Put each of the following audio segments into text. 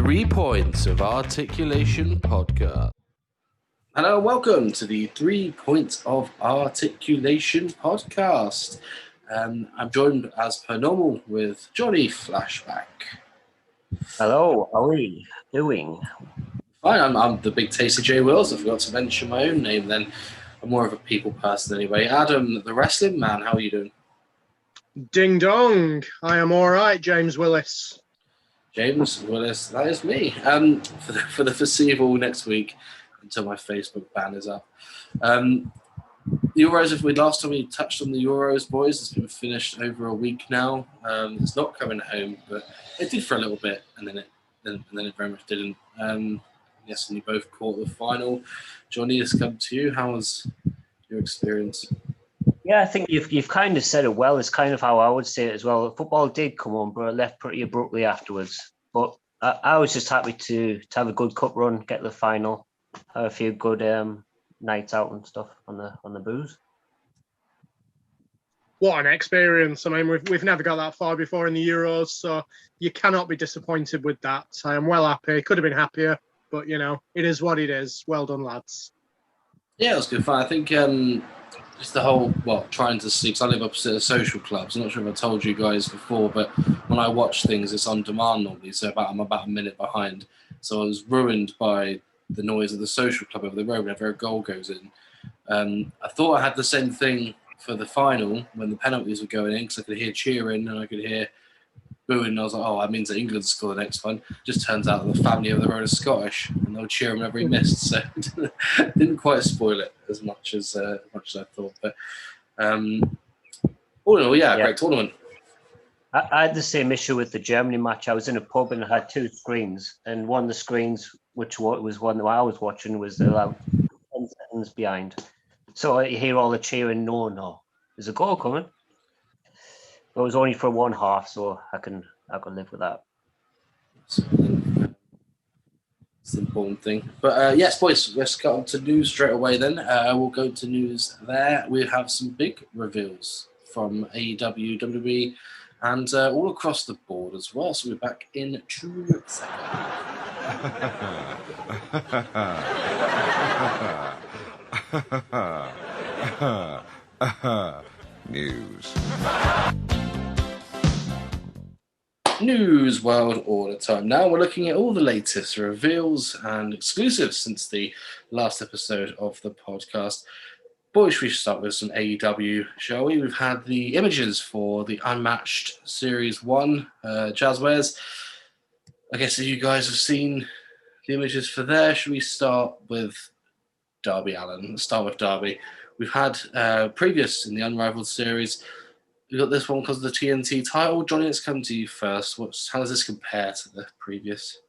3 Points of Articulation podcast. Hello, welcome to the 3 Points of Articulation podcast. I'm joined as per normal with Johnny Flashback. Hello, how are you doing? Fine, I'm the big tasty J Wills. I forgot to mention my own name then. I'm more of a people person anyway. Adam, the wrestling man, how are you doing? Ding dong, I am all right, James Willis. James Willis, that is me. For the foreseeable next week until my Facebook ban is up. Euros, if we last time we touched on the Euros, boys, it's been finished over a week now. It's not coming home, but it did for a little bit, and then it very much didn't. Yes, and you both caught the final. Johnny, it's come to you. How was your experience? Yeah, I think you've kind of said it well. It's kind of how I would say it as well. Football did come on, but it left pretty abruptly afterwards. But I was just happy to have a good cup run, get the final, have a few good nights out and stuff on the booze. What an experience. I mean, we've never got that far before in the Euros, so you cannot be disappointed with that. I am well happy. Could have been happier, but, you know, it is what it is. Well done, lads. Yeah, it was good fun. I think just the whole, trying to see, because I live opposite of social clubs. I'm not sure if I told you guys before, but when I watch things, it's on demand normally, so I'm about a minute behind. So I was ruined by the noise of the social club over the road whenever a goal goes in. I thought I had the same thing for the final when the penalties were going in, because I could hear cheering and I could hear booing, and I was like, oh, that means that England score the next one. Just turns out that the family over the road are Scottish, and they'll cheer whenever he missed, so didn't quite spoil it as much as I thought. But all in all, yeah, great tournament. I had the same issue with the Germany match. I was in a pub and I had two screens, and one of the screens, which was one that I was watching, was about 10 seconds behind. So I hear all the cheering, no, there's a goal coming. It was only for one half, so I can live with that. It's the important thing. But yes, boys, let's get on to news straight away then. We'll go to news there. We have some big reveals from AEW, WWE, and all across the board as well. So we're back in 2 seconds. News World Order time. Now we're looking at all the latest reveals and exclusives since the last episode of the podcast. Boys, we should start with some AEW, shall we? We've had the images for the Unmatched Series 1. Jazzwares, I guess if you guys have seen the images for there, should we start with Darby Allin? Let's start with Darby. We've had previous in the Unrivaled Series. We got this one because of the TNT title. Johnny, let's come to you first. How does this compare to the previous?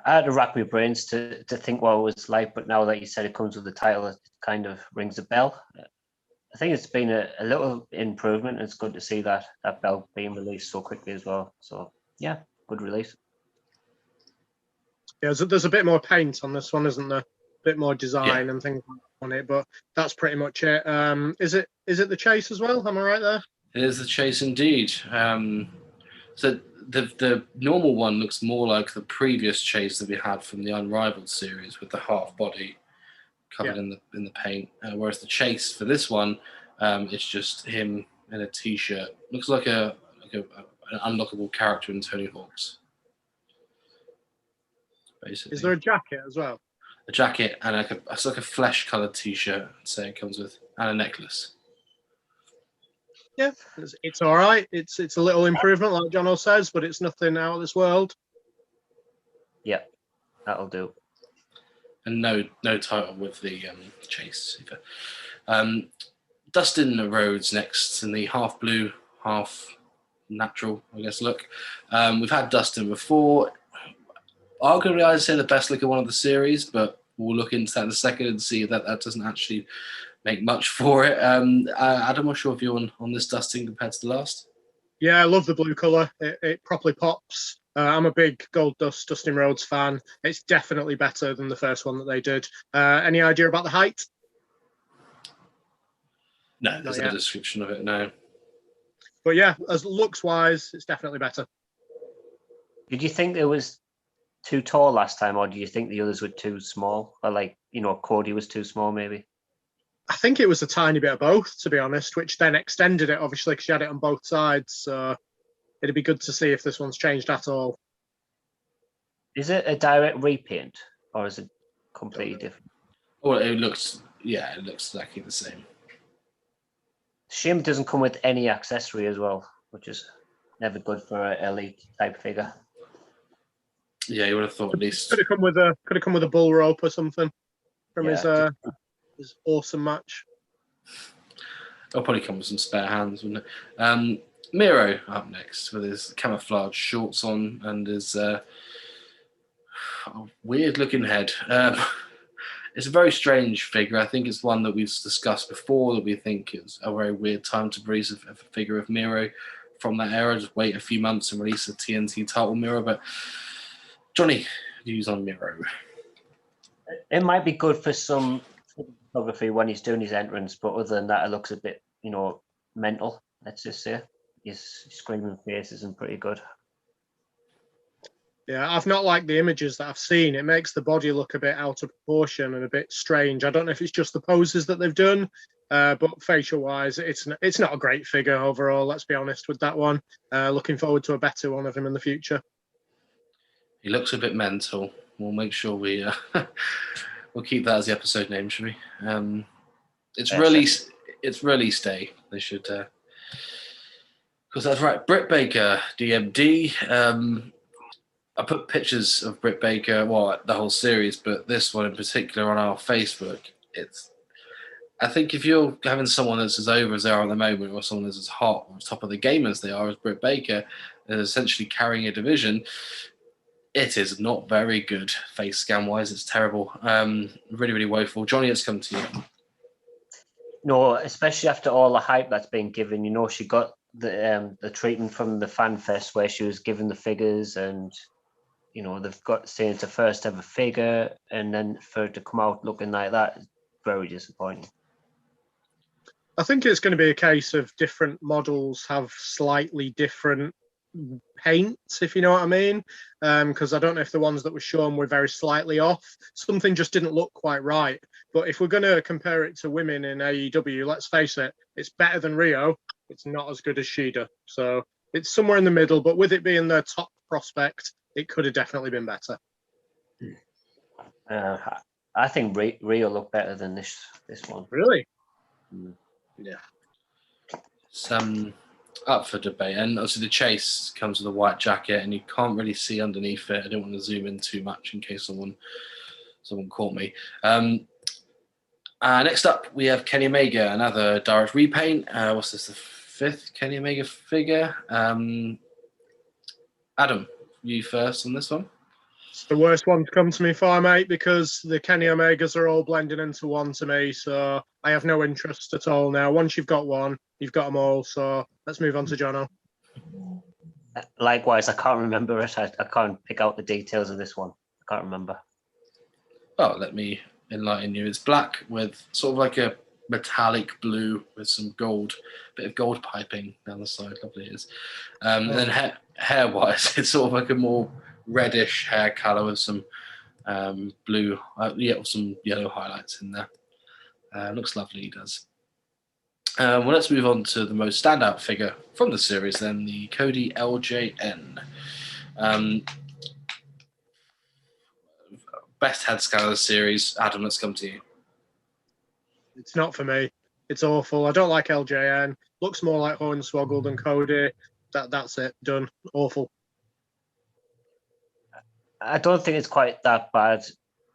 I had to rack my brains to think what it was like, but now that you said it comes with the title, it kind of rings a bell. I think it's been a little improvement. It's good to see that belt being released so quickly as well. So, yeah, good release. Yeah, there's a bit more paint on this one, isn't there? A bit more design and things on it, but that's pretty much it. Is it the chase as well? Am I right there? It is the chase indeed. So the normal one looks more like the previous chase that we had from the Unrivaled series with the half body covered in the paint, whereas the chase for this one, it's just him in a t-shirt. Looks like an unlockable character in Tony Hawk's. Basically. Is there a jacket as well? A jacket and it's like a flesh-coloured t-shirt, I'd say it comes with, and a necklace. Yeah, it's all right. It's a little improvement, like Jono says, but it's nothing out of this world. Yeah, that'll do. And no title with the chase either. Dustin Rhodes next in the half blue, half natural, I guess, look. We've had Dustin before. Arguably, I'd say the best looking one of the series, but we'll look into that in a second and see that doesn't actually make much for it. Adam, what's your view on this Dustin compared to the last? Yeah, I love the blue colour. It properly pops. I'm a big Gold Dust Dustin Rhodes fan. It's definitely better than the first one that they did. Any idea about the height? No, there's no description of it, no. But yeah, as looks-wise, it's definitely better. Did you think it was too tall last time, or do you think the others were too small? Or like, Cody was too small, maybe? I think it was a tiny bit of both, to be honest, which then extended it, obviously, because you had it on both sides. So it'd be good to see if this one's changed at all. Is it a direct repaint, or is it completely different? Well, it looks exactly the same. Shim doesn't come with any accessory as well, which is never good for an elite type figure. Yeah, you would have thought at least. Could have come with a bull rope or something from his awesome match. It'll probably come with some spare hands, wouldn't it? Miro up next with his camouflage shorts on and his weird-looking head. It's a very strange figure. I think it's one that we've discussed before that we think is a very weird time to release a figure of Miro from that era. Just wait a few months and release a TNT title Miro. But Johnny, views on Miro? It might be good for some photography when he's doing his entrance, but other than that, it looks a bit, mental. Let's just say his screaming face isn't pretty good. Yeah, I've not liked the images that I've seen. It makes the body look a bit out of proportion and a bit strange. I don't know if it's just the poses that they've done, but facial-wise, it's not a great figure overall. Let's be honest with that one. Looking forward to a better one of him in the future. He looks a bit mental. We'll make sure we we'll keep that as the episode name, should we? It's release day. They should, because that's right. Britt Baker, DMD. I put pictures of Britt Baker, the whole series, but this one in particular on our Facebook. I think if you're having someone that's as over as they are at the moment, or someone that's as hot or as top of the game as they are as Britt Baker, and essentially carrying a division, it is not very good face scan wise. It's terrible. Really, really woeful. Johnny, it's come to you. No, especially after all the hype that's been given. She got the treatment from the fan fest where she was given the figures, and they've got saying it's a first ever figure, and then for it to come out looking like that is very disappointing. I think it's going to be a case of different models have slightly different paints, if you know what I mean. Because I don't know if the ones that were shown were very slightly off. Something just didn't look quite right. But if we're going to compare it to women in AEW, let's face it, it's better than Rio. It's not as good as Shida. So it's somewhere in the middle. But with it being their top prospect, it could have definitely been better. I think Rio looked better than this one. Really? Yeah. It's up for debate. And also the chase comes with a white jacket and you can't really see underneath it. I don't want to zoom in too much in case someone caught me. Next up, we have Kenny Omega, another direct repaint. What's this, the 5th Kenny Omega figure? Adam, you first on this one. It's the worst one to come to me for, mate, because the Kenny Omegas are all blending into one to me, so I have no interest at all now. Once you've got one, you've got them all, so let's move on to Jono. Likewise, I can't remember it. I can't pick out the details of this one. I can't remember. Oh, let me enlighten you. It's black with sort of like a metallic blue with some bit of gold piping down the side. Lovely it is. And then hair-wise, it's sort of like a more reddish hair color with some blue, some yellow highlights in there. Looks lovely, he does. Well, let's move on to the most standout figure from the series then, the Cody LJN. Best head scan of the series. Adam, let's come to you. It's not for me. It's awful. I don't like LJN. Looks more like Hornswoggle than Cody. That's it. Done. Awful. I don't think it's quite that bad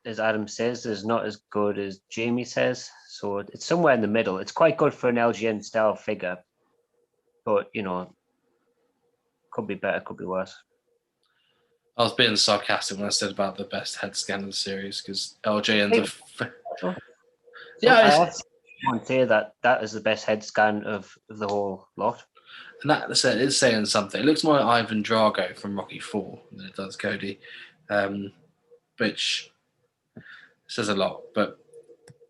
as Adam says. It's not as good as Jamie says. So it's somewhere in the middle. It's quite good for an LGN style figure. But, could be better, could be worse. I was being sarcastic when I said about the best head scan of the series because LJN's I want to say that is the best head scan of the whole lot. And that is saying something. It looks more like Ivan Drago from Rocky IV than it does Cody, which says a lot. But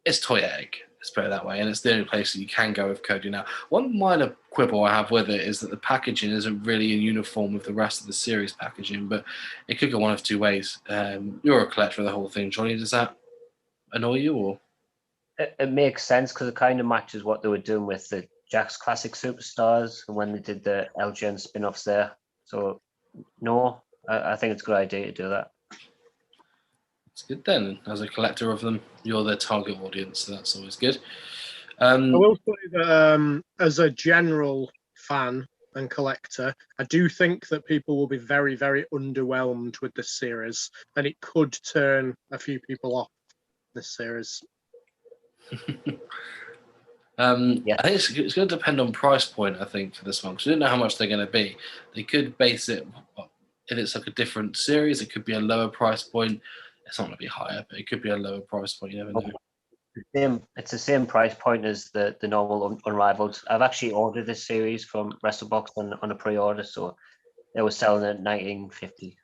it's Toy Egg, Let's put it that way. And it's the only place that you can go with Cody now. One minor quibble I have with it is that the packaging isn't really in uniform with the rest of the series packaging, but it could go one of two ways. You're a collector of the whole thing, Johnny. Does that annoy you? Or It makes sense because it kind of matches what they were doing with the Jack's Classic Superstars when they did the LGN spin-offs there. So, no, I think it's a good idea to do that. it's good then. As a collector of them, you're their target audience, so that's always good. I will say that as a general fan and collector, I do think that people will be very, very underwhelmed with this series, and it could turn a few people off this series. Yeah. I think it's going to depend on price point, I think, for this one, because we don't know how much they're going to be. They could base it, if it's like a different series, it could be a lower price point. It's not going to be higher, but it could be a lower price point. You never know. It's the same price point as the normal Unrivaled. I've actually ordered this series from WrestleBox on a pre-order, so they were selling it at $19.50.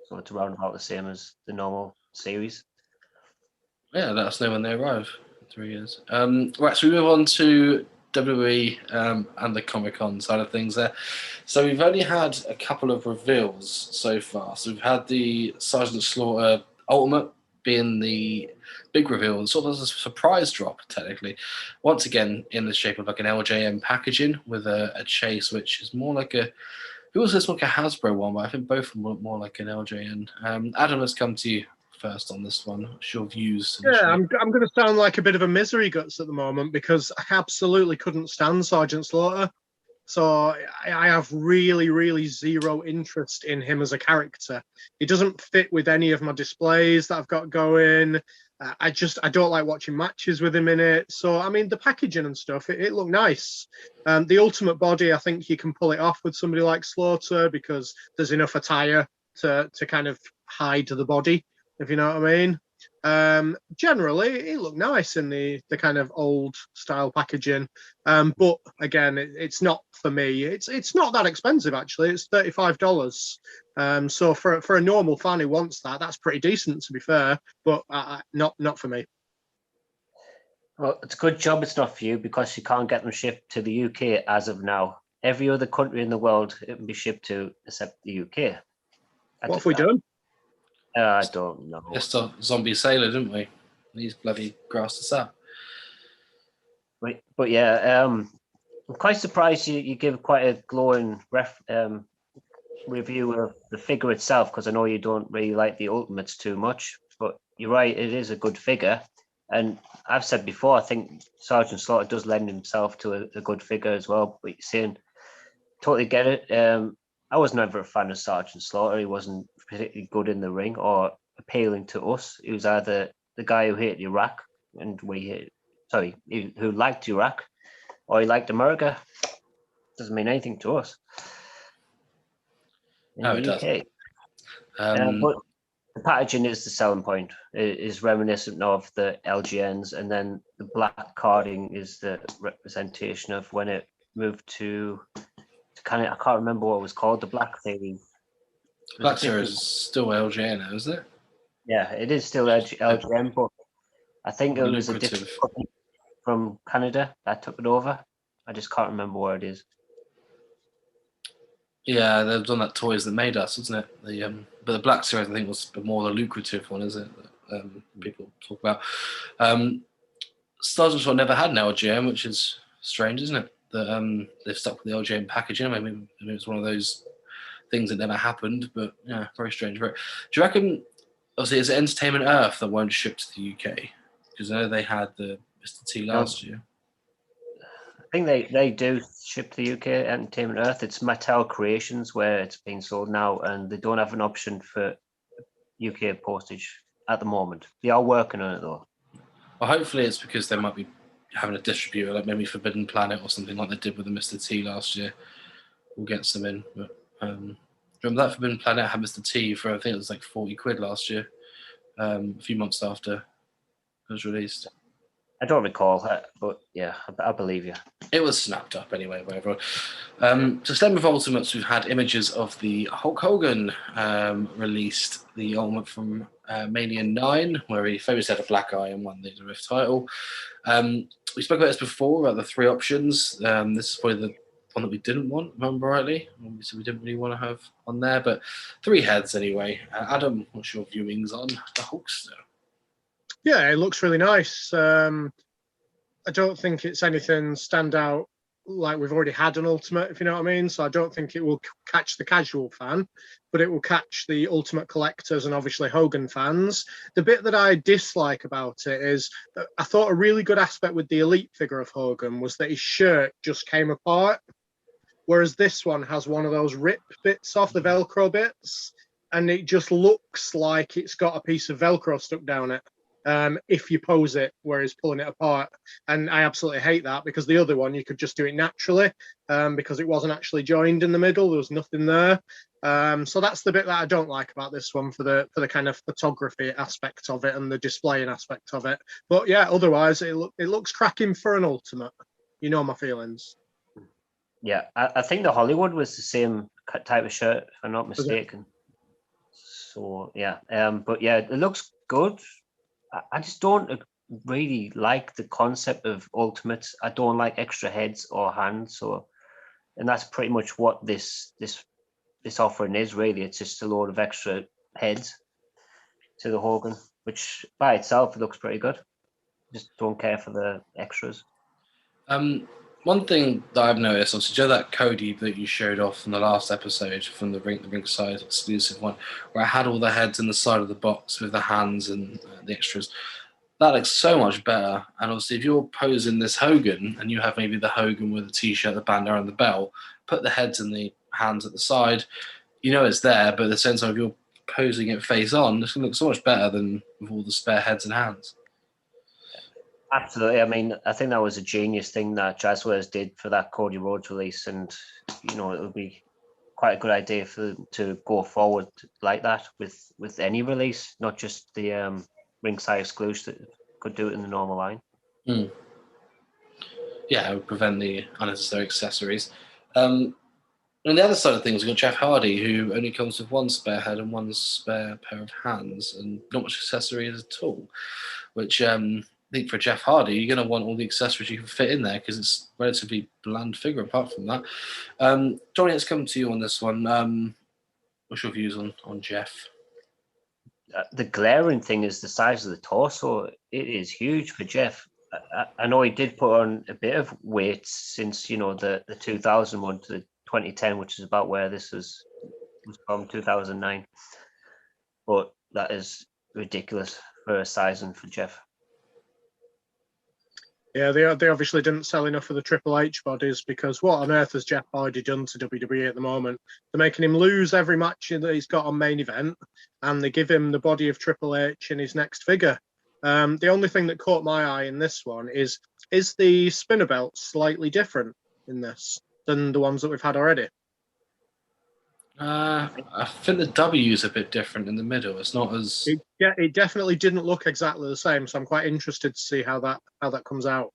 So it's around about the same as the normal series. Yeah, let us know when they arrive in 3 years. Right, so we move on to WWE and the Comic-Con side of things there. So we've only had a couple of reveals so far. So we've had the Sergeant Slaughter Ultimate being the big reveal, and sort of as a surprise drop, technically. Once again, in the shape of like an LJN packaging with a chase, which is more like a... It was this like a Hasbro one, but I think both of them look more like an LJN. Adam, let's come to you first on this one. What's your views? Yeah, I'm going to sound like a bit of a misery guts at the moment because I absolutely couldn't stand Sergeant Slaughter. So I have really, really zero interest in him as a character. He doesn't fit with any of my displays that I've got going. I don't like watching matches with him in it. So, I mean, the packaging and stuff, it looked nice. The Ultimate Body, I think you can pull it off with somebody like Slaughter because there's enough attire to kind of hide the body, if you know what I mean. Generally, it looked nice in the kind of old style packaging. But again, it's not for me. It's not that expensive actually. It's $35. So for a normal fan who wants that, that's pretty decent to be fair. But not for me. Well, it's a good job it's not for you because you can't get them shipped to the UK as of now. Every other country in the world it can be shipped to except the UK. What have we done? I don't know. Just a zombie sailor, didn't we? He's bloody grassed us up. But yeah, I'm quite surprised you give quite a glowing review of the figure itself because I know you don't really like the Ultimates too much. But you're right, it is a good figure. And I've said before, I think Sergeant Slaughter does lend himself to a good figure as well. But you're saying, totally get it. I was never a fan of Sergeant Slaughter. He wasn't particularly good in the ring or appealing to us. He was either the guy who hated Iraq and who liked Iraq, or he liked America. Doesn't mean anything to us. No, it doesn't. But the packaging is the selling point. It is reminiscent of the LGNs, and then the black carding is the representation of when it moved to kind of, I can't remember what it was called, the Black Series. Black Series is still LJN now, isn't it? Yeah, it is still LGN, but I think it was a different company from Canada that took it over. I just can't remember where it is. Yeah, they've done that Toys That Made Us, isn't it? But the Black Series, I think, was more the lucrative one, isn't it? That people talk about. Stars and Sword never had an LGN, which is strange, isn't it? That they've stuck with the LGN packaging. Maybe it's one of those things that never happened, but yeah, very strange. Do you reckon, obviously, it's Entertainment Earth that won't ship to the UK? Because I know they had the Mr. T last year. I think they do ship to the UK, Entertainment Earth. It's Mattel Creations where it's being sold now, and they don't have an option for UK postage at the moment. They are working on it though. Well, hopefully it's because they might be having a distributor, like maybe Forbidden Planet or something like they did with the Mr. T last year. We'll get some in. But remember that Forbidden Planet had Mr. T for, I think it was like 40 quid last year, a few months after it was released. I don't recall that, but yeah, I believe you. It was snapped up anyway, whatever. To stem with Ultimates, we've had images of the Hulk Hogan released, the Ultimate from Mania 9, where he famously had a black eye and won the WWF title. We spoke about this before, about the three options. This is probably the one that we didn't want, remember rightly? So we didn't really want to have on there, but three heads anyway. Adam, what's your viewings on the Hulkster? Yeah, it looks really nice. I don't think it's anything stand out like we've already had an Ultimate, if you know what I mean. So I don't think it will catch the casual fan, but it will catch the Ultimate collectors and obviously Hogan fans. The bit that I dislike about it is that I thought a really good aspect with the Elite figure of Hogan was that his shirt just came apart, whereas this one has one of those rip bits off, the Velcro bits, and it just looks like it's got a piece of Velcro stuck down it. If you pose it where he's pulling it apart. And I absolutely hate that, because the other one, you could just do it naturally, because it wasn't actually joined in the middle. There was nothing there. So that's the bit that I don't like about this one, for the kind of photography aspect of it and the displaying aspect of it. But yeah, otherwise, it looks cracking for an Ultimate. You know my feelings. Yeah, I think the Hollywood was the same type of shirt, if I'm not mistaken. So yeah, but yeah, it looks good. I just don't really like the concept of Ultimates. I don't like extra heads or hands, and that's pretty much what this offering is. Really, it's just a load of extra heads to the Hogan, which by itself looks pretty good. Just don't care for the extras. One thing that I've noticed, obviously, Joe, that Cody that you showed off in the last episode from the ringside exclusive one, where I had all the heads in the side of the box with the hands and the extras, that looks so much better. And obviously, if you're posing this Hogan and you have maybe the Hogan with the t-shirt, the bandana, and the belt, put the heads and the hands at the side, you know it's there, but at the same time, if you're posing it face on, it's going to look so much better than with all the spare heads and hands. Absolutely. I mean, I think that was a genius thing that Jazzwares did for that Cody Rhodes release, and it would be quite a good idea for them to go forward like that with any release, not just the ringside exclusive. Could do it in the normal line. Yeah, it would prevent the unnecessary accessories. On the other side of things, we've got Jeff Hardy, who only comes with one spare head and one spare pair of hands, and not much accessories at all, which I think for Jeff Hardy, you're going to want all the accessories you can fit in there, because it's a relatively bland figure apart from that. Johnny, let's come to you on this one. What's your views on Jeff? The glaring thing is the size of the torso. It is huge for Jeff. I know he did put on a bit of weight since, the 2001 to the 2010, which is about where this was from, 2009. But that is ridiculous for a sizing for Jeff. Yeah, they obviously didn't sell enough of the Triple H bodies, because what on earth has Jeff Hardy done to WWE at the moment? They're making him lose every match that he's got on main event, and they give him the body of Triple H in his next figure. The only thing that caught my eye in this one is the spinner belt slightly different in this than the ones that we've had already? I think the W is a bit different in the middle. It's not as... It definitely didn't look exactly the same, so I'm quite interested to see how that comes out.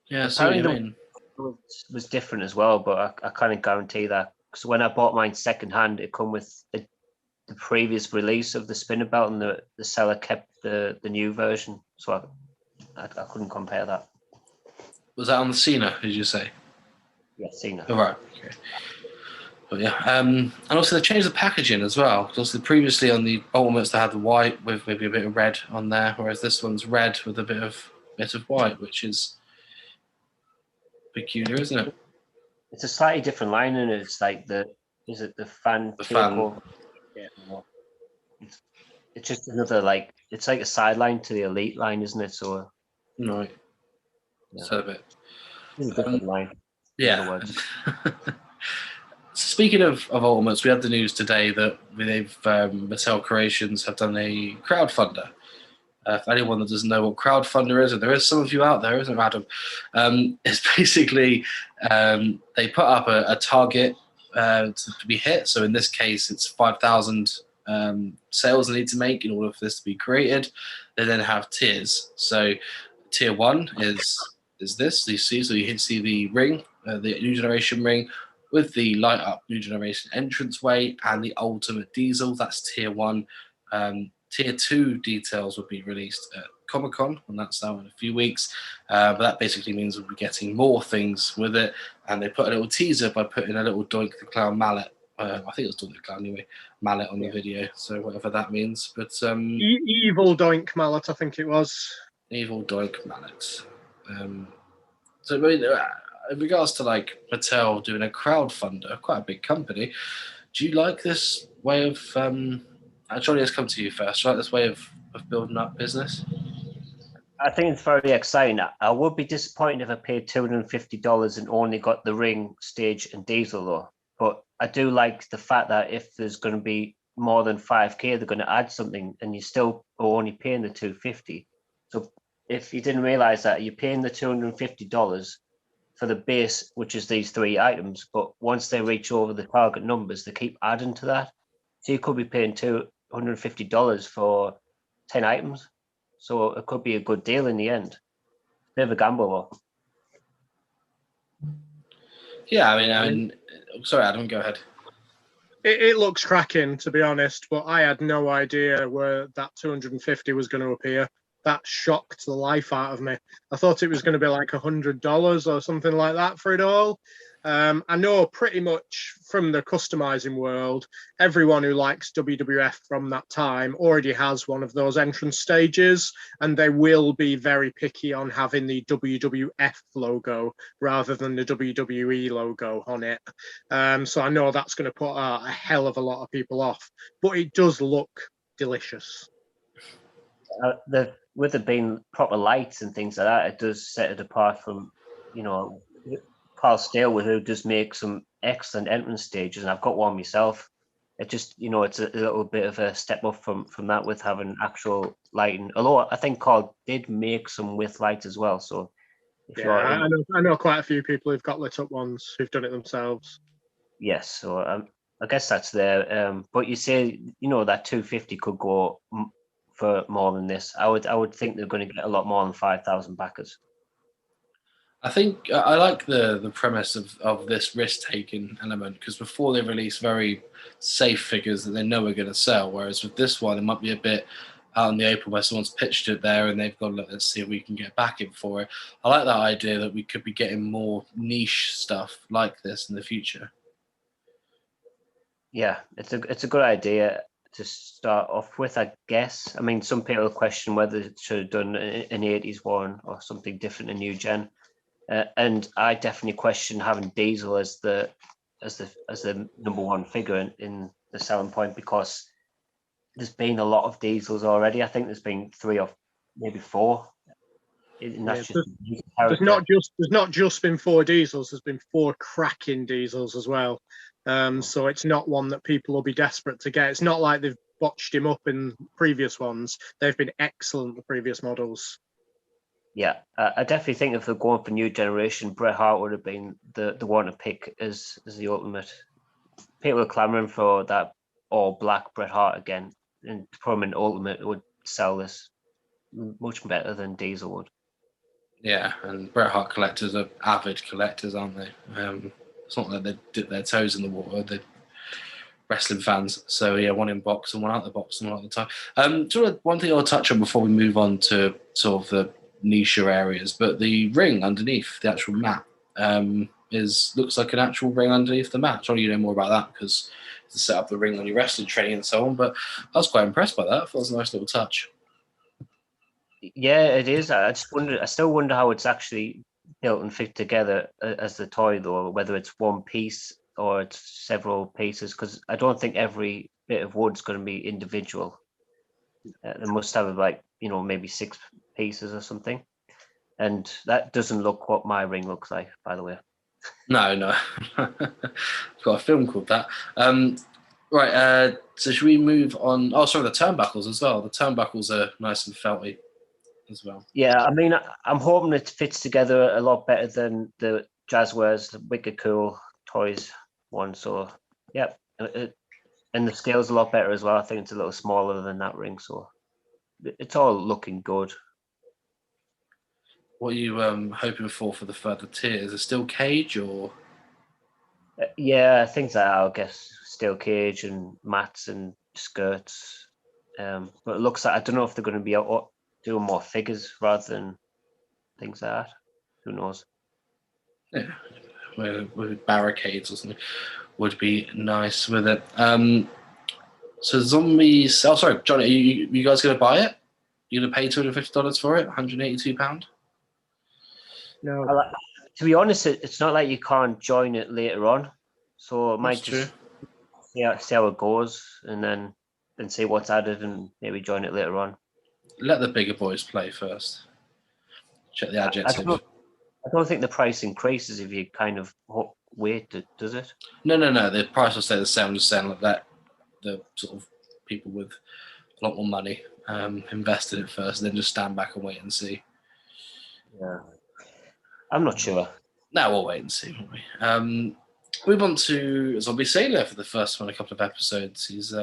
Yeah, so I mean, it was different as well, but I kind of guarantee that, because when I bought mine secondhand, it come with the previous release of the spinner belt, and the seller kept the new version, so I couldn't compare that. Was that on the Cena, did you say? Yeah, Cena. Oh, right, okay. But yeah, and also they changed the packaging as well. Because previously on the Ultimates they had the white with maybe a bit of red on there, whereas this one's red with a bit of white, which is peculiar, isn't it? It's a slightly different line, and it's like the fan? Yeah, it's just another it's like a sideline to the Elite line, isn't it? So right, yeah. So a bit. It's a different line. Yeah. Speaking of Ultimates, we had the news today that Mattel Creations have done a crowdfunder. For anyone that doesn't know what crowdfunder is, and there is some of you out there, isn't it, Adam? It's basically they put up a target to be hit. So in this case, it's 5,000 sales they need to make in order for this to be created. They then have tiers. So tier 1 is this. You see, so you can see the ring, the new generation ring, with the light up new generation entranceway and the ultimate diesel. That's tier 1. Tier 2 details will be released at Comic-Con, and that's now in a few weeks. But that basically means we'll be getting more things with it. And they put a little teaser by putting a little Doink the Clown mallet. I think it was Doink the Clown anyway, mallet on the video. So whatever that means. But Evil Doink mallet, I think it was. Evil Doink mallet. So I mean, in regards to like Mattel doing a crowdfunder, quite a big company, do you like this way of Johnny, let's come to you first. Do you like this way of building up business? I think it's very exciting. I would be disappointed if I paid $250 and only got the ring, stage, and diesel though. But I do like the fact that if there's going to be more than 5K, they're going to add something, and you still are only paying the $250. So if you didn't realize that, you're paying the $250 for the base, which is these 3 items. But once they reach over the target numbers, they keep adding to that. So you could be paying $250 for 10 items. So it could be a good deal in the end. Bit of a gamble though. Yeah, I mean, sorry, Adam, go ahead. It looks cracking, to be honest, but I had no idea where that 250 was going to appear. That shocked the life out of me. I thought it was going to be like $100 or something like that for it all. I know pretty much from the customizing world, everyone who likes WWF from that time already has one of those entrance stages, and they will be very picky on having the WWF logo rather than the WWE logo on it. So I know that's going to put a hell of a lot of people off, but it does look delicious. With it being proper lights and things like that, it does set it apart from, Carl Stalwood, who does make some excellent entrance stages, and I've got one myself. It just, it's a little bit of a step up from that with having actual lighting. Although I think Carl did make some with lights as well. So I know quite a few people who've got lit up ones who've done it themselves. Yes, so I guess that's there. But you say, that 250 could go for more than this. I would think they're going to get a lot more than 5,000 backers. I think I like the premise of this risk-taking element, because before they release very safe figures that they know are going to sell, whereas with this one, it might be a bit out in the open where someone's pitched it there and they've gone, let's see if we can get backing for it. I like that idea that we could be getting more niche stuff like this in the future. Yeah, it's a good idea to start off with, I guess. I mean, some people question whether it should have done an 80s one or something different in new gen. And I definitely question having Diesel as the number one figure in the selling point, because there's been a lot of Diesels already. I think there's been 3 or maybe 4. And that's there's not just been 4 Diesels. There's been 4 cracking Diesels as well. So it's not one that people will be desperate to get. It's not like they've botched him up in previous ones. They've been excellent, the previous models. Yeah, I definitely think if they're going for new generation, Bret Hart would have been the one to pick as the ultimate. People are clamoring for that all black Bret Hart again, and from an ultimate, it would sell this much better than Diesel would. Yeah, and Bret Hart collectors are avid collectors, aren't they? It's not like they dip their toes in the water. They're wrestling fans. So yeah, one in box and one out the box and one at the time. One thing I'll touch on before we move on to sort of the niche areas, but the ring underneath the actual mat looks like an actual ring underneath the mat. Johnny, you know more about that because to set up the ring on your wrestling training and so on. But I was quite impressed by that. I thought it was a nice little touch. Yeah, it is. I still wonder how it's actually built and fit together as the toy, though, whether it's one piece or it's several pieces, because I don't think every bit of wood's going to be individual. They must have maybe 6 pieces or something, and that doesn't look what my ring looks like, by the way. No. I've got a film called that. Right, so should we move on? Oh, sorry, the turnbuckles as well. The turnbuckles are nice and felty as well. Yeah, I mean, I'm hoping it fits together a lot better than the Jazzwares, the Wicked Cool Toys one. So, yeah, and the scale's a lot better as well. I think it's a little smaller than that ring, so it's all looking good. What are you hoping for the further tiers? Is it still Cage or? Yeah, things like that, I guess steel cage and mats and skirts. But it looks like I don't know if they're going to be doing more figures rather than things like that. Who knows? Yeah, with barricades or something would be nice with it. So zombies. Oh, sorry, Johnny. You guys gonna buy it? You gonna pay $250 for it? £182? No, To be honest, it's not like you can't join it later on. So it might That's true. just see how it goes, and then see what's added, and maybe join it later on. Let the bigger boys play first. Check the adjective. I don't think the price increases if you kind of wait. Does it? No. The price will stay the same. I'm just saying like that. The sort of people with a lot more money invest in it first, and then just stand back and wait and see. Yeah, I'm not sure. Now we'll wait and see, won't we? Move on to Zombie Sailor for the first one, a couple of episodes. He's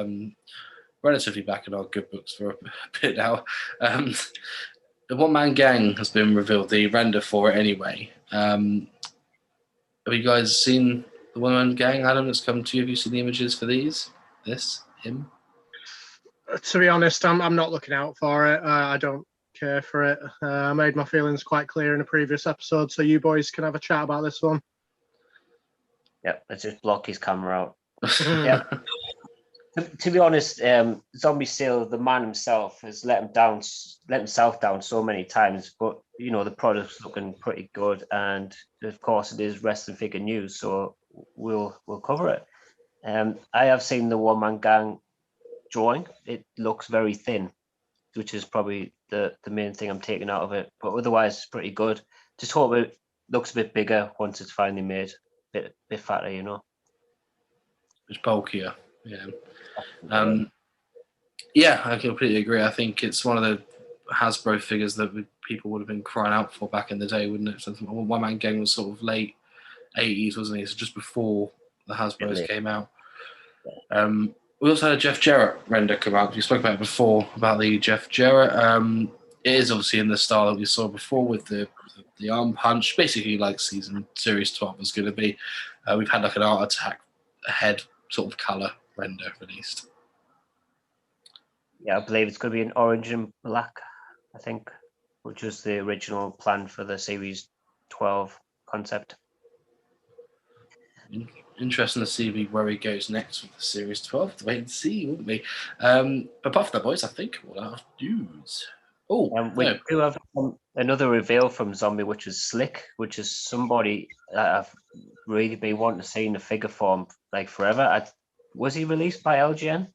relatively back in our good books for a bit now. The one-man gang has been revealed, the render for it anyway. Have you guys seen the one-man gang, Adam, that's come to you? Have you seen the images for these? This? Him? to be honest, I'm not looking out for it. I don't care for it. I made my feelings quite clear in a previous episode, so you boys can have a chat about this one. Yep, let's just block his camera out. Yeah. To be honest, Zombie Sailor, the man himself, has let himself down so many times. But the product's looking pretty good, and of course, it is wrestling figure news, so we'll cover it. I have seen the one man gang drawing. It looks very thin, which is probably the main thing I'm taking out of it. But otherwise, it's pretty good. Just hope it looks a bit bigger once it's finally made, bit fatter, It's bulkier. Yeah. Yeah, I completely agree. I think it's one of the Hasbro figures that people would have been crying out for back in the day, wouldn't it? So One Man Gang was sort of late 80s, wasn't it? So just before the Hasbros came out. We also had a Jeff Jarrett render come out. We spoke about it before, about the Jeff Jarrett. It is obviously in the style that we saw before with the arm punch, basically like Series 12 was going to be. We've had like an Art Attack head sort of colour render released. Yeah, I believe it's going to be an orange and black, I think, which was the original plan for the Series 12 concept. Interesting to see where he goes next with the Series 12. To wait and see, wouldn't we? But apart from that, boys, I think we'll have news. We do have another reveal from Zombie, which is Slick, which is somebody that I've really been wanting to see in the figure form like forever. Was he released by LGN?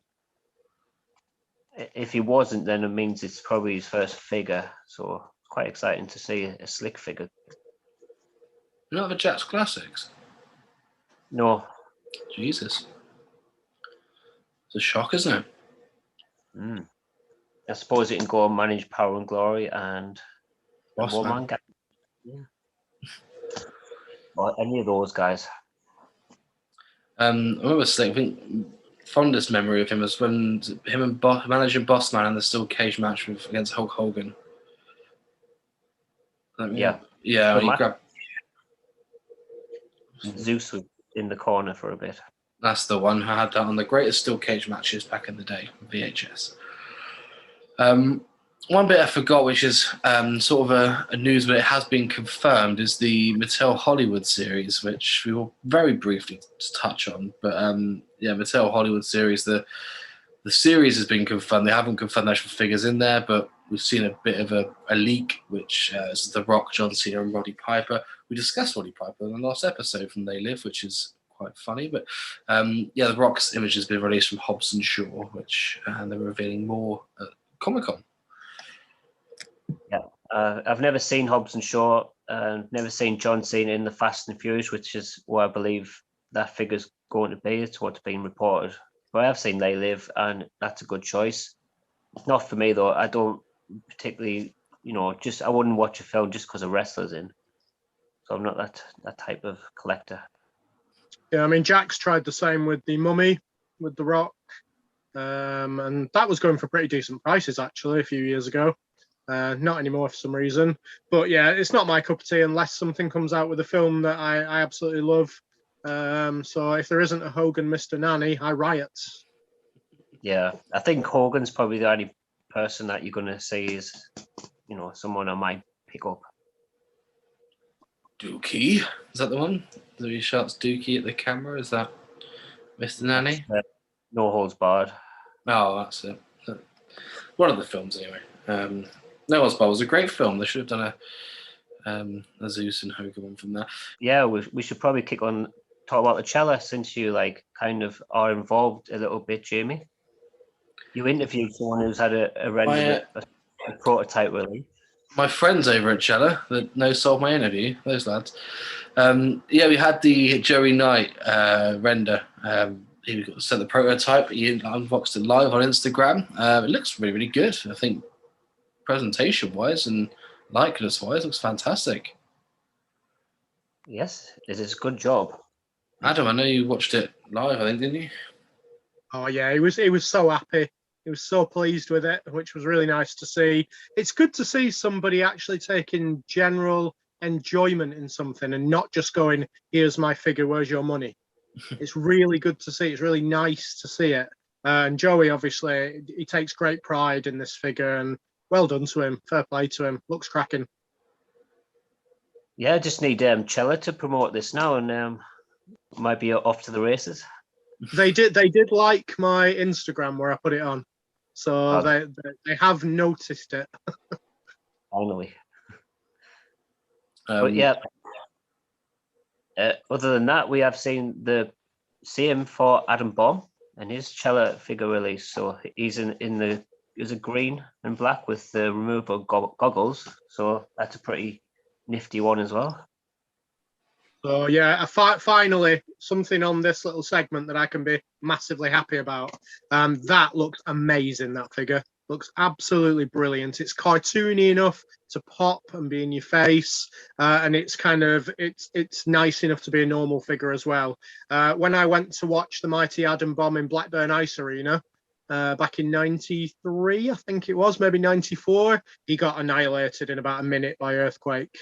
If he wasn't, then it means it's probably his first figure. So it's quite exciting to see a Slick figure. You not have a Jets Classics? No. Jesus. It's a shock, isn't it? I suppose it can go and manage Power and Glory and Bossman. Yeah. Or any of those guys. I remember Slick, I think fondest memory of him was when him and managing Bossman in the steel cage match against Hulk Hogan. Yeah. Yeah, he grabbed... Zeus was in the corner for a bit. That's the one. I had that on the greatest steel cage matches back in the day, VHS. One bit I forgot, which is sort of a news, but it has been confirmed, is the Mattel Hollywood series, which we will very briefly touch on. But Mattel Hollywood series, the series has been confirmed. They haven't confirmed the actual figures in there, but we've seen a bit of a leak, which is The Rock, John Cena, and Roddy Piper. We discussed Roddy Piper in the last episode from They Live, which is quite funny. But The Rock's image has been released from Hobbs & Shaw, which they're revealing more at Comic-Con. Yeah, I've never seen Hobbs & Shaw, never seen John Cena in the Fast and Furious, which is where I believe that figure's going to be. It's what's been reported. But I have seen They Live, and that's a good choice. Not for me, though. I don't particularly, I wouldn't watch a film just because a wrestler's in. So I'm not that type of collector. Yeah, I mean, Jack's tried the same with the Mummy, with The Rock. And that was going for pretty decent prices, actually, a few years ago. Not anymore for some reason. But yeah, it's not my cup of tea unless something comes out with a film that I absolutely love. So if there isn't a Hogan Mr. Nanny, I riot. Yeah, I think Hogan's probably the only person that you're going to say is, someone I might pick up. Dookie, is that the one? So he shouts Dookie at the camera. Is that Mr. Nanny? No Holds Barred. Oh, that's it. One of the films, anyway. No Holds Barred was a great film. They should have done a Zeus and Hogan one from there. Yeah, we should probably talk about the cello, since you kind of are involved a little bit, Jamie. You interviewed someone who's had a prototype release. My friends over at Cella that sold my interview, those lads. Yeah, we had the Joey Knight render. He sent the prototype. He unboxed it live on Instagram. It looks really, really good. I think presentation-wise and likeness-wise, looks fantastic. Yes, it is a good job. Adam, I know you watched it live, I think, didn't you? Oh yeah, he was so happy. He was so pleased with it, which was really nice to see. It's good to see somebody actually taking general enjoyment in something and not just going, here's my figure, where's your money? It's really good to see. It's really nice to see it. And Joey, obviously, he takes great pride in this figure, and well done to him. Fair play to him. Looks cracking. Yeah, I just need Cella to promote this now, and might be off to the races. They did like my Instagram where I put it on. So they have noticed it. Finally. But yeah, other than that, we have seen the same for Adam Bomb and his Cella figure release. So he's is a green and black with the removable goggles. So that's a pretty nifty one as well. So yeah, finally something on this little segment that I can be massively happy about. That looks amazing. That figure looks absolutely brilliant. It's cartoony enough to pop and be in your face, and it's it's nice enough to be a normal figure as well. When I went to watch the Mighty Adam Bomb in Blackburn Ice Arena back in '93, I think it was, maybe '94, he got annihilated in about a minute by Earthquake.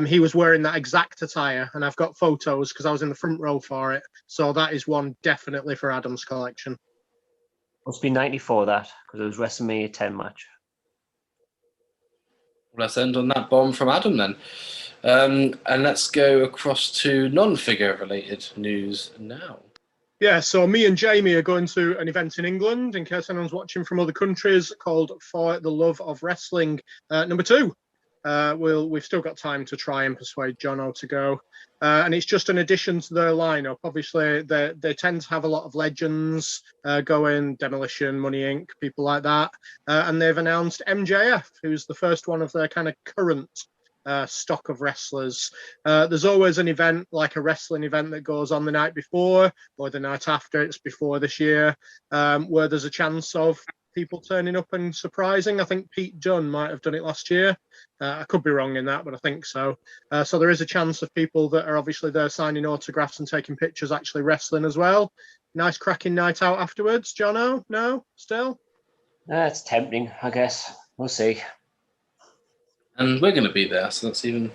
He was wearing that exact attire, and I've got photos because I was in the front row for it. So that is one definitely for Adam's collection. Must be 94, that, because it was WrestleMania 10 match. Well, let's end on that bomb from Adam then. And let's go across to non-figure related news now. Yeah, so me and Jamie are going to an event in England, in case anyone's watching from other countries, called For the Love of Wrestling #2. We've still got time to try and persuade Jono to go. And it's just an addition to their lineup. Obviously, they tend to have a lot of legends going, Demolition, Money Inc., people like that. And they've announced MJF, who's the first one of their kind of current stock of wrestlers. There's always an event, like a wrestling event that goes on the night before or the night after. It's before this year, where there's a chance of people turning up and surprising. I think Pete Dunne might have done it last year. I could be wrong in that, but I think so. So there is a chance of people that are obviously there signing autographs and taking pictures actually wrestling as well. Nice cracking night out afterwards. Jono? No? Still? It's tempting, I guess. We'll see. And we're going to be there, so that's even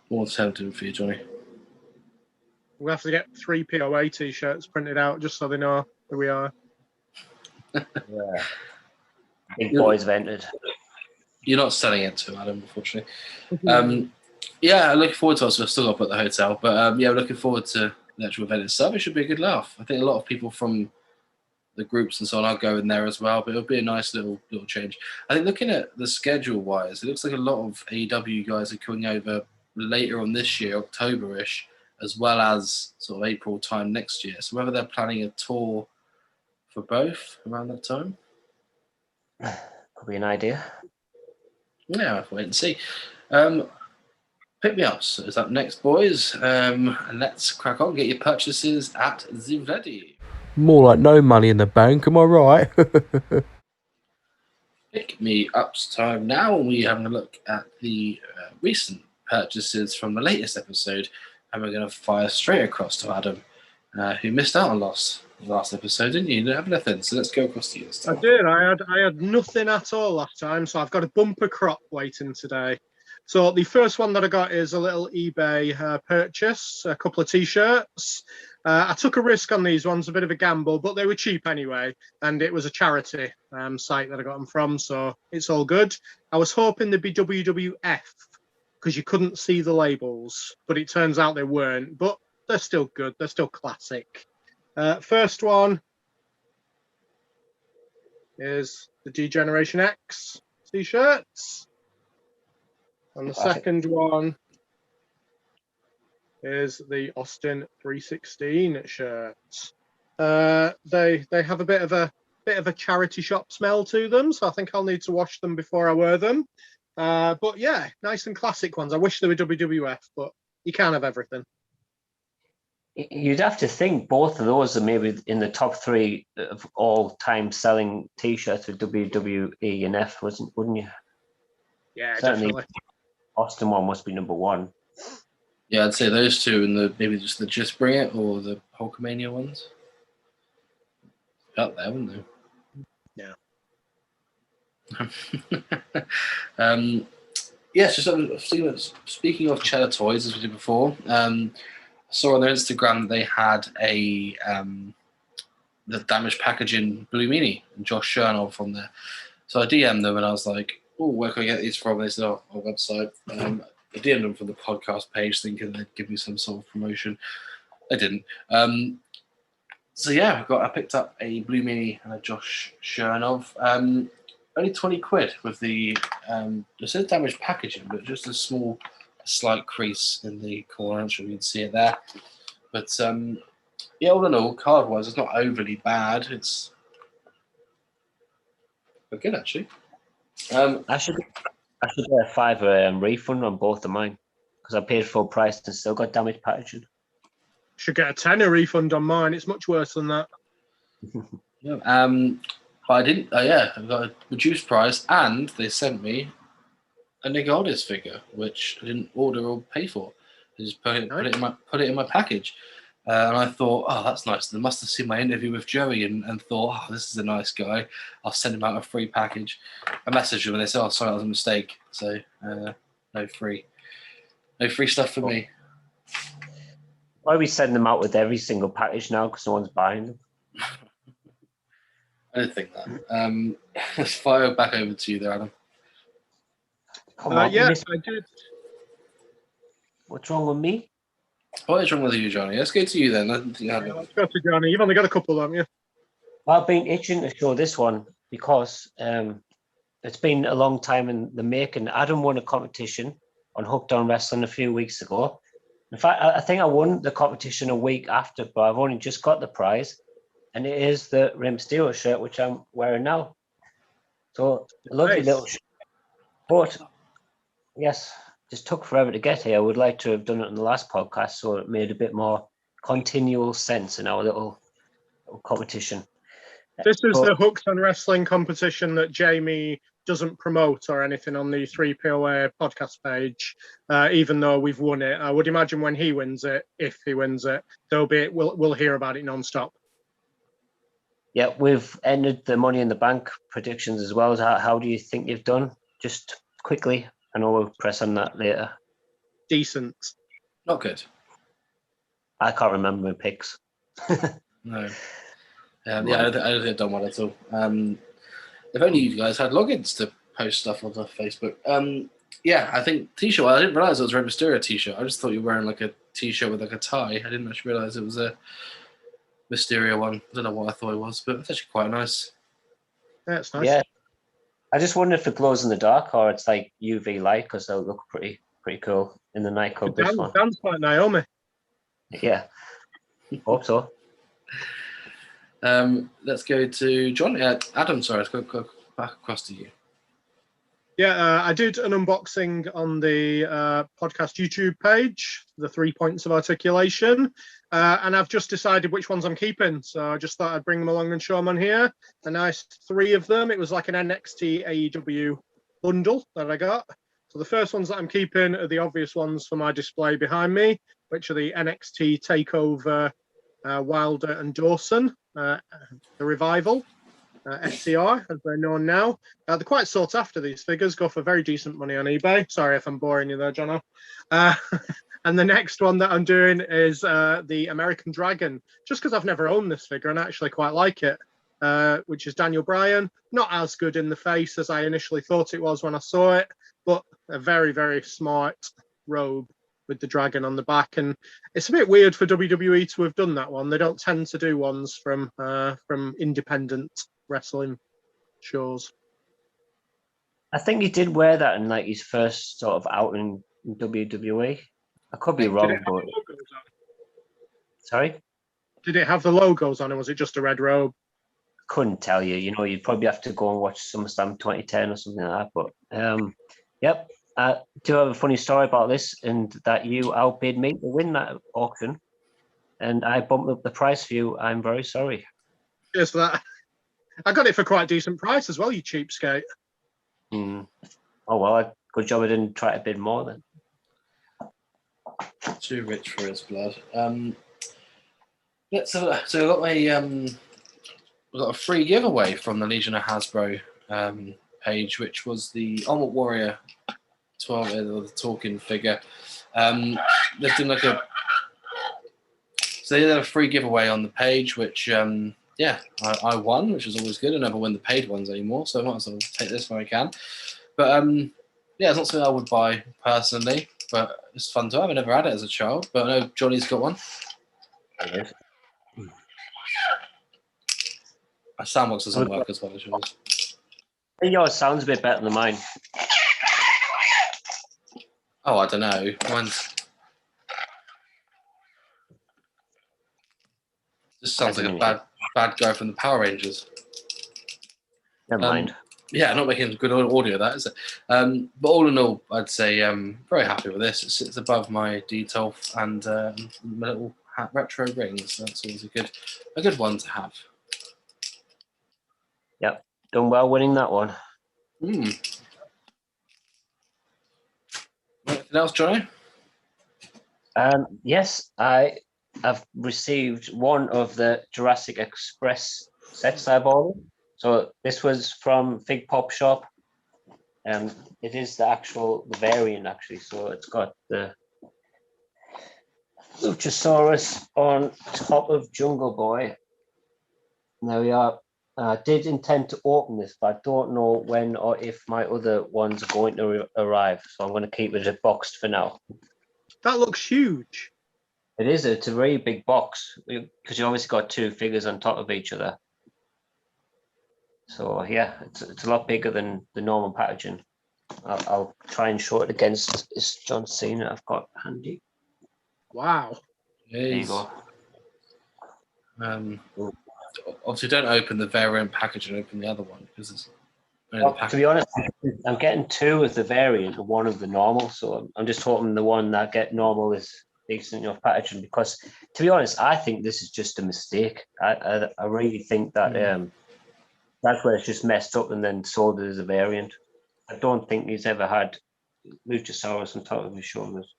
more tempting for you, Johnny. We'll have to get 3 POA t-shirts printed out just so they know who we are. Yeah. Big boys vented. You're not selling it to Adam, unfortunately. Yeah, looking forward to it. So I've still got to put the hotel, but yeah, we're looking forward to the actual event itself. It should be a good laugh. I think a lot of people from the groups and so on are going there as well, but it'll be a nice little change. I think looking at the schedule wise, it looks like a lot of AEW guys are coming over later on this year, October-ish, as well as sort of April time next year. So whether they're planning a tour for both around that time, could be an idea. Yeah, I'll wait and see. Pick me up. So is up next, boys. And let's crack on. Get your purchases at the ready. More like no money in the bank, am I right? Pick me up's time now. We're having a look at the recent purchases from the latest episode, and we're going to fire straight across to Adam, who missed out on last last episode, didn't you? You didn't have anything, so let's go across to you this I time. did. I had nothing at all last time, so I've got a bumper crop waiting today. So the first one that I got is a little eBay purchase, a couple of T-shirts. I took a risk on these ones, a bit of a gamble, but they were cheap anyway, and it was a charity site that I got them from, so it's all good. I was hoping they'd be WWF because you couldn't see the labels, but it turns out they weren't. But they're still good. They're still classic. First one is the D-Generation X T-shirts. And the second one is the Austin 316 shirts. They have a bit of a charity shop smell to them, so I think I'll need to wash them before I wear them. But yeah, nice and classic ones. I wish they were WWF, but you can't have everything. You'd have to think both of those are maybe in the top 3 of all-time selling T-shirts with WWE and F, wouldn't you? Yeah, Certainly. definitely. Austin one must be number 1. Yeah, I'd say those two, and maybe just the Just Bring It or the Hulkamania ones. Up there, wouldn't they? Yeah. Yes, just speaking of Cheddar Toys, as we did before, I saw on their Instagram that they had the damaged packaging Blue Meanie and Josh Chernoff from there. So I DM'd them and I was like, "Oh, where can I get these from?" They said, "Oh, our website." I DM'd them from the podcast page, thinking they'd give me some sort of promotion. They didn't. So yeah, I picked up a Blue Meanie and a Josh Chernoff. Only 20 quid with the it says damaged packaging, but just a slight crease in the corner. I'm sure you can see it there. But yeah, all in all, card wise, it's not overly bad. It's good actually. I should get a £5 refund on both of mine because I paid full price and still got damaged packaging. Should get a tenner refund on mine. It's much worse than that. Yeah. But I didn't. Yeah, I got a reduced price, and they sent me a Nick Aldis figure, which I didn't order or pay for. They just put it in my package, and I thought, oh, that's nice. They must have seen my interview with Joey and thought, oh, this is a nice guy. I'll send him out a free package. I messaged them and they said, oh, sorry, that was a mistake. So no free stuff for me. Why are we sending them out with every single package now because no one's buying them? I don't think that. Let's fire back over to you there, Adam. Come on, Yeah, I did. What's wrong with me? What is wrong with you, Johnny? Let's go to you then. Let's go to Johnny. You've only got a couple, haven't you? I've been itching to show this one because it's been a long time in the making. Adam won a competition on Hooked on Wrestling a few weeks ago. In fact, I think I won the competition a week after, but I've only just got the prize. And it is the Rey Mysterio shirt, which I'm wearing now. So, a lovely little shirt. But, yes, just took forever to get here. I would like to have done it in the last podcast, so it made a bit more continual sense in our little competition. This is the Hooked on Wrestling competition that Jamie doesn't promote or anything on the 3POA podcast page, even though we've won it. I would imagine when he wins it, if he wins it, we'll hear about it non-stop. Yeah, we've entered the Money in the Bank predictions as well. How do you think you've done? Just quickly. I know we'll press on that later. Decent. Not good. I can't remember my picks. No. Yeah, I don't think I've done one at all. If only you guys had logins to post stuff on the Facebook. Yeah, I think T-shirt. I didn't realize it was a Rey Mysterio T-shirt. I just thought you were wearing like a T-shirt with like a tie. I didn't actually realize it was a Mysterio one. I don't know what I thought it was, but it's actually quite nice. Yeah, it's nice. Yeah, I just wondered if it glows in the dark or it's like UV light because they'll look pretty cool in the nightclub. This one. Sounds like Naomi. Yeah, hope so. Let's go to John. Adam, sorry, let's go back across to you. Yeah, I did an unboxing on the podcast YouTube page, the 3 points of articulation, and I've just decided which ones I'm keeping. So I just thought I'd bring them along and show them on here. A nice 3 of them. It was like an NXT AEW bundle that I got. So the first ones that I'm keeping are the obvious ones for my display behind me, which are the NXT TakeOver Wilder and Dawson the Revival, SCR, as they're known now. They're quite sought after, these figures, go for very decent money on eBay. Sorry if I'm boring you there, Jono. And the next one that I'm doing is the American Dragon, just because I've never owned this figure and I actually quite like it, which is Daniel Bryan. Not as good in the face as I initially thought it was when I saw it, but a very, very smart robe with the dragon on the back. And it's a bit weird for WWE to have done that one. They don't tend to do ones from independent wrestling shows. I think he did wear that in like his first sort of outing in WWE. I could be wrong, but sorry, did it have the logos on, or was it just a red robe? Couldn't tell you. You know, you'd probably have to go and watch SummerSlam 2010 or something like that. But yep, I do have a funny story about this, and that you outbid me to win that auction, and I bumped up the price for you. I'm very sorry. Cheers for that. I got it for quite a decent price as well, you cheapskate. Oh well, good job I didn't try to bid more then. Too rich for his blood. So I got we got a free giveaway from the Legion of Hasbro page, which was the Ultimate Warrior 12, the talking figure. They've done like so they did a free giveaway on the page, which I won, which is always good. I never win the paid ones anymore, so I might as well take this when I can. But it's not something I would buy personally, but it's fun to have. I never had it as a child, but I know Johnny's got one. My soundbox doesn't work as well as yours. I think yours sounds a bit better than mine. Oh, I don't know. Mine's just sounds like a bad guy from the Power Rangers. Never mind. Yeah, not making good audio, that is it. But all in all, I'd say I'm very happy with this. It sits above my detail and my little retro rings. So that's always a good one to have. Yep, done well winning that one. Anything else, Johnny? Yes, I have received one of the Jurassic Express sets I've ordered. So this was from Fig Pop Shop. It is the variant actually. So it's got the Luchasaurus on top of Jungle Boy. There we are. I did intend to open this, but I don't know when or if my other ones are going to arrive. So I'm going to keep it boxed for now. That looks huge. It is. It's a very big box because you obviously got two figures on top of each other. So yeah, it's a lot bigger than the normal packaging. I'll try and show it against this John Cena I've got handy. Wow. There you go. Obviously, don't open the variant package and open the other one because it's. To be honest, I'm getting two of the variant and one of the normal. So I'm just hoping the one that I get normal is decent enough packaging. Because to be honest, I think this is just a mistake. I really think that that's where it's just messed up and then sold it as a variant. I don't think he's ever had Luchasaurus on top of his shoulders.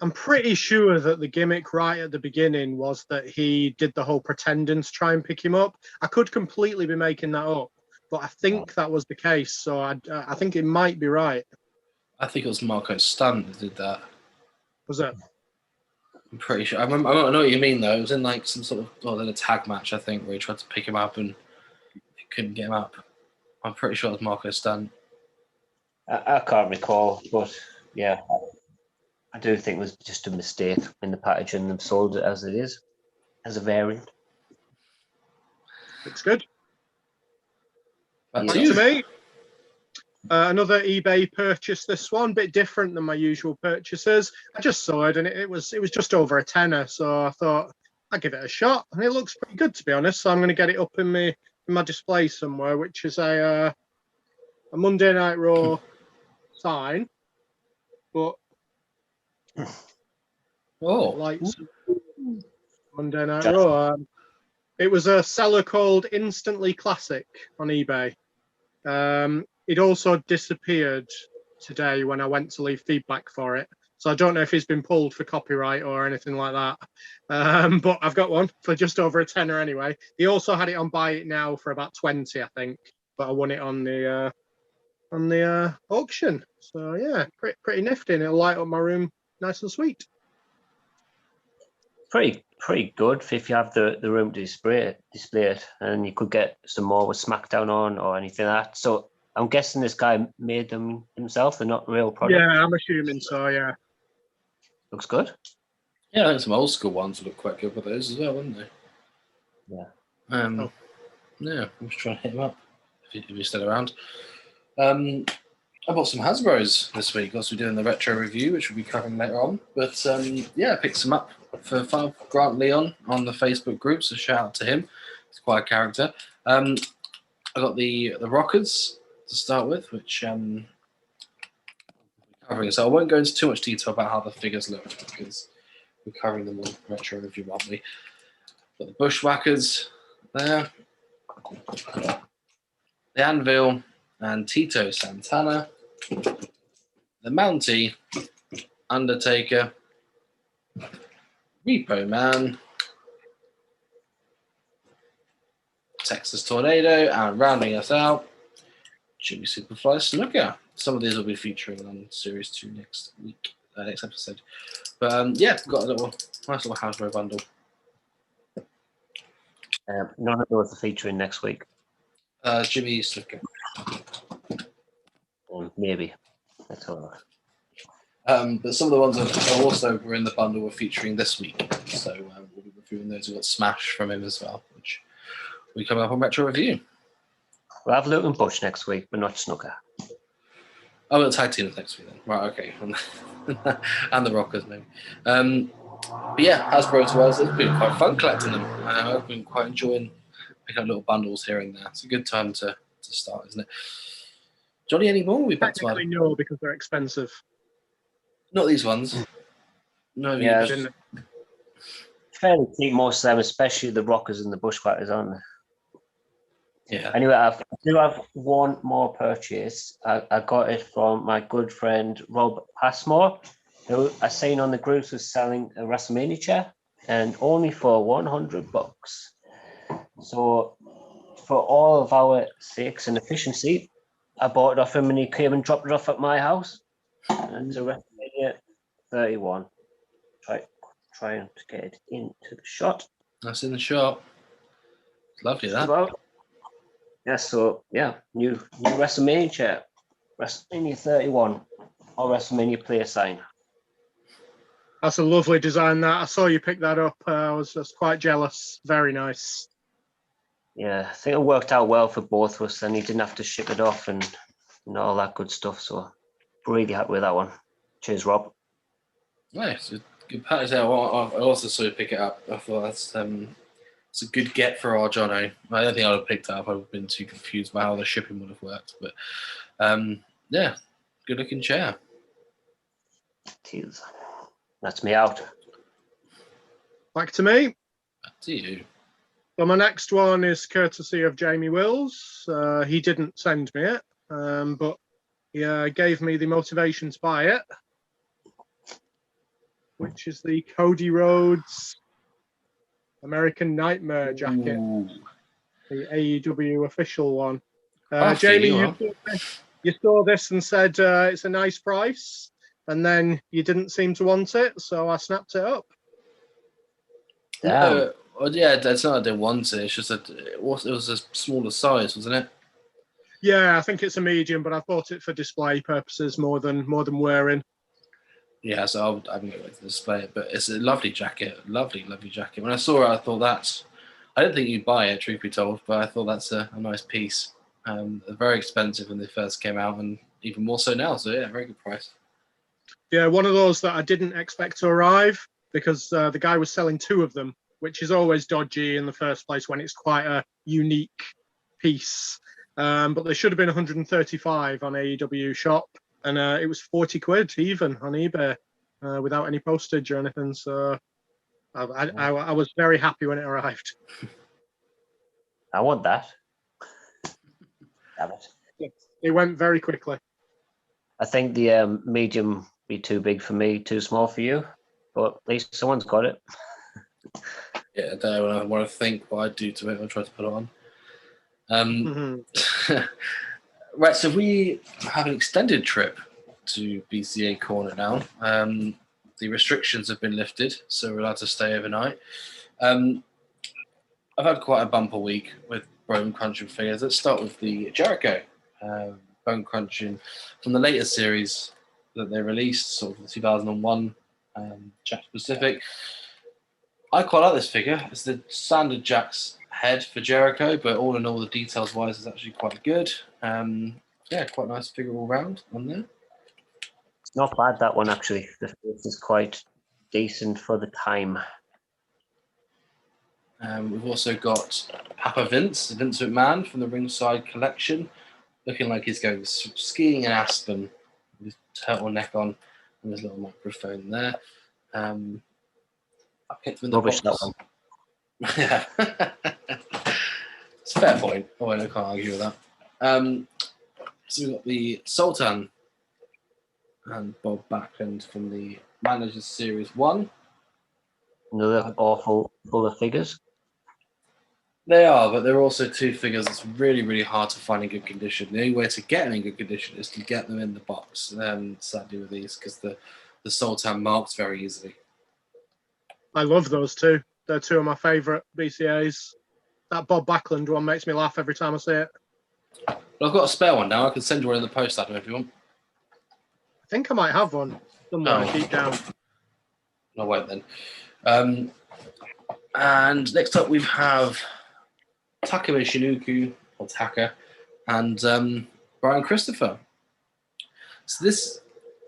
I'm pretty sure that the gimmick right at the beginning was that he did the whole pretending to try and pick him up. I could completely be making that up, but I think that was the case. So I think it might be right. I think it was Marco Stunt that did that. Was it? I'm pretty sure. I know what you mean though. It was in like some sort of in a tag match, I think, where he tried to pick him up and he couldn't get him up. I'm pretty sure it was Marco Stunt. I can't recall, but yeah, I do think it was just a mistake in the packaging and sold it as it is, as a variant. Looks good. Back to me. Another eBay purchase. This one, bit different than my usual purchases. I just saw it and it was just over a tenner, so I thought I'd give it a shot, and it looks pretty good to be honest. So I'm going to get it up in my display somewhere, which is a Monday Night Raw sign, but lights Monday Night Raw. It was a seller called Instantly Classic on eBay. It also disappeared today when I went to leave feedback for it. So I don't know if he's been pulled for copyright or anything like that. But I've got one for just over a tenner anyway. He also had it on Buy It Now for about 20, I think, but I won it on the auction. So yeah, pretty nifty, and it'll light up my room nice and sweet. Pretty good if you have the room to display it, and you could get some more with SmackDown on or anything like that. So I'm guessing this guy made them himself. They're not real products. Yeah, I'm assuming so. Yeah. Looks good. Yeah, I think some old school ones look quite good with those as well, wouldn't they? Yeah. Yeah, I'm just trying to hit him up if you're still around. I bought some Hasbros this week. Also, we're doing the retro review, which we'll be covering later on. But yeah, I picked some up for Grant Leon on the Facebook group. So shout out to him. He's quite a character. I got the Rockers to start with, which covering. So I won't go into too much detail about how the figures look because we're covering them on retro review, aren't we? Got the Bushwhackers there, the Anvil and Tito Santana, the Mountie, Undertaker, Repo Man, Texas Tornado, and rounding us out, Jimmy Superfly Snooker. Some of these will be featuring on Series 2 next week, next episode. But yeah, got a nice little Hasbro bundle. None of those are featuring next week. Jimmy Snooker. Maybe. That's all right. But some of the ones that also were in the bundle were featuring this week. So we'll be reviewing those. We've got Smash from him as well, which we come up on retro review. We'll have Luke and Bush next week, but not Snooker. Oh, we'll tag team next week then. Right, okay. And the Rockers, maybe. But yeah, Hasbro as well. So it's been quite fun collecting them. I've been quite enjoying picking up little bundles here and there. It's a good time to start, isn't it? Johnny, any more? We back to one. No, because they're expensive. Not these ones. No, Yeah, fairly cheap, most of them, especially the Rockers and the Bushwhackers, aren't they? Yeah. Anyway, I do have one more purchase. I got it from my good friend Rob Passmore, who I seen on the groups was selling a WrestleMania chair, and only for $100. So, for all of our sakes and efficiency, I bought it off him, and he came and dropped it off at my house. And it's a WrestleMania 31. Trying to get it into the shot. That's in the shop. Lovely that. Well, yeah, so yeah, new WrestleMania chair, WrestleMania 31 or WrestleMania player sign. That's a lovely design. That I saw you pick that up. I was just quite jealous. Very nice. Yeah, I think it worked out well for both of us, and he didn't have to ship it off and all that good stuff. So really happy with that one. Cheers, Rob. Nice. Good package. I also saw you pick it up. I thought it's a good get for our Jono. I don't think I would have picked it up. I would have been too confused by how the shipping would have worked. But yeah, good looking chair. Cheers. That's me out. Back to me. Back to you. So my next one is courtesy of Jamie Wills. He didn't send me it, but he gave me the motivation to buy it, which is the Cody Rhodes American Nightmare jacket, the AEW official one. Jamie, you saw this and said it's a nice price, and then you didn't seem to want it, so I snapped it up. No, yeah, it's not I didn't want it. It's just that it was a smaller size, wasn't it? Yeah, I think it's a medium, but I bought it for display purposes more than wearing. Yeah, so I'm going to display it, but it's a lovely jacket, lovely jacket. When I saw it, I thought I didn't think you'd buy it, truth be told, but I thought that's a nice piece. Very expensive when they first came out, and even more so now. So yeah, very good price. Yeah, one of those that I didn't expect to arrive because the guy was selling two of them, which is always dodgy in the first place when it's quite a unique piece. But they should have been 135 on AEW shop. And it was 40 quid even on eBay without any postage or anything. So I was very happy when it arrived. I want that. Damn it. It went very quickly. I think the medium be too big for me, too small for you. But at least someone's got it. Yeah, I don't know what I think what I'd do to it. I'll try to put it on. Right, so we have an extended trip to BCA Corner now. The restrictions have been lifted, so we're allowed to stay overnight. I've had quite a bumper week with bone crunching figures. Let's start with the Jericho bone crunching from the later series that they released, sort of the 2001 Jack Pacific. I quite like this figure. It's the standard Jack's head for Jericho, but all in all, the details wise is actually quite good. Yeah, quite nice figure all round on there. It's not bad, that one, actually. The face is quite decent for the time. We've also got Papa Vince McMahon from the Ringside Collection, looking like he's going skiing in Aspen with his turtleneck on and his little microphone there. I picked him in the Rubbish, box. that one. Yeah. It's a fair point. Oh, I can't argue with that. So we've got the Sultan and Bob Backlund from the Managers Series 1. Another awful full of figures. They are, but there are also two figures that's really, really hard to find in good condition. The only way to get them in good condition is to get them in the box. Sadly with these, because the Sultan marks very easily. I love those two. They're two of my favourite BCAs. That Bob Backlund one makes me laugh every time I see it. Well, I've got a spare one now. I can send you one in the post, Adam, if you want. I think I might have one somewhere deep down. No, wait then. And next up we have Taka Michinoku, or Taka, and Brian Christopher. So this,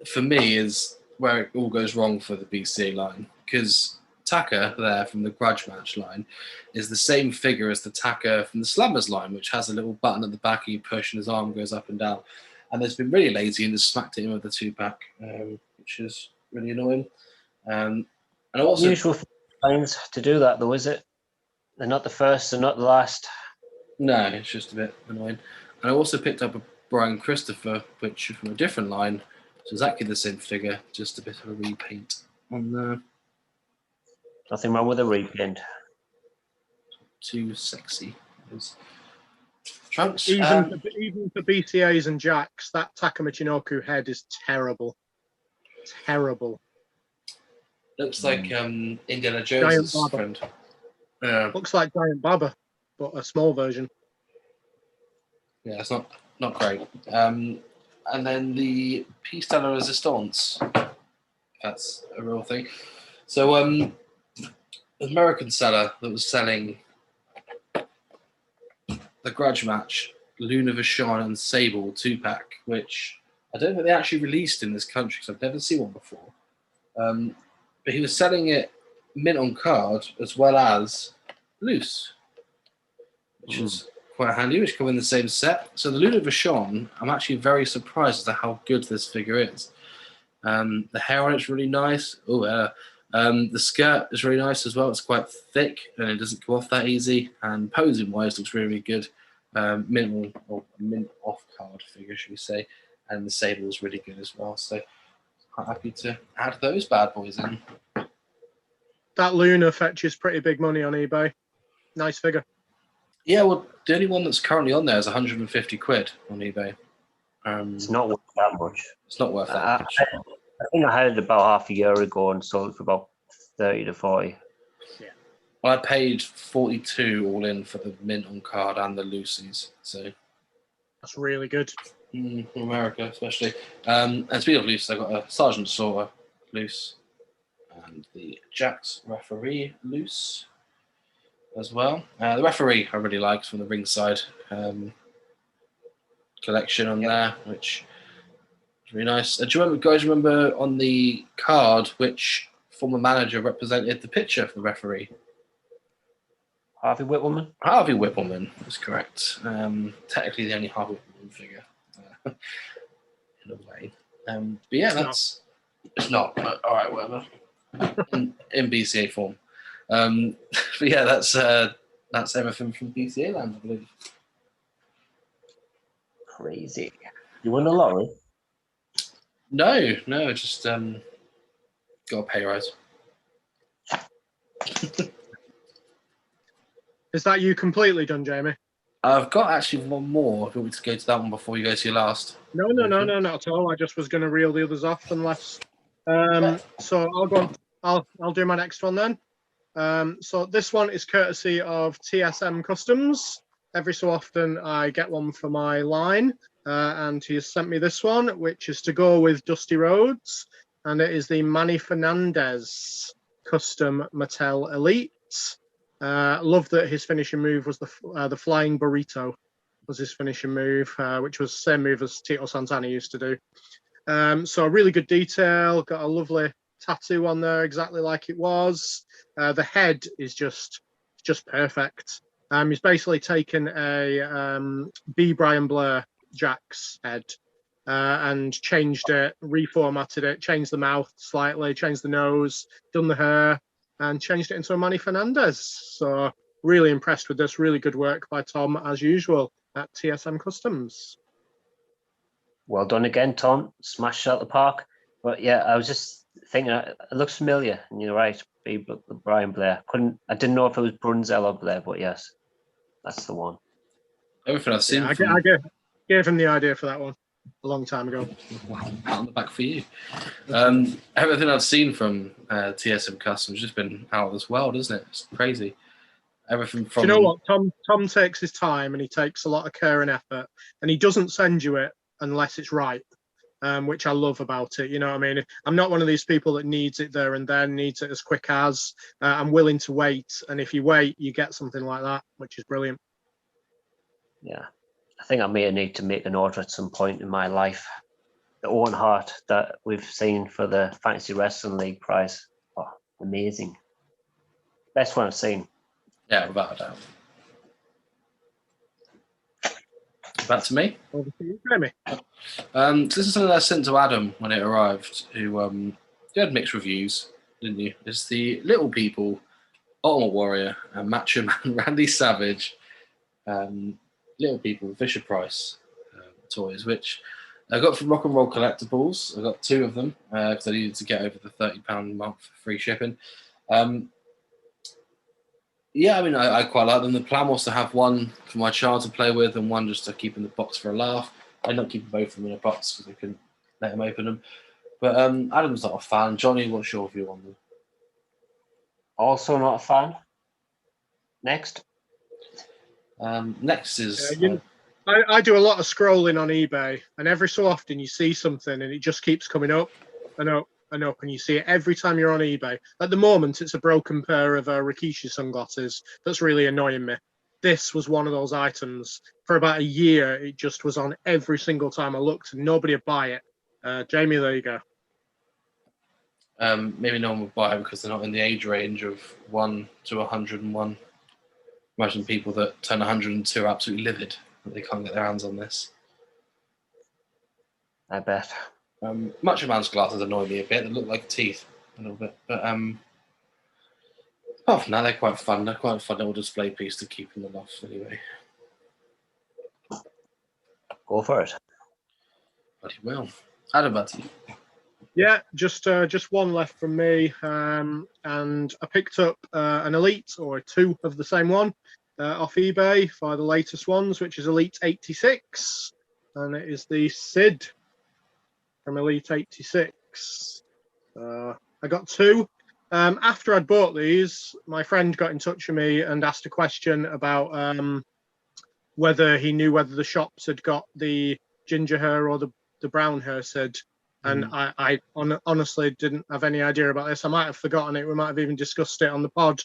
for me, is where it all goes wrong for the BCA line, because Taka there from the Grudge Match line is the same figure as the Taka from the Slammers line, which has a little button at the back and you push and his arm goes up and down. And they've been really lazy and just smacked it in with the 2-pack, which is really annoying. And also, unusual lines to do that, though, is it? They're not the first, they're not the last. No, it's just a bit annoying. And I also picked up a Brian Christopher, which from a different line. It's exactly the same figure, just a bit of a repaint on there. Nothing wrong with a repaint. Too sexy. Trunks. Even for BCAs and Jacks, that Taka Michinoku head is terrible. Terrible. Looks like Indiana Jones' friend. Yeah. Looks like Giant Baba, but a small version. Yeah, it's not great. And then the Piece de la Resistance. That's a real thing. So an American seller that was selling the Grudge Match, Luna Vachon and Sable 2-pack, which I don't think they actually released in this country because I've never seen one before. But he was selling it mint on card as well as loose, which is quite handy, which come in the same set. So the Luna Vachon, I'm actually very surprised as to how good this figure is. The hair on it's really nice. The skirt is really nice as well. It's quite thick and it doesn't go off that easy. And posing wise, looks really, really good. Mint off card figure, should we say? And the sable is really good as well. So quite happy to add those bad boys in. That Luna fetches pretty big money on eBay. Nice figure. Yeah, well, the only one that's currently on there is 150 quid on eBay. It's not worth that much. It's not worth that much. I think I had it about half a year ago and sold it for about 30 to 40. Yeah. Well, I paid 42 all in for the mint on card and the loosies. So that's really good. In America, especially. And speaking of loose, I got a Sergeant Slaughter loose and the Jack's referee loose as well. The referee I really liked from the Ringside collection on there, which is really nice. Do you remember on the card which former manager represented the picture for the referee? Harvey Whippleman? Harvey Whippleman is correct. Technically the only Harvey Whippleman figure in a way. But yeah, it's not. All right, whatever. in BCA form. But yeah, that's everything from BCA land, I believe. Crazy. You won a lottery? No, just got a pay rise. Is that you completely done, Jamie? I've got actually one more. If you want me to go to that one before you go to your last. No, not at all. I just was going to reel the others off unless. So I'll go on. I'll do my next one then. So this one is courtesy of TSM Customs. Every so often I get one for my line, and he has sent me this one, which is to go with Dusty Rhodes, and it is the Manny Fernandez Custom Mattel Elite. Love that his finishing move was the flying burrito was his finishing move, which was the same move as Tito Santana used to do. So really good detail, got a lovely tattoo on there, exactly like it was. The head is just perfect. He's basically taken a B. Brian Blair Jack's head and changed it, reformatted it, changed the mouth slightly, changed the nose, done the hair, and changed it into a Manny Fernandez. So really impressed with this. Really good work by Tom, as usual, at TSM Customs. Well done again, Tom. Smashed out the park. But yeah, I was just thinking it looks familiar, and you're right. Brian Blair. I didn't know if it was Brunzel or Blair, but yes, that's the one. Everything I've seen. Yeah, I gave him the idea for that one a long time ago. Wow, pat on the back for you. Everything I've seen from TSM Customs has just been out of this world, isn't it? It's crazy. Everything from. Do you know what? Tom takes his time and he takes a lot of care and effort, and he doesn't send you it unless it's right, which I love about it. You know what I mean? I'm not one of these people that needs it there and then, needs it as quick as. I'm willing to wait, and if you wait, you get something like that, which is brilliant. Yeah, I think I may need to make an order at some point in my life. The Owen Hart that we've seen for the Fantasy Wrestling League prize. Oh, amazing. Best one I've seen. Yeah, without a doubt. Back to me. Over to you, Jamie. So this is something that I sent to Adam when it arrived, who you had mixed reviews, didn't you? It's the Little People, Ultimate Warrior, and Macho Man Randy Savage, Little People, Fisher Price toys, which I got from Rock and Roll Collectibles. I got 2 of them because I needed to get over the £30 a month for free shipping. Yeah, I mean, I quite like them. The plan was to have one for my child to play with and one just to keep in the box for a laugh. I ended up keeping both of them in a box because I couldn't let him open them. But Adam's not a fan. Johnny, what's your view on them? Also not a fan. Next. Next is... I do a lot of scrolling on eBay, and every so often you see something and it just keeps coming up and up and up, and you see it every time you're on eBay. At the moment, it's a broken pair of Rikishi sunglasses that's really annoying me. This was one of those items. For about a year, it just was on every single time I looked, and nobody would buy it. Jamie, there you go. Maybe no one would buy it because they're not in the age range of 1 to 101. Imagine people that turn 102 are absolutely livid that they can't get their hands on this. I bet. Macho Man's glasses annoy me a bit. They look like teeth a little bit. But apart from that, they're quite fun. They're quite a fun little display piece to keep in the loft anyway. Go for it. Bloody well. Adam, back to you. Yeah, just one left from me, and I picked up an Elite, or 2 of the same one, off eBay for the latest ones, which is Elite 86, and it is the Sid from Elite 86. I got 2. After I'd bought these, my friend got in touch with me and asked a question about whether he knew whether the shops had got the ginger hair or the brown hair Sid. And I honestly didn't have any idea about this. I might have forgotten it. We might have even discussed it on the pod.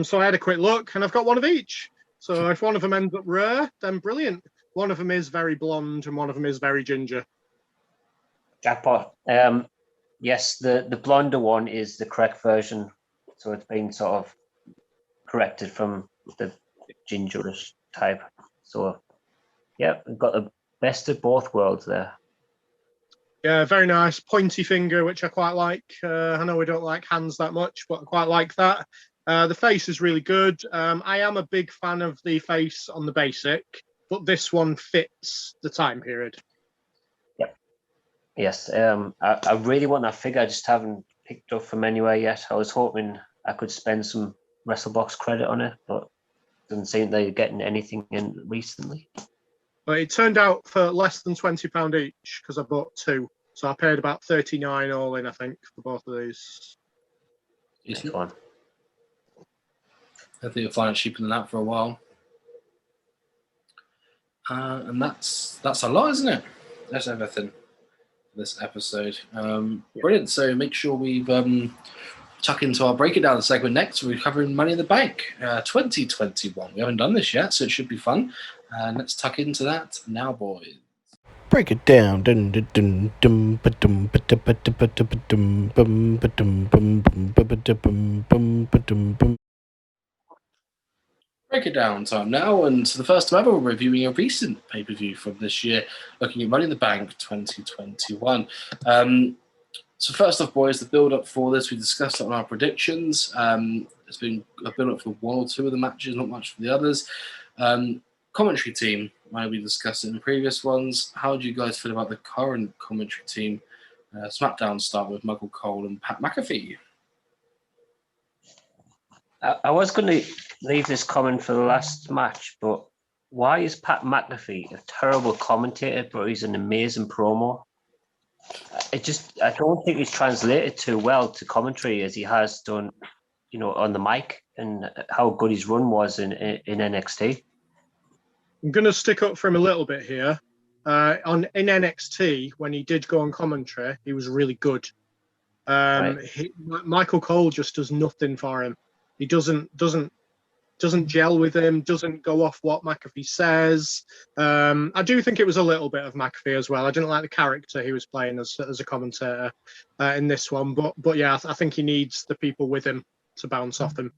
So I had a quick look, and I've got one of each. So if one of them ends up rare, then brilliant. One of them is very blonde, and one of them is very ginger. Jackpot. Yes, the blonder one is the correct version. So it's been sort of corrected from the gingerish type. So, yeah, we've got the best of both worlds there. Yeah, very nice. Pointy finger, which I quite like. I know we don't like hands that much, but I quite like that. The face is really good. I am a big fan of the face on the basic, but this one fits the time period. Yep. Yes, I really want that figure. I just haven't picked up from anywhere yet. I was hoping I could spend some WrestleBox credit on it, but doesn't seem they're getting anything in recently. But it turned out for less than £20 each because I bought two. So I paid about 39 all in, I think, for both of these. Next one. I think you'll find it cheaper than that for a while. And that's a lot, isn't it? That's everything for this episode. Brilliant. So make sure we've tuck into our Break It Down segment next. We're covering Money in the Bank 2021. We haven't done this yet, so it should be fun. Let's tuck into that now, boys. Break it down. Dun, dun, dun, dun, ba-dum, ba-da, ba-da, ba-da, ba-dum, bum, ba-dum, bum, bum, ba-ba-da, bum, bum, ba-dum, bum. Break It Down time now, and for the first time ever, we're reviewing a recent pay-per-view from this year, looking at Money in the Bank 2021. So first off, boys, the build-up for this, we discussed it on our predictions. It's been a build-up for one or two of the matches, not much for the others. Commentary team, where we discussed it in the previous ones. How do you guys feel about the current commentary team? SmackDown start with Michael Cole and Pat McAfee. I was going to leave this comment for the last match, but why is Pat McAfee a terrible commentator, but he's an amazing promo? I don't think he's translated too well to commentary as he has done, on the mic, and how good his run was in NXT. I'm going to stick up for him a little bit here. In NXT, when he did go on commentary, he was really good. Right. Michael Cole just does nothing for him. He doesn't gel with him, doesn't go off what McAfee says. I do think it was a little bit of McAfee as well. I didn't like the character he was playing as a commentator in this one, but yeah, I think he needs the people with him to bounce off him.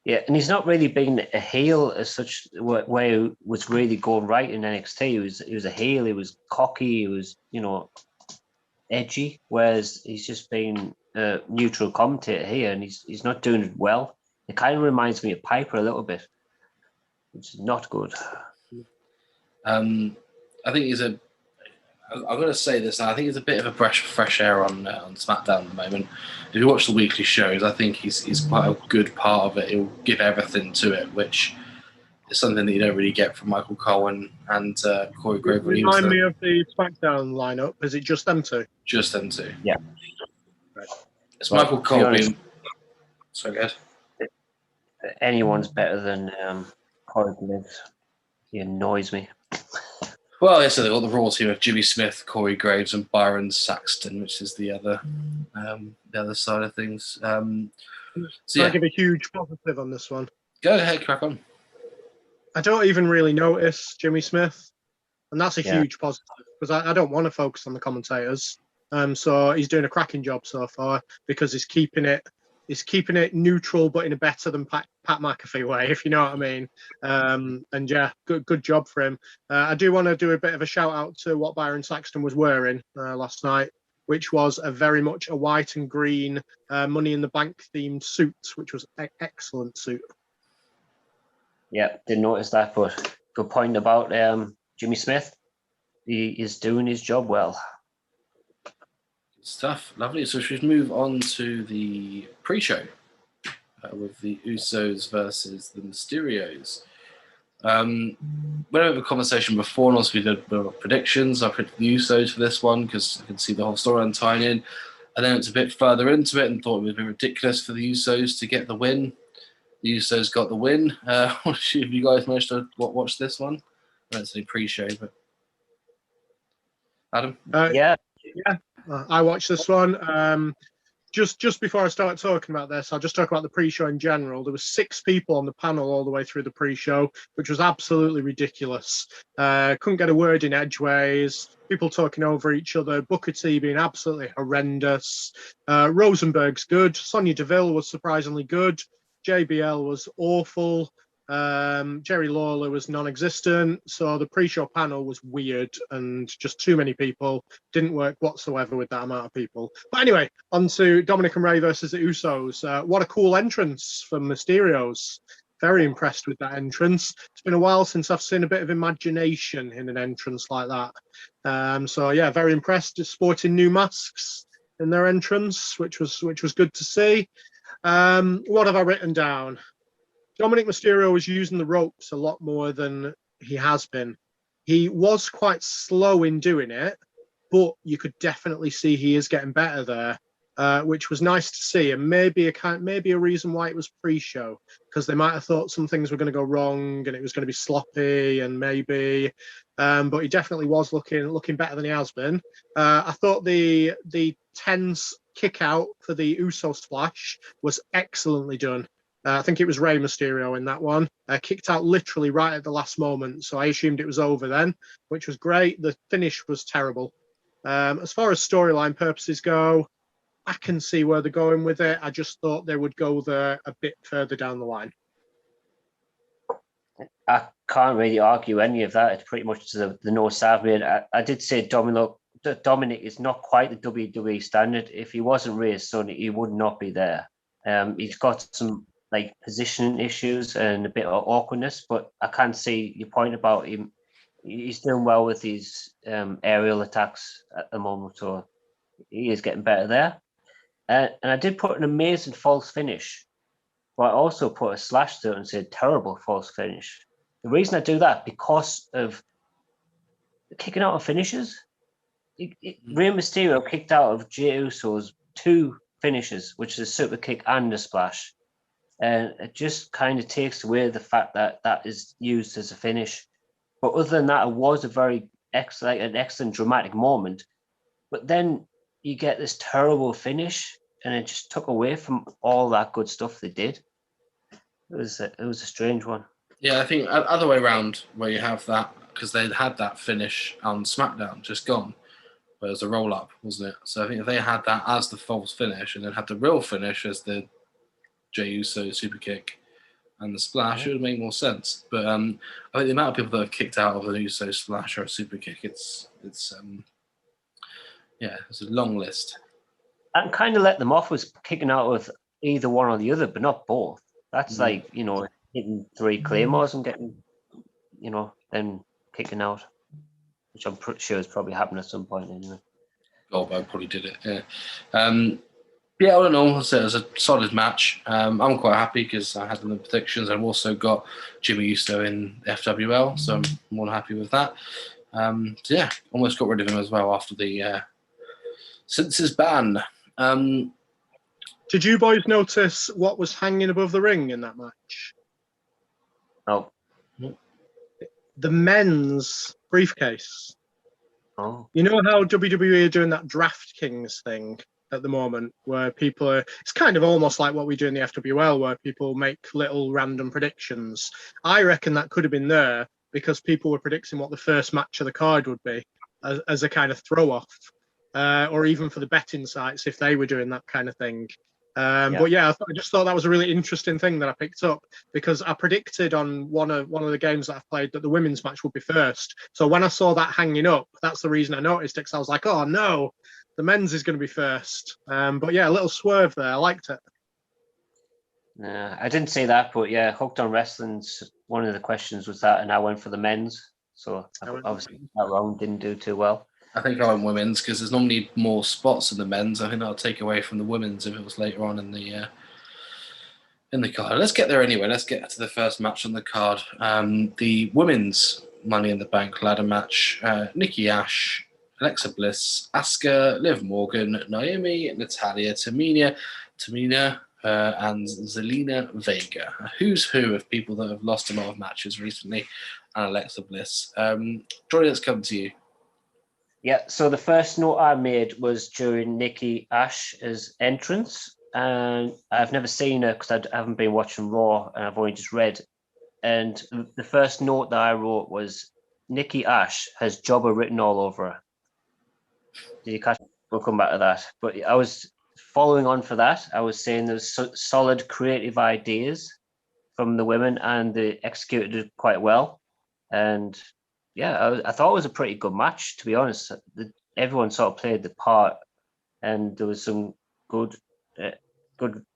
Yeah, and he's not really been a heel as such, where he was really going right in NXT. He was a heel. He was cocky. He was edgy. Whereas he's just been a neutral commentator here, and he's not doing it well. It kind of reminds me of Piper a little bit, which is not good. I think I'm going to say this now. I think he's a bit of a fresh air on SmackDown at the moment. If you watch the weekly shows, I think he's quite a good part of it. He'll give everything to it, which is something that you don't really get from Michael Cole and Corey Graves. Remind me of the SmackDown lineup. Is it just them two? Just them two. Yeah. Right. It's Michael Cole being... Sorry, guys. Anyone's better than Corey Graves. He annoys me. Well, yeah, so they've got the Raw team of Jimmy Smith, Corey Graves, and Byron Saxton, which is the other side of things. I give a huge positive on this one. Go ahead, crack on. I don't even really notice Jimmy Smith, and that's a huge positive because I don't want to focus on the commentators. So he's doing a cracking job so far because he's keeping it neutral, but in a better than Pat McAfee way, if you know what I mean. And yeah, good job for him. I do want to do a bit of a shout out to what Byron Saxton was wearing last night, which was very much a white and green Money in the Bank themed suit, which was an excellent suit. Yeah, didn't notice that, but good point about Jimmy Smith. He is doing his job well. Stuff. Lovely. So should we move on to the pre-show with the Usos versus the Mysterios. We had a conversation before, and also we did predictions. I predicted the Usos for this one because I could see the whole storyline tying in. And then it's a bit further into it and thought it would be ridiculous for the Usos to get the win. The Usos got the win. Have you guys managed to watch this one? I don't say pre-show, but Adam? Yeah. I watched this one. Just before I start talking about this, I'll just talk about the pre-show in general. There were 6 people on the panel all the way through the pre-show, which was absolutely ridiculous. Couldn't get a word in edgeways, people talking over each other, Booker T being absolutely horrendous. Rosenberg's good. Sonya Deville was surprisingly good. JBL was awful. Jerry Lawler was non-existent. So the pre-show panel was weird and just too many people. Didn't work whatsoever with that amount of people. But anyway, on to Dominic and Ray versus the Usos. What a cool entrance from Mysterios. Very impressed with that entrance. It's been a while since I've seen a bit of imagination in an entrance like that. So yeah, very impressed. Just sporting new masks in their entrance, which was good to see. What have I written down? Dominic Mysterio was using the ropes a lot more than he has been. He was quite slow in doing it, but you could definitely see he is getting better there, which was nice to see, and maybe a reason why it was pre-show, because they might have thought some things were going to go wrong and it was going to be sloppy, and but he definitely was looking better than he has been. I thought the tense kick out for the Uso splash was excellently done. I think it was Rey Mysterio in that one. Kicked out literally right at the last moment, so I assumed it was over then, which was great. The finish was terrible. As far as storyline purposes go, I can see where they're going with it. I just thought they would go there a bit further down the line. I can't really argue any of that. It's pretty much the notes I've made. I did say Dominic is not quite the WWE standard. If he wasn't Rey's son, he would not be there. He's got some like positioning issues and a bit of awkwardness, but I can't see your point about him. He's doing well with these aerial attacks at the moment, so he is getting better there. And I did put an amazing false finish, but I also put a slash through it and said terrible false finish. The reason I do that, because of kicking out of finishes. Rey Mysterio kicked out of Jey Uso's 2 finishes, which is a super kick and a splash. And it just kind of takes away the fact that that is used as a finish. But other than that, it was a very excellent dramatic moment. But then you get this terrible finish, and it just took away from all that good stuff they did. It was a strange one. Yeah, I think other way around, where you have that, because they had that finish on SmackDown, just gone, where it was a roll-up, wasn't it? So I think if they had that as the false finish and then had the real finish as the Jey Uso super kick and the splash, it would make more sense. But I think the amount of people that have kicked out of an Uso splash or a super kick, it's a long list. And kind of let them off with kicking out with either one or the other, but not both. That's like, hitting 3 claymores and getting, then kicking out, which I'm pretty sure has probably happened at some point anyway. Goldberg probably did it, yeah. Yeah, all in all, it was a solid match. I'm quite happy because I had them in the predictions. I've also got Jimmy Uso in FWL, so I'm more than happy with that. So yeah, almost got rid of him as well after the since his ban. Did you boys notice what was hanging above the ring in that match? Oh. The men's briefcase. Oh. You know how WWE are doing that DraftKings thing at the moment, where people are, it's kind of almost like what we do in the FWL, where people make little random predictions. I reckon that could have been there because people were predicting what the first match of the card would be as a kind of throw-off, or even for the betting sites if they were doing that kind of thing. But yeah, I just thought that was a really interesting thing that I picked up, because I predicted on one of the games that I've played that the women's match would be first. So when I saw that hanging up, that's the reason I noticed it, because I was like, oh no, the men's is going to be first. But yeah, a little swerve there. I liked it. I didn't say that, but yeah, Hooked on Wrestling's one of the questions was that, and I went for the men's. So obviously that wrong, didn't do too well. I think I went women's because there's normally more spots in the men's. I think that'll take away from the women's if it was later on in the card. Let's get there anyway. Let's get to the first match on the card. The women's Money in the Bank ladder match. Nikki Ash, Alexa Bliss, Asuka, Liv Morgan, Naomi, Natalya, Tamina, and Zelina Vega. A who's who of people that have lost a lot of matches recently, and Alexa Bliss. Johnny, let's come to you. Yeah, so the first note I made was during Nikki Ash's entrance, and I've never seen her because I haven't been watching Raw, and I've only just read. And the first note that I wrote was, Nikki Ash has jobber written all over her. Did you catch? We'll come back to that. But I was following on for that. I was saying there's solid creative ideas from the women, and they executed it quite well. And yeah, I thought it was a pretty good match, to be honest. Everyone sort of played the part, and there was some good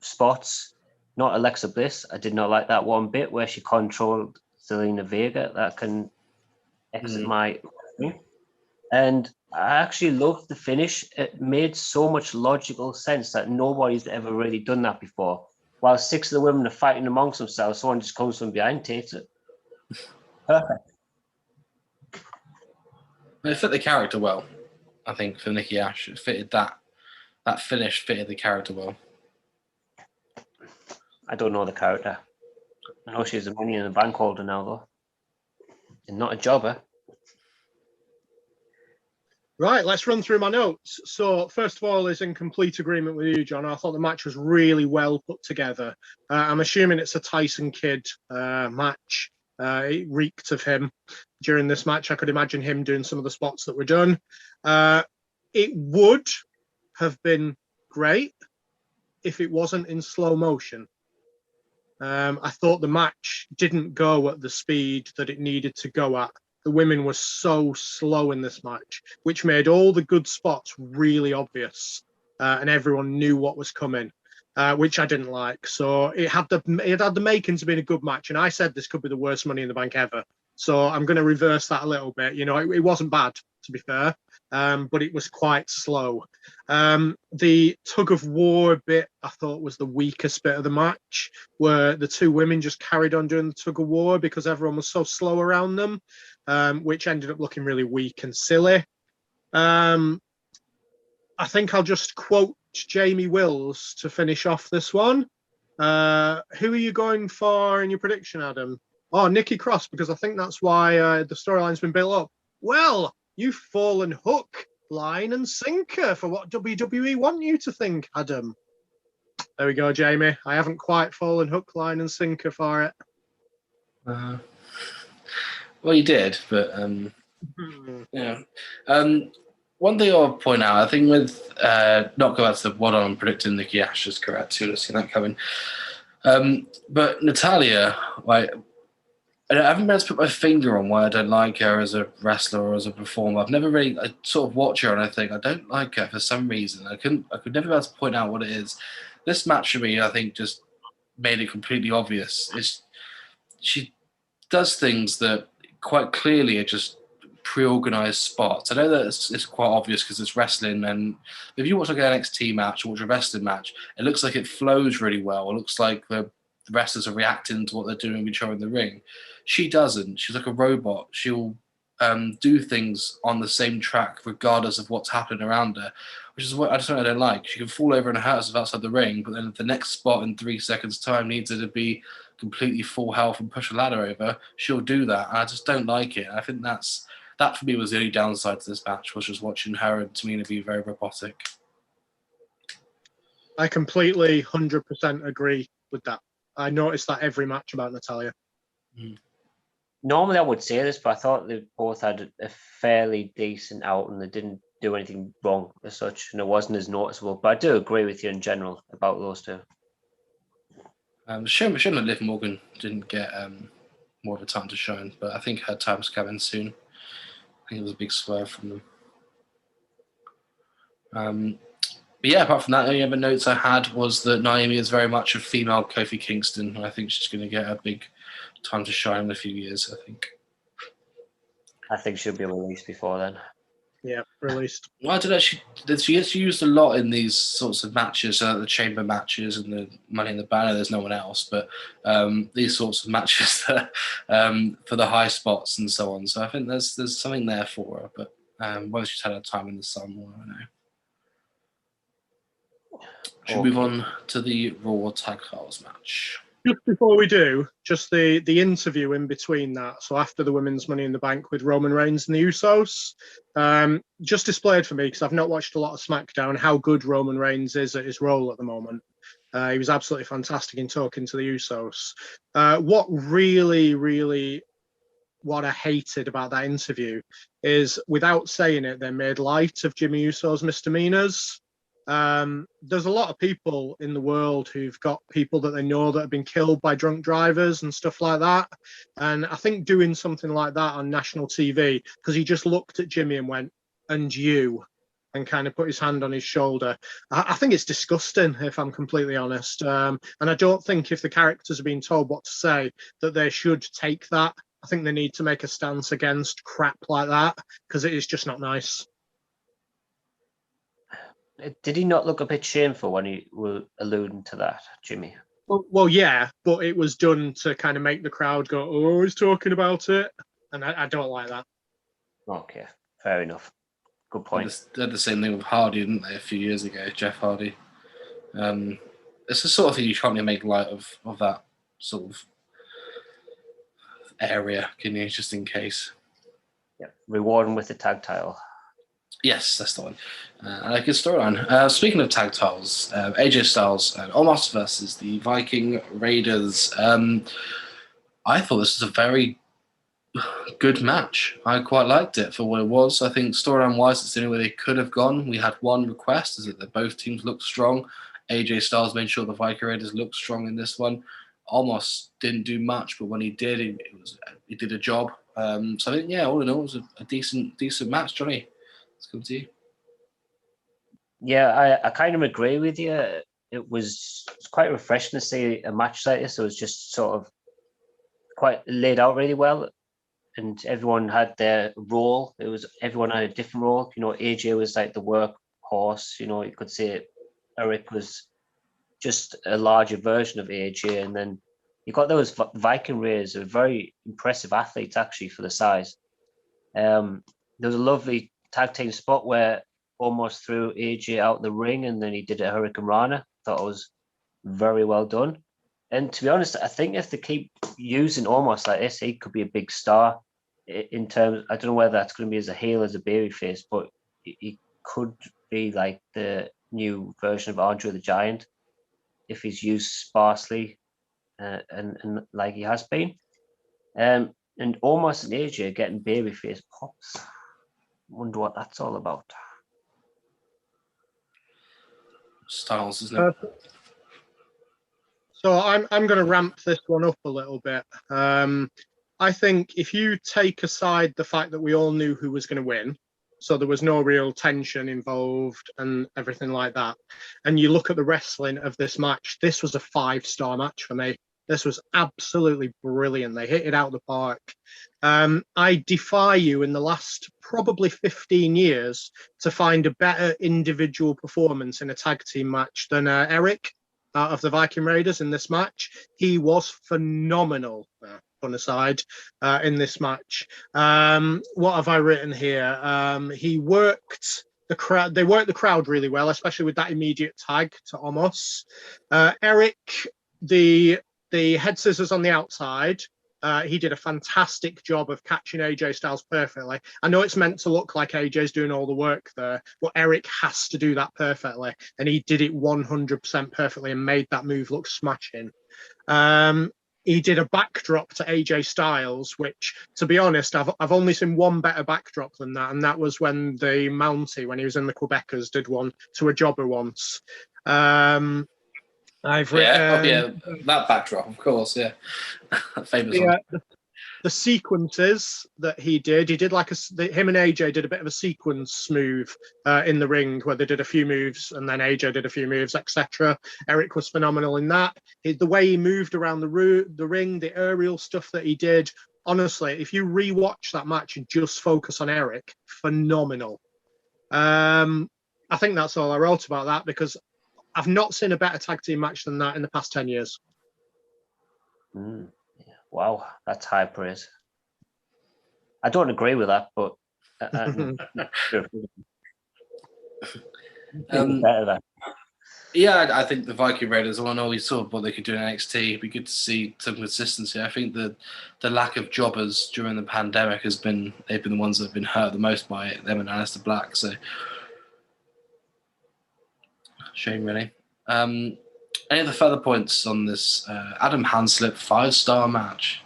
spots. Not Alexa Bliss. I did not like that one bit where she controlled Zelina Vega. That can exit my screen. And I actually loved the finish. It made so much logical sense that nobody's ever really done that before. While 6 of the women are fighting amongst themselves, someone just comes from behind, takes it. Perfect. It fit the character well, I think, for Nikki Ash. It fitted that finish fitted the character well. I don't know the character. I know she's a Money in the Bank holder now, though. And not a jobber. Right, let's run through my notes. So, first of all, is in complete agreement with you, John. I thought the match was really well put together. I'm assuming it's a Tyson Kidd match. It reeked of him during this match. I could imagine him doing some of the spots that were done. It would have been great if it wasn't in slow motion. I thought the match didn't go at the speed that it needed to go at. The women were so slow in this match, which made all the good spots really obvious, and everyone knew what was coming, which I didn't like. So it had the makings of being a good match, and I said this could be the worst Money in the Bank ever. So I'm going to reverse that a little bit. You know, it wasn't bad, to be fair, but it was quite slow. The tug of war bit I thought was the weakest bit of the match, where the two women just carried on doing the tug of war because everyone was so slow around them, which ended up looking really weak and silly. I think I'll just quote Jamie Wills to finish off this one. Who are you going for in your prediction, Adam? Oh, Nikki Cross, because I think that's why the storyline's been built up. Well, you've fallen hook, line and sinker for what WWE want you to think, Adam. There we go, Jamie. I haven't quite fallen hook, line and sinker for it. Well, you did, but yeah. One thing I'll point out, I think with not go back to what I'm predicting, Nikki Ash is correct. You'll have seen that coming. But Natalia, like, I haven't been able to put my finger on why I don't like her as a wrestler or as a performer. I've never really, I sort of watch her and I think I don't like her for some reason. I could never be able to point out what it is. This match for me, I think, just made it completely obvious. She does things that quite clearly are just pre-organized spots. I know that it's quite obvious because it's wrestling, and if you watch like an NXT match or watch a wrestling match, it looks like it flows really well. It looks like the wrestlers are reacting to what they're doing with each other in the ring. She doesn't. She's like a robot. She'll do things on the same track regardless of what's happening around her, which is what I don't like. She can fall over and hurt herself outside the ring, but then if the next spot in 3 seconds time needs her to be completely full health and push a ladder over, she'll do that. And I just don't like it. I think that for me was the only downside to this match, was just watching her and Tamina be very robotic. I completely 100% agree with that. I noticed that every match about Natalia. Normally I would say this, but I thought they both had a fairly decent out and they didn't do anything wrong as such, and it wasn't as noticeable. But I do agree with you in general about those two. Shame that Liv Morgan didn't get more of a time to shine, but I think her time's coming soon. I think it was a big swerve from them. But yeah, apart from that, the only other notes I had was that Naomi is very much a female Kofi Kingston, and I think she's going to get a big time to shine in a few years, I think she'll be released before then. Yeah, released. Well, I don't know. She gets used a lot in these sorts of matches, the chamber matches and the Money in the Banner. There's no one else, but these sorts of matches that, for the high spots and so on. So I think there's something there for her, but whether she's had her time in the sun, I don't know. Should we move on to the Raw Tag Titles match? Just before we do, just the interview in between that. So after the women's Money in the Bank with Roman Reigns and the Usos, just displayed for me, because I've not watched a lot of SmackDown, how good Roman Reigns is at his role at the moment. He was absolutely fantastic in talking to the Usos. What I hated about that interview is, without saying it, they made light of Jimmy Uso's misdemeanors. There's a lot of people in the world who've got people that they know that have been killed by drunk drivers and stuff like that. And I think doing something like that on national TV, because he just looked at Jimmy and went, "And you," and kind of put his hand on his shoulder. I think it's disgusting, if I'm completely honest. And I don't think if the characters are being told what to say, that they should take that. I think they need to make a stance against crap like that, because it is just not nice. Did he not look a bit shameful when he was alluding to that, Jimmy? Well, yeah, but it was done to kind of make the crowd go, oh, he's talking about it. And I don't like that. Okay, fair enough. Good point. They had the same thing with Hardy, didn't they, a few years ago, Jeff Hardy. It's the sort of thing you can't really make light of that sort of area, can you, just in case. Yeah, reward him with the tag title. Yes, that's the one. I like his storyline. Speaking of tag titles, AJ Styles and Omos versus the Viking Raiders. I thought this was a very good match. I quite liked it for what it was. I think storyline-wise, it's the only way they could have gone. We had one request, is that both teams looked strong. AJ Styles made sure the Viking Raiders looked strong in this one. Almost didn't do much, but when he did, he did a job. So I think, yeah, all in all, it was a decent match. Johnny, let's come to you. Yeah, I kind of agree with you. It was quite refreshing to see a match like this. It was just sort of quite laid out really well, and everyone had their role. Everyone had a different role. You know, AJ was like the workhorse. You know, you could say Eric was just a larger version of AJ, and then you got those Viking Raiders, who are very impressive athletes actually for the size. There was a lovely tag team spot where almost threw AJ out the ring, and then he did a Hurricane Rana. Thought it was very well done. And to be honest, I think if they keep using almost like this, he could be a big star in terms. I don't know whether that's going to be as a heel as a babyface, but he could be like the new version of Andre the Giant if he's used sparsely and like he has been. And almost an AJ getting babyface pops. Wonder what that's all about. Styles, isn't it? So I'm going to ramp this one up a little bit. I think if you take aside the fact that we all knew who was going to win, so there was no real tension involved and everything like that, and you look at the wrestling of this match, this was a 5-star match for me. This was absolutely brilliant. They hit it out of the park. I defy you in the last probably 15 years to find a better individual performance in a tag team match than Eric out of the Viking Raiders in this match. He was phenomenal, fun aside, in this match. What have I written here? He worked the crowd. They worked the crowd really well, especially with that immediate tag to Omos. Eric, the head scissors on the outside, he did a fantastic job of catching AJ Styles perfectly. I know it's meant to look like AJ's doing all the work there, but Eric has to do that perfectly, and he did it 100% perfectly and made that move look smashing. He did a backdrop to AJ Styles, which, to be honest, I've only seen one better backdrop than that, and that was when the Mountie, when he was in the Quebecers, did one to a jobber once. I've written, that backdrop, of course, yeah. Famous one. The sequences that he did like him and AJ did a bit of a sequence move in the ring where they did a few moves and then AJ did a few moves, etc. Eric was phenomenal in that. The way he moved around the ring, the aerial stuff that he did, honestly, if you rewatch that match and just focus on Eric, phenomenal. I think that's all I wrote about that, because I've not seen a better tag team match than that in the past 10 years. Yeah. Wow, that's high praise. I don't agree with that, but yeah, I think the Viking Raiders, all in all, we saw what they could do in NXT. It'd be good to see some consistency. I think the lack of jobbers during the pandemic they've been the ones that have been hurt the most by it, them and Aleister Black. So shame, really. Any other further points on this Adam Hanslip 5-star match?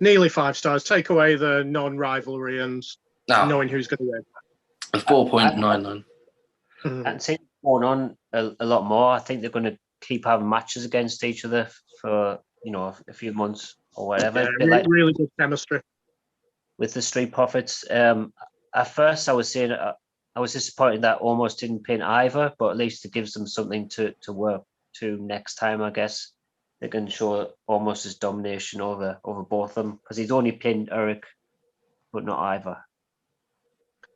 Nearly 5 stars. Take away the non-rivalry and knowing who's going to win. A 4.99. And see going on a lot more. I think they're going to keep having matches against each other for a few months or whatever. Yeah, really good chemistry with the Street Profits. At first, I was saying I was disappointed that almost didn't pin either, but at least it gives them something to work to next time, I guess. They can show almost his domination over both of them, because he's only pinned Eric, but not either.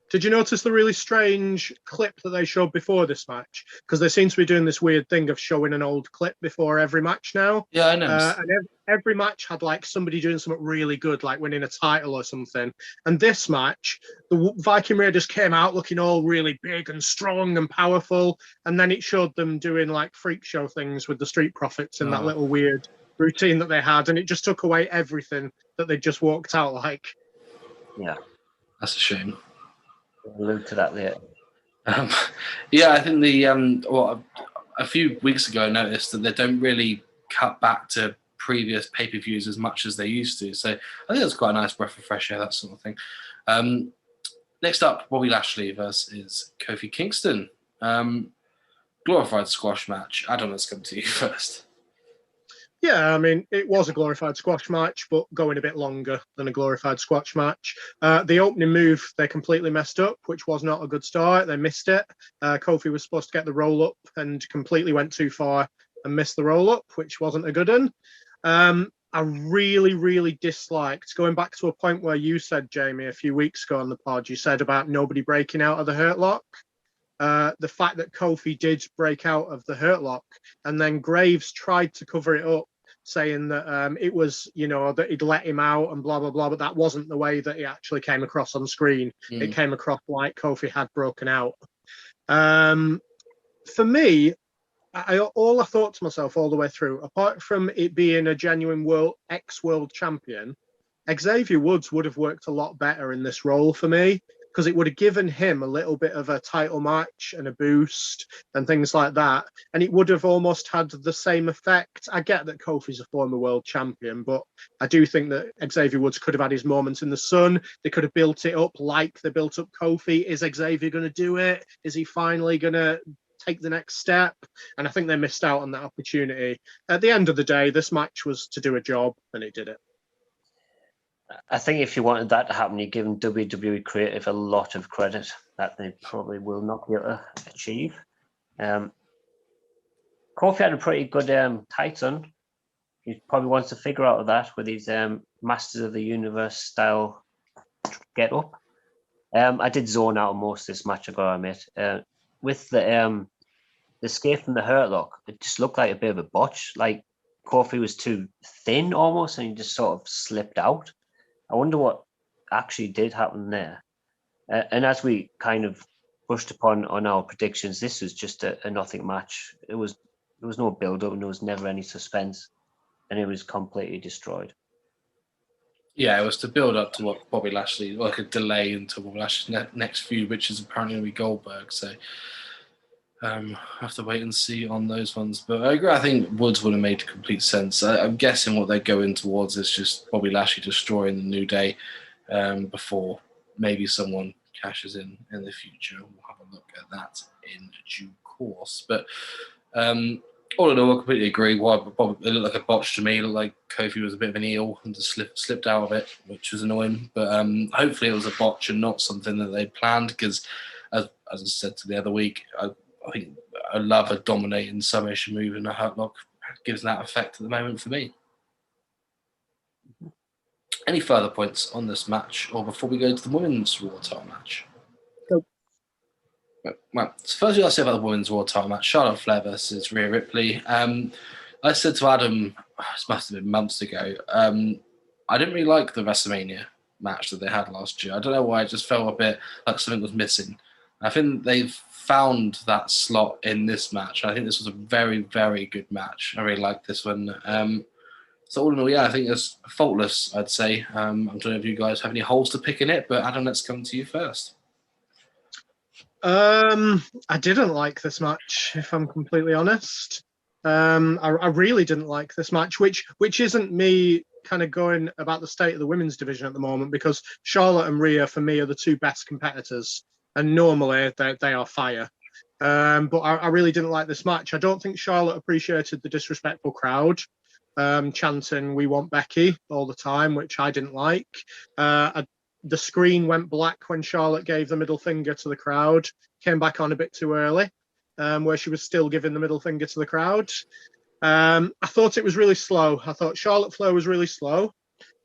Did you notice the really strange clip that they showed before this match? Because they seem to be doing this weird thing of showing an old clip before every match now. Yeah, I know. And every match had like somebody doing something really good, like winning a title or something. And this match, the Viking Raiders came out looking all really big and strong and powerful. And then it showed them doing like freak show things with the Street Profits in that little weird routine that they had. And it just took away everything that they just walked out like. Yeah. That's a shame. We'll allude to that later. Yeah, I think a few weeks ago I noticed that they don't really cut back to previous pay-per-views as much as they used to. So I think that's quite a nice breath of fresh air, that sort of thing. Next up, Bobby Lashley versus Kofi Kingston. Glorified squash match. Adam, let's come to you first. Yeah, I mean, it was a glorified squash match, but going a bit longer than a glorified squash match. The opening move, they completely messed up, which was not a good start. They missed it. Kofi was supposed to get the roll-up and completely went too far and missed the roll-up, which wasn't a good one. I really, really disliked, going back to a point where you said, Jamie, a few weeks ago on the pod, you said about nobody breaking out of the Hurt Lock. The fact that Kofi did break out of the Hurt Lock, and then Graves tried to cover it up, saying that it was, that he'd let him out and blah, blah, blah, but that wasn't the way that it actually came across on screen. It came across like Kofi had broken out. For me, all I thought to myself all the way through, apart from it being a genuine ex-world champion, Xavier Woods would have worked a lot better in this role for me, because it would have given him a little bit of a title match and a boost and things like that. And it would have almost had the same effect. I get that Kofi's a former world champion, but I do think that Xavier Woods could have had his moments in the sun. They could have built it up like they built up Kofi. Is Xavier going to do it? Is he finally going to take the next step? And I think they missed out on that opportunity. At the end of the day, this match was to do a job, and it did it. I think if you wanted that to happen, you're giving WWE Creative a lot of credit that they probably will not be able to achieve. Kofi had a pretty good tights on. He probably wants to figure out of that with his Masters of the Universe style get up. I did zone out most of this match, I gotta admit. With the escape from the Hurt Lock, it just looked like a bit of a botch. Like Kofi was too thin almost, and he just sort of slipped out. I wonder what actually did happen there. And as we kind of pushed upon on our predictions, this was just a nothing match. There was no build-up, and there was never any suspense, and it was completely destroyed. Yeah, it was to build up to what Bobby Lashley, like a delay into Bobby Lashley's next feud, which is apparently going to be Goldberg. So have to wait and see on those ones. But I agree. I think Woods would have made complete sense. I'm guessing what they're going towards is just Bobby Lashley destroying the New Day before maybe someone cashes in the future. We'll have a look at that in due course. But all in all, I completely agree. Why it looked like a botch to me. It looked like Kofi was a bit of an eel and just slipped out of it, which was annoying. But hopefully it was a botch and not something that they planned, because as I said to the other week, I think I love a dominating submission move, and a Hurt Lock gives that effect at the moment for me. Any further points on this match, or before we go to the women's Raw title match? Nope. Well, so first I'll say about the women's Raw title match, Charlotte Flair versus Rhea Ripley. I said to Adam, this must have been months ago, I didn't really like the WrestleMania match that they had last year. I don't know why, it just felt a bit like something was missing. I think they've found that slot in this match. I think this was a very, very good match. I really liked this one. So all in all, yeah, I think it's faultless, I'd say. I don't know if you guys have any holes to pick in it, but Adam, let's come to you first. I didn't like this match, if I'm completely honest. I really didn't like this match, which isn't me kind of going about the state of the women's division at the moment, because Charlotte and Rhea, for me, are the two best competitors. And normally they are fire. But I really didn't like this match. I don't think Charlotte appreciated the disrespectful crowd chanting "We want Becky" all the time, which I didn't like. the screen went black when Charlotte gave the middle finger to the crowd, came back on a bit too early, where she was still giving the middle finger to the crowd. I thought it was really slow. I thought Charlotte Flair was really slow.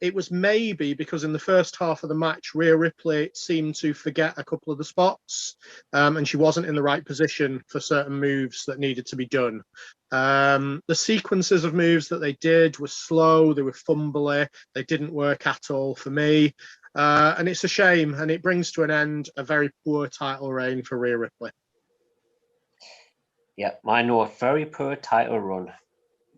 It was maybe because in the first half of the match, Rhea Ripley seemed to forget a couple of the spots, and she wasn't in the right position for certain moves that needed to be done. The sequences of moves that they did were slow, they were fumbly, they didn't work at all for me. And it's a shame, and it brings to an end a very poor title reign for Rhea Ripley. Yeah, I know, a very poor title run.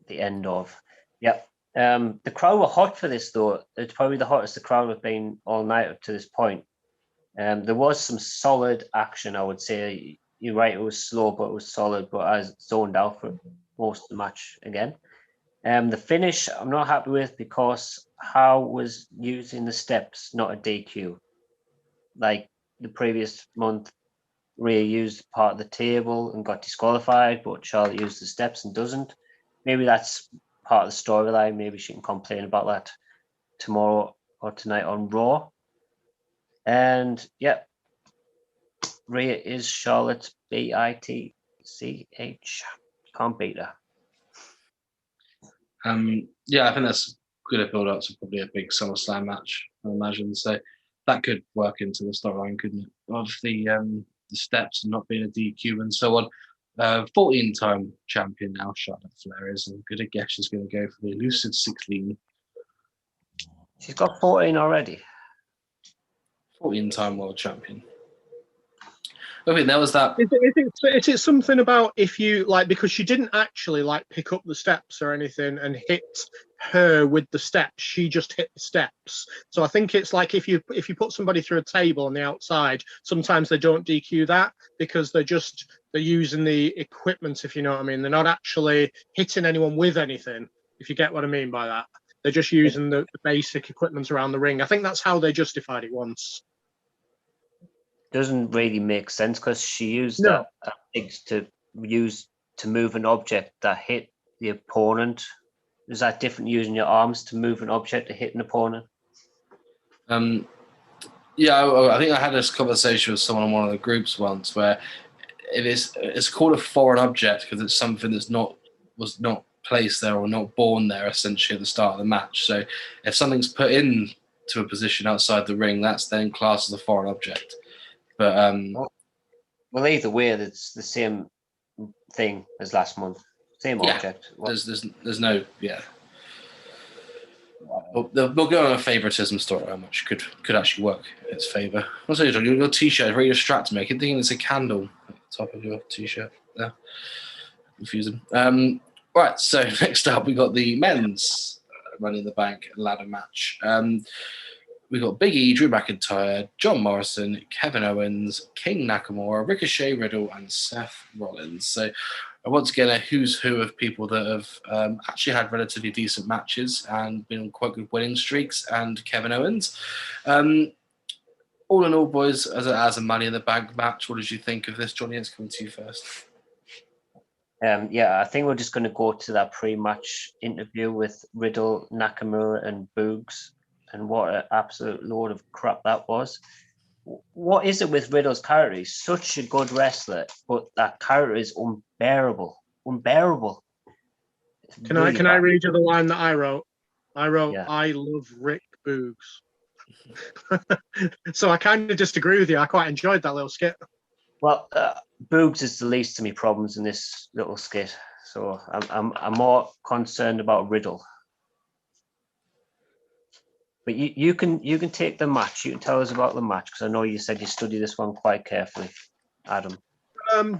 The end of. Yep. The crowd were hot for this, though. It's probably the hottest the crowd have been all night up to this point. There was some solid action, I would say. You're right, it was slow, but it was solid. But I zoned out for most of the match again. The finish, I'm not happy with because Howe was using the steps, not a DQ. Like the previous month, Rhea used part of the table and got disqualified, but Charlotte used the steps and doesn't. Maybe that's part of the storyline. Maybe she can complain about that tomorrow or tonight on Raw. And yeah, Rhea is Charlotte's BITCH. Can't beat her. Yeah, I think that's good to build up to probably a big SummerSlam match, I imagine. So that could work into the storyline, couldn't it? Of the steps and not being a DQ and so on. 14-time champion now, Charlotte Flair is, and good, I guess she's going to go for the elusive 16. She's got 14 already. 14-time world champion. I think there was that. Is it something about if you like, because she didn't actually like pick up the steps or anything and hit her with the steps, she just hit the steps. So I think it's like if you put somebody through a table on the outside, sometimes they don't DQ that because they're using the equipment, if you know what I mean. They're not actually hitting anyone with anything, if you get what I mean by that. They're just using the basic equipment around the ring. I think that's how they justified it once. Doesn't really make sense because she used that legs to move an object that hit the opponent. Is that different using your arms to move an object to hit an opponent? Yeah, I think I had this conversation with someone in one of the groups once where it's called a foreign object because it's something that's was not placed there or not born there essentially at the start of the match. So if something's put in to a position outside the ring, that's then classed as a foreign object. But well, either way, it's the same thing as last month. Same object. There's no We'll go on a favoritism story, which could actually work in its favor. Also, your t-shirt is really distracting me. I keep thinking it's a candle at the top of your t-shirt. Yeah, confusing. Right. So next up, we got the men's Money in the Bank ladder match. We got Big E, Drew McIntyre, John Morrison, Kevin Owens, King Nakamura, Ricochet, Riddle, and Seth Rollins. So once again, a who's who of people that have actually had relatively decent matches and been on quite good winning streaks, and Kevin Owens. All in all, boys, as a Money in the Bank match, what did you think of this? Johnny, it's coming to you first. I think we're just going to go to that pre-match interview with Riddle, Nakamura, and Boogs. And what an absolute load of crap that was. What is it with Riddle's character? He's such a good wrestler, but that character is unbearable. Unbearable. Can I read you the line that I wrote? I love Rick Boogs. So I kind of disagree with you. I quite enjoyed that little skit. Well, Boogs is the least of my problems in this little skit. So I'm more concerned about Riddle. But you can take the match. You can tell us about the match because I know you said you studied this one quite carefully, Adam. I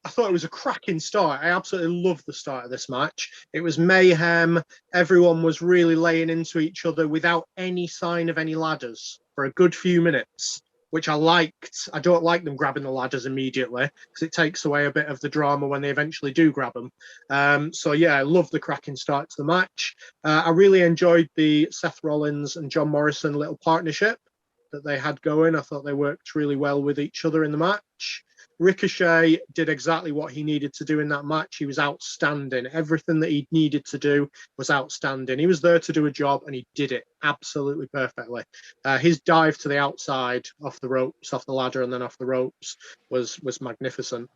thought it was a cracking start. I absolutely loved the start of this match. It was mayhem. Everyone was really laying into each other without any sign of any ladders for a good few minutes, which I liked. I don't like them grabbing the ladders immediately because it takes away a bit of the drama when they eventually do grab them. I love the cracking start to the match. I really enjoyed the Seth Rollins and John Morrison little partnership that they had going. I thought they worked really well with each other in the match. Ricochet did exactly what he needed to do in that match. He was outstanding. Everything that he needed to do was outstanding. He was there to do a job, and he did it absolutely perfectly. His dive to the outside, off the ropes, off the ladder, and then off the ropes was magnificent.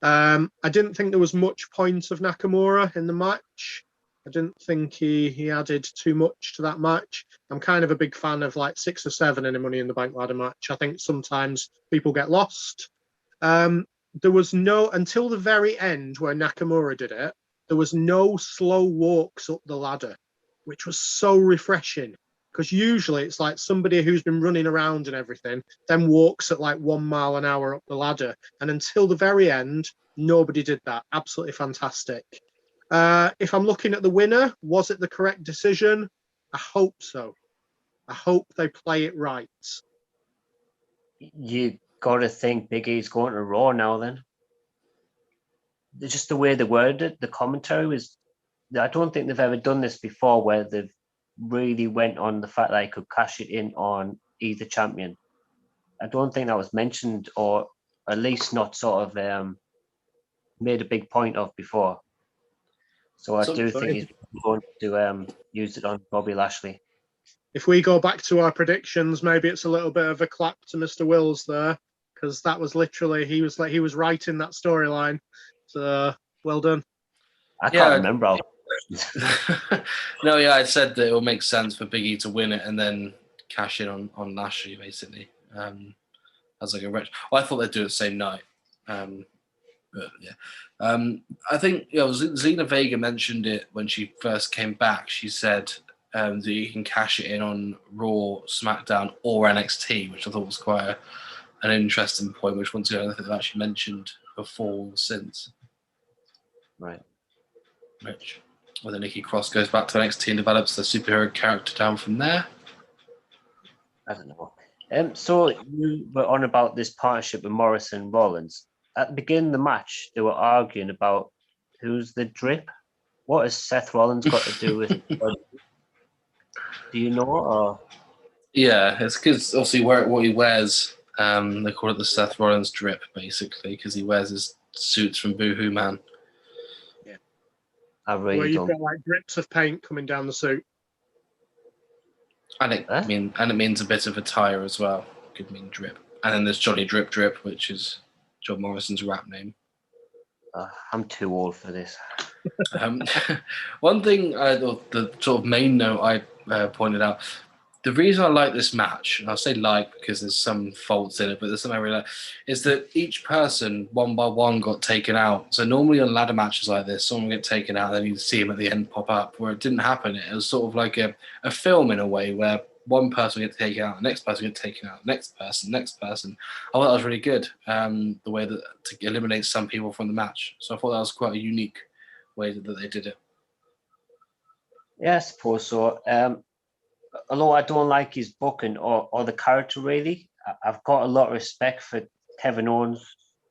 I didn't think there was much point of Nakamura in the match. I didn't think he added too much to that match. I'm kind of a big fan of like 6 or 7 in a Money in the Bank ladder match. I think sometimes people get lost. There was no, until the very end where Nakamura did it, there was no slow walks up the ladder, which was so refreshing. Because usually it's like somebody who's been running around and everything, then walks at like 1 mile an hour up the ladder. And until the very end, nobody did that. Absolutely fantastic. If I'm looking at the winner, was it the correct decision? I hope so. I hope they play it right. You got to think Big E's going to Raw now. Then just the way they worded it, the commentary was. I don't think they've ever done this before, where they've really went on the fact that they could cash it in on either champion. I don't think that was mentioned, or at least not sort of made a big point of before. So I do think he's going to use it on Bobby Lashley. If we go back to our predictions, maybe it's a little bit of a clap to Mr. Wills there, because that was literally he was writing that storyline. So well done. I can't remember. No, yeah, I said that it will make sense for Big E to win it and then cash in on Lashley, basically. As like a retro. Well, I thought they'd do it the same night. But yeah, I think Xena Vega mentioned it when she first came back. She said that you can cash it in on Raw, SmackDown, or NXT, which I thought was quite an interesting point. Which once again, I don't think they've actually mentioned before or since. Right. Which whether Nikki Cross goes back to NXT and develops the superhero character down from there. I don't know. So you were on about this partnership with Morrison and Rollins. At the beginning of the match, they were arguing about who's the drip. What has Seth Rollins got to do with it? Do you know? Or? Yeah, it's because obviously what he wears, they call it the Seth Rollins drip, basically, because he wears his suits from Boohoo Man. Yeah. I really Where you've don't. got like drips of paint coming down the suit. And it means a bit of attire as well. Could mean drip. And then there's Johnny Drip Drip, which is John Morrison's rap name. I'm too old for this. One thing, the sort of main note I pointed out, the reason I like this match, and I'll say like because there's some faults in it, but there's something I really like, is that each person, one by one, got taken out. So normally on ladder matches like this, someone get taken out, then you see him at the end pop up, where it didn't happen. It was sort of like a film in a way, where one person would get taken out, the next person would get taken out, next person. I thought that was really good, the way that to eliminate some people from the match. So I thought that was quite a unique way that they did it. Yeah, I suppose so. Although I don't like his booking or the character really, I've got a lot of respect for Kevin Owens.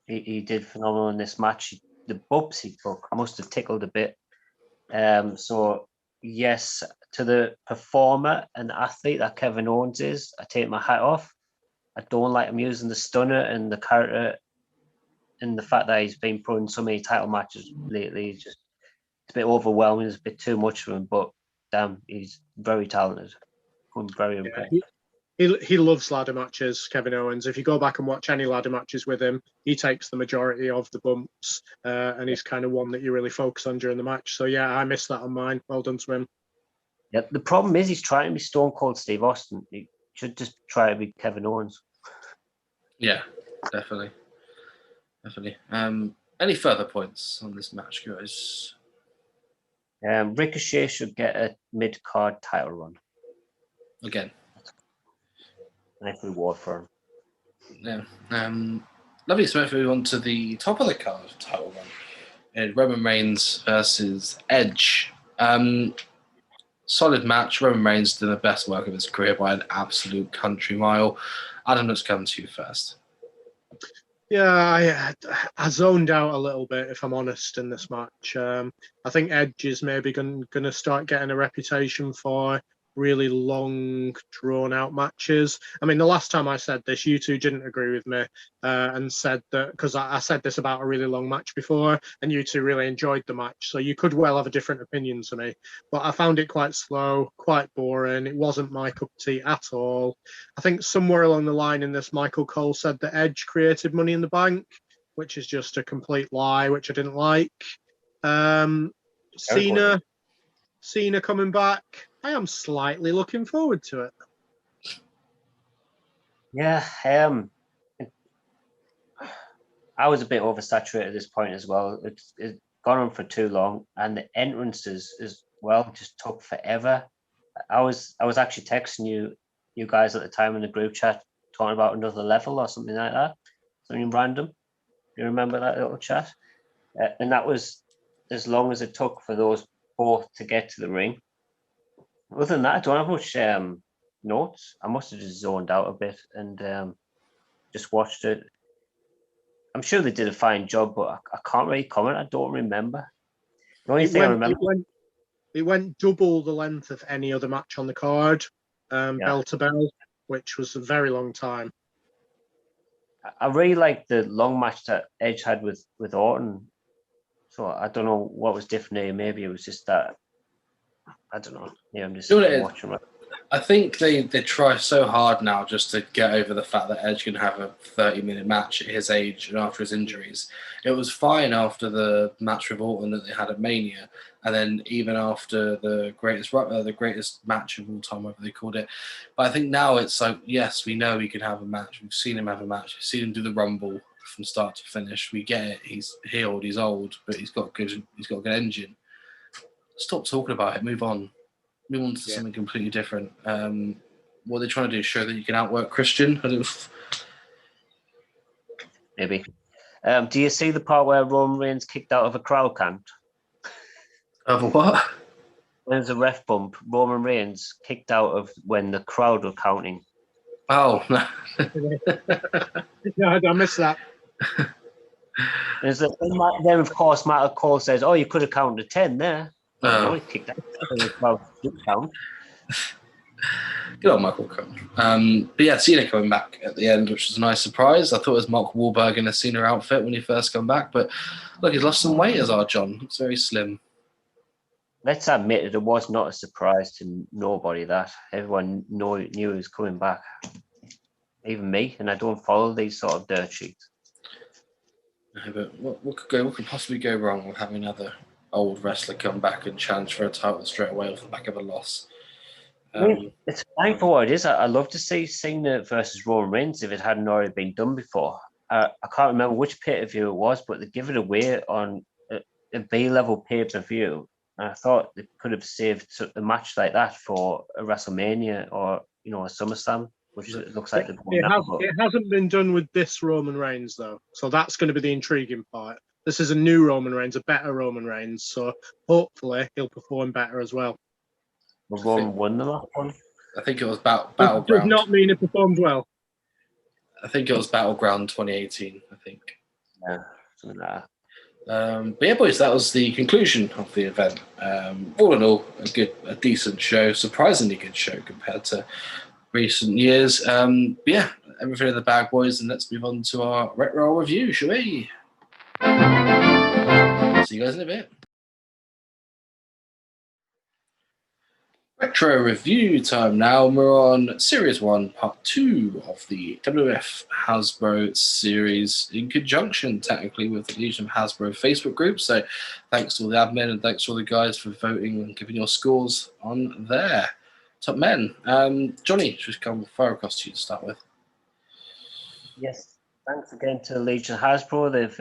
He did phenomenal in this match. The bumps he took must have tickled a bit. So yes, to the performer and the athlete that Kevin Owens is, I take my hat off. I don't like him using the stunner and the character and the fact that he's been put in so many title matches lately. It's a bit overwhelming. It's a bit too much for him, but damn, he's very talented. I'm very impressed. He loves ladder matches, Kevin Owens. If you go back and watch any ladder matches with him, he takes the majority of the bumps, and he's kind of one that you really focus on during the match. So yeah, I missed that on mine. Well done to him. Yeah, the problem is he's trying to be Stone Cold Steve Austin. He should just try to be Kevin Owens. Yeah, definitely. Any further points on this match, guys? Ricochet should get a mid-card title run. Again. Nice reward for him. Yeah. Lovely. So if we move on to the top of the card title run, Roman Reigns versus Edge. Solid match. Roman Reigns did the best work of his career by an absolute country mile. Adam, let's come to you first. Yeah, I zoned out a little bit, if I'm honest, in this match. I think Edge is maybe going to start getting a reputation for really long, drawn-out matches. I mean, the last time I said this, you two didn't agree with me and said that, because I said this about a really long match before, and you two really enjoyed the match, so you could well have a different opinion to me. But I found it quite slow, quite boring. It wasn't my cup of tea at all. I think somewhere along the line in this, Michael Cole said that Edge created Money in the Bank, which is just a complete lie, which I didn't like. Cena coming back, I am slightly looking forward to it. Yeah, I was a bit oversaturated at this point as well. It's gone on for too long, and the entrances as well just took forever. I was actually texting you guys at the time in the group chat talking about another level or something like that, something random. You remember that little chat? And that was as long as it took for those both to get to the ring. Other than that, I don't have much notes. I must have just zoned out a bit and just watched it. I'm sure they did a fine job, but I can't really comment. I don't remember. The only thing I remember... It went double the length of any other match on the card, bell to bell, which was a very long time. I really liked the long match that Edge had with Orton. So I don't know what was different here. Maybe it was just that, I don't know. Yeah, I'm just watching it. I think they try so hard now just to get over the fact that Edge can have a 30-minute match at his age and after his injuries. It was fine after the match with Orton that they had at Mania, and then even after the greatest match of all time, whatever they called it. But I think now it's like, yes, we know he can have a match. We've seen him have a match. We've seen him do the Rumble from start to finish. We get it. He's healed. He's old, but he's got a good engine. Stop talking about it. Move on. Move on to something completely different. What they're trying to do is show that you can outwork Christian. Maybe. Do you see the part where Roman Reigns kicked out of a crowd count? Of a what? When there's a ref bump, Roman Reigns kicked out of when the crowd were counting. Oh, no. No, I missed that. Then, of course, Michael Cole says, "Oh, you could have counted 10 there." Oh, he kicked out. Good old Michael Cole. But yeah, Cena coming back at the end, which was a nice surprise. I thought it was Mark Wahlberg in a Cena outfit when he first come back, but look, he's lost some weight as our John. Looks very slim. Let's admit it was not a surprise to nobody that everyone knew he was coming back, even me, and I don't follow these sort of dirt sheets. No, but what could possibly go wrong with having another old wrestler come back and challenge for a title straight away off the back of a loss? It's fine for what it is. I love to see Cena versus Roman Reigns if it hadn't already been done before. I can't remember which pay-per-view it was, but they give it away on a B-level pay-per-view. And I thought they could have saved a match like that for a WrestleMania or a SummerSlam, which it looks like it hasn't been done with this Roman Reigns though, so that's going to be the intriguing part. This is a new Roman Reigns, a better Roman Reigns, so hopefully he'll perform better as well. Roman won the last one. I think it was Battleground. Does not mean it performed well. I think it was Battleground 2018. I think. Yeah, something like that. But yeah, boys, that was the conclusion of the event. All in all, a decent show, surprisingly good show compared to recent years. But yeah, everything in the bag, boys, and let's move on to our retro review, shall we? See you guys in a bit. Retro review time now, and we're on Series 1, Part 2 of the WWF Hasbro series in conjunction, technically, with the Legion of Hasbro Facebook group. So thanks to all the admin and thanks to all the guys for voting and giving your scores on there. Top men. Johnny, just come fire across to you to start with. Yes, thanks again to Legion Hasbro. They've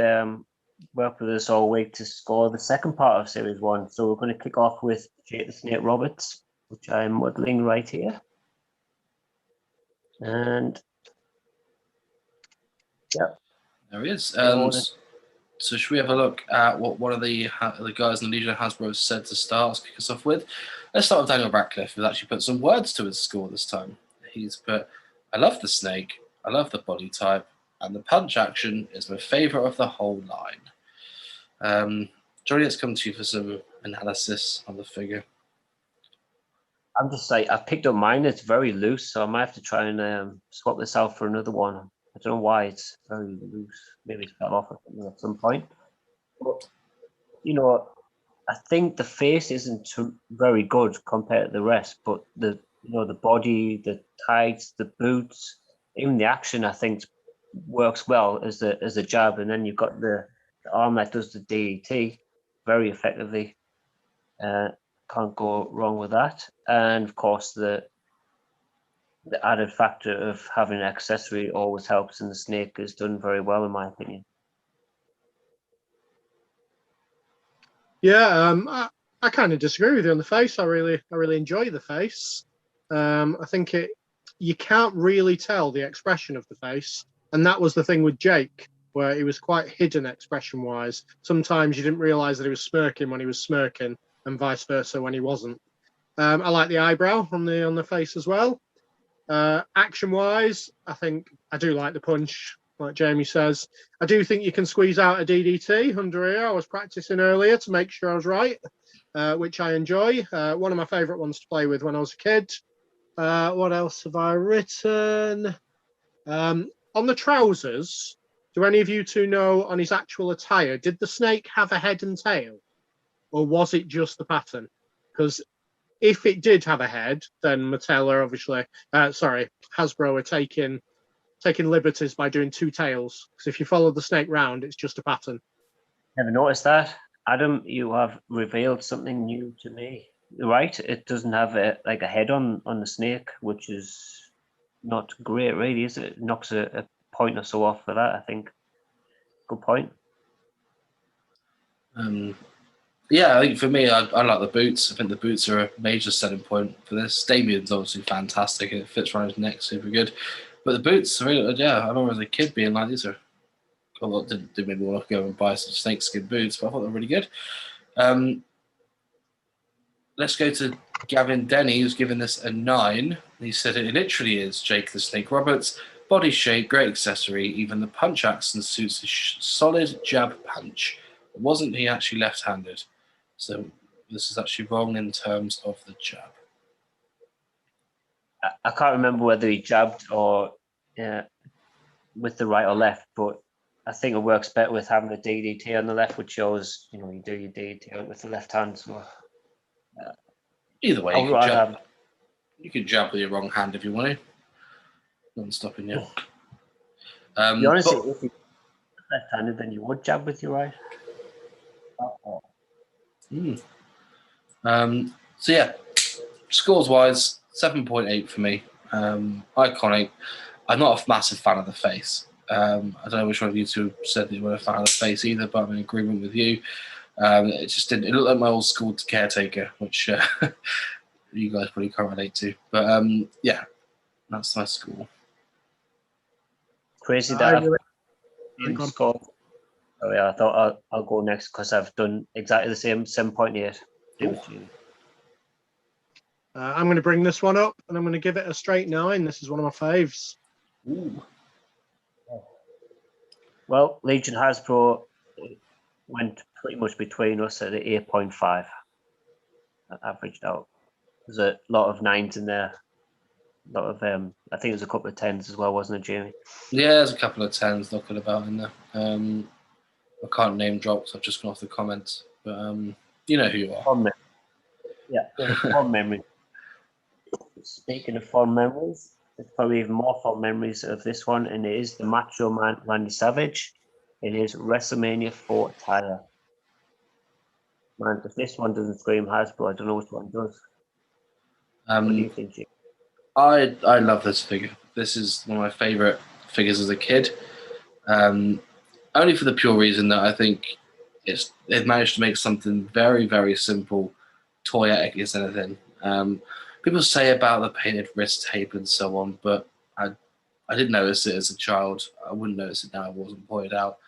worked with us all week to score the second part of Series 1. So we're going to kick off with Jake the Snake Roberts, which I'm modelling right here. And yeah. There he is. So should we have a look at what one of the guys in the Legion of Hasbro said to start? Let's kick us off with. Let's start with Daniel Radcliffe, who's actually put some words to his score this time. He's put, "I love the snake, I love the body type, and the punch action is my favourite of the whole line." Johnny, let's come to you for some analysis on the figure. I'm just like, I picked up mine. It's very loose, so I might have to try and swap this out for another one. I don't know why it's very loose. Maybe it fell off or something at some point. But, you know, I think the face isn't very good compared to the rest, but the body, the tights, the boots, even the action, I think works well as a jab. And then you've got the arm that does the DDT very effectively. Can't go wrong with that. And of course, the added factor of having an accessory always helps, and the snake is done very well, in my opinion. Yeah, I kind of disagree with you on the face. I really enjoy the face. I think you can't really tell the expression of the face, and that was the thing with Jake, where he was quite hidden expression-wise. Sometimes you didn't realise that he was smirking when he was smirking, and vice versa when he wasn't. I like the eyebrow on the face as well. Action-wise, I think I do like the punch, like Jamie says. I do think you can squeeze out a DDT under here. I was practicing earlier to make sure I was right, which I enjoy. One of my favourite ones to play with when I was a kid. What else have I written? On the trousers, do any of you two know on his actual attire, did the snake have a head and tail? Or was it just the pattern? Because if it did have a head, then Mattel are obviously, Hasbro are taking liberties by doing two tails. Because if you follow the snake round, it's just a pattern. Never noticed that. Adam, you have revealed something new to me. Right, it doesn't have a head on the snake, which is not great, really, is it? It knocks a point or so off for that, I think. Good point. Yeah, I think for me, I like the boots. I think the boots are a major selling point for this. Damien's obviously fantastic and it fits around his neck super good. But the boots, I remember as a kid being like, these are, didn't maybe want to go and buy some snakeskin boots, but I thought they were really good. Let's go to Gavin Denny, who's given this a 9. He said it literally is Jake the Snake Roberts. Body shape, great accessory. Even the punch accent suits a solid jab punch. Wasn't he actually left-handed? So this is actually wrong in terms of the jab. I can't remember whether he jabbed or with the right or left, but I think it works better with having a DDT on the left, which shows, you do your DDT with the left hand. So, either way, you can jab with your wrong hand if you want to. No one's stopping you. Be honest, if you're left-handed, then you would jab with your right. So yeah, scores-wise, 7.8 for me. Iconic. I'm not a massive fan of the face. I don't know which one of you two said that you were a fan of the face either, but I'm in agreement with you. It just didn't. It looked like my old school caretaker, which you guys probably can't relate to. But yeah, that's my score. Crazy that I've scored. Oh yeah, I thought I'll go next because I've done exactly the same 7.8. I'm going to bring this one up and I'm going to give it a straight 9. This is one of my faves. Ooh. Well, Legion Hasbro went pretty much between us at the 8.5. That averaged out. There's a lot of 9s in there. A lot of I think there's a couple of 10s as well, wasn't it, Jamie? Yeah, there's a couple of 10s knocking about in there. I can't name drop, so I've just gone off the comments. But you know who you are. Fond memory. Speaking of fond memories, there's probably even more fond memories of this one, and it is the Macho Man Randy Savage. It is WrestleMania 4 attire. Man, if this one doesn't scream Hasbro, I don't know which one does. What do you think, Jake? I love this figure. This is one of my favourite figures as a kid. Only for the pure reason that I think they've managed to make something very, very simple, toyetic as anything. People say about the painted wrist tape and so on, but I didn't notice it as a child. I wouldn't notice it now. It wasn't pointed out.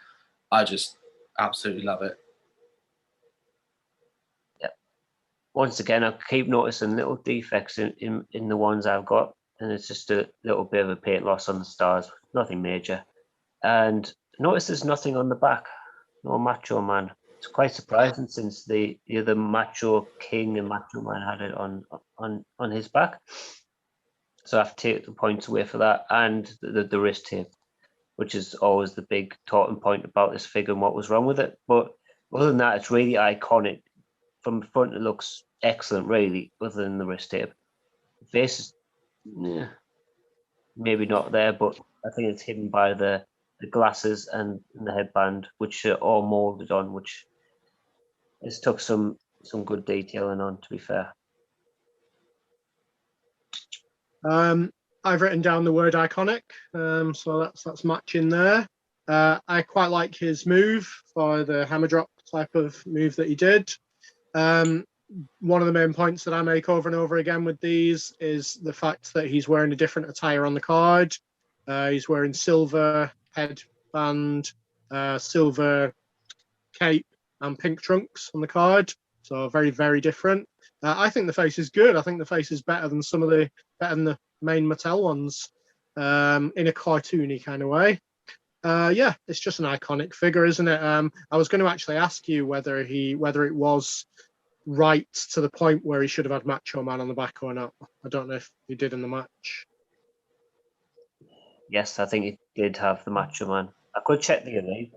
I just absolutely love it. Yeah. Once again, I keep noticing little defects in the ones I've got, and it's just a little bit of a paint loss on the stars. Nothing major. And notice there's nothing on the back. No Macho Man. It's quite surprising since the Macho King and Macho Man had it on his back. So I have to take the points away for that, and the wrist tape, which is always the big talking point about this figure and what was wrong with it. But other than that, it's really iconic. From the front, it looks excellent, really, other than the wrist tape. The face is maybe not there, but I think it's hidden by the glasses and the headband, which are all molded on, which has took some good detailing on, to be fair. I've written down the word iconic, so that's matching there. I quite like his move for the hammer drop type of move that he did. One of the main points that I make over and over again with these is the fact that he's wearing a different attire on the card. He's wearing silver headband, silver cape, and pink trunks on the card. So very, very different. I think the face is good. I think the face is better than the main Mattel ones, in a cartoony kind of way. Yeah, it's just an iconic figure, isn't it? I was going to actually ask you whether it was right to the point where he should have had Macho Man on the back or not. I don't know if he did in the match. Yes, I think he did have the Macho Man. I could check the elite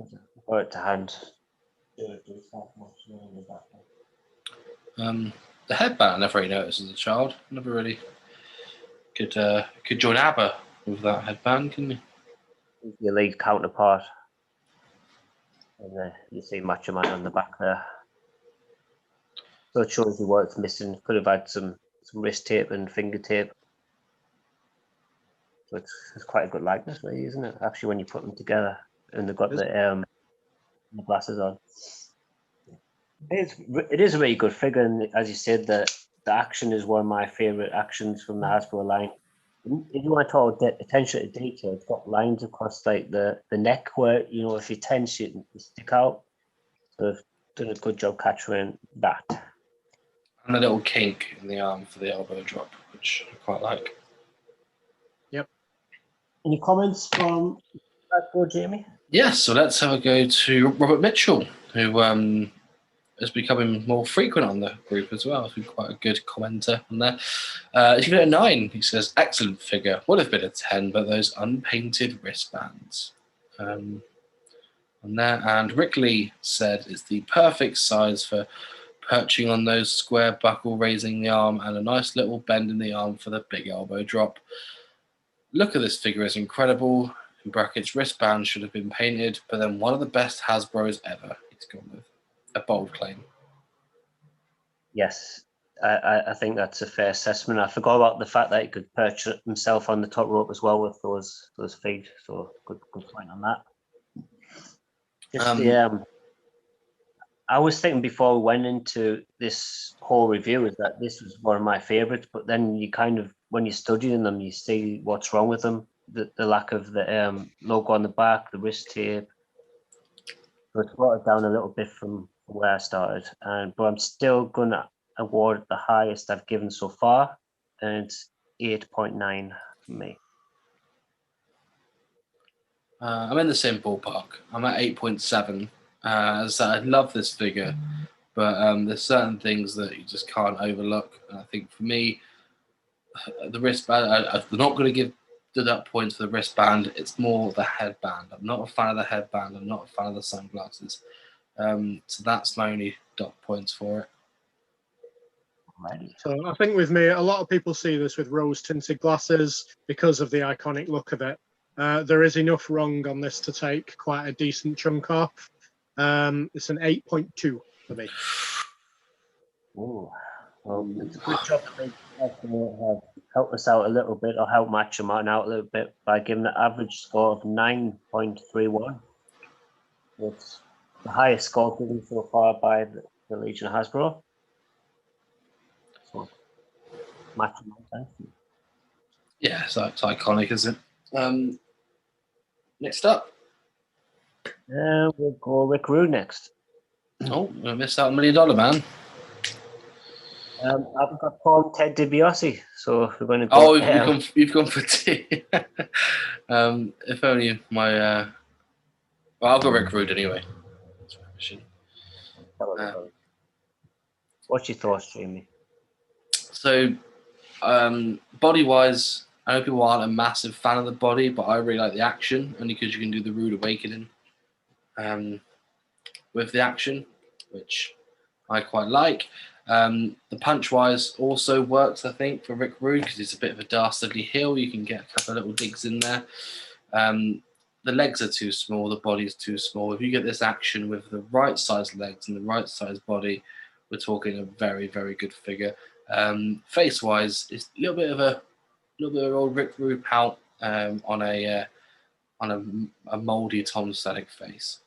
for it to hand. The headband I never really noticed as a child. Never really could join ABBA with that headband, couldn't you? The elite counterpart. And you see Macho Man on the back there. So it shows you what's missing. Could have had some wrist tape and finger tape. So it's quite a good likeness, really, isn't it? Actually, when you put them together and they've got the glasses on. It is a really good figure, and as you said, the action is one of my favourite actions from the Hasbro line. If you want to talk attention to detail, it's got lines across like the neck where, if you tense it, you stick out. So they've done a good job capturing that. And a little kink in the arm for the elbow drop, which I quite like. Yep. Any comments from Hasbro, Jamie? Yes, so let's have a go to Robert Mitchell, who is becoming more frequent on the group as well. He's been quite a good commenter on there. If you go to 9, he says, excellent figure. Would have been a 10, but those unpainted wristbands. On there. And Rick Lee said it's the perfect size for perching on those square buckle, raising the arm, and a nice little bend in the arm for the big elbow drop. Look at this figure, is incredible. In brackets, wristband should have been painted, but then one of the best Hasbros ever. He's gone with a bold claim. Yes, I think that's a fair assessment. I forgot about the fact that he could perch himself on the top rope as well with those feet. So good point on that. I was thinking before we went into this whole review is that this was one of my favorites, but then you kind of, when you're studying them, you see what's wrong with them. The lack of the logo on the back, the wrist tape. So it's brought it down a little bit from where I started, but I'm still going to award the highest I've given so far, and it's 8.9 for me. I'm in the same ballpark. I'm at 8.7. As I love this figure, but there's certain things that you just can't overlook. And I think for me, the wristband, I'm not going to give that points for the wristband. It's more the headband. I'm not a fan of the headband. I'm not a fan of the sunglasses. So that's my only dot points for it. So I think with me, a lot of people see this with rose-tinted glasses because of the iconic look of it. There is enough wrong on this to take quite a decent chunk off. It's an 8.2 for me. Oh, well, it's a good job that they help us out a little bit, or help Macho Man out a little bit by giving an average score of 9.31. It's the highest score given so far by the Legion of Hasbro. So, Macho Man, thank you. Yeah, so it's iconic, isn't it? Next up. We'll go Rick Rude next. Oh, I missed out $1 Million Man. I've got Paul and Ted DiBiase, so we're going to go. Oh, you've gone for T. If only my. Well, I'll go Rick Rude anyway. What's your thoughts, Jamie? So, body-wise, I know people aren't a massive fan of the body, but I really like the action, only because you can do the Rude Awakening with the action, which I quite like. The punch-wise also works, I think, for Rick Rude, because it's a bit of a dastardly heel. You can get a couple of little digs in there. The legs are too small, the body's too small. If you get this action with the right size legs and the right size body, we're talking a very, very good figure. Face-wise, it's a little bit of old Rick Rude pout on a mouldy Tom Selleck face.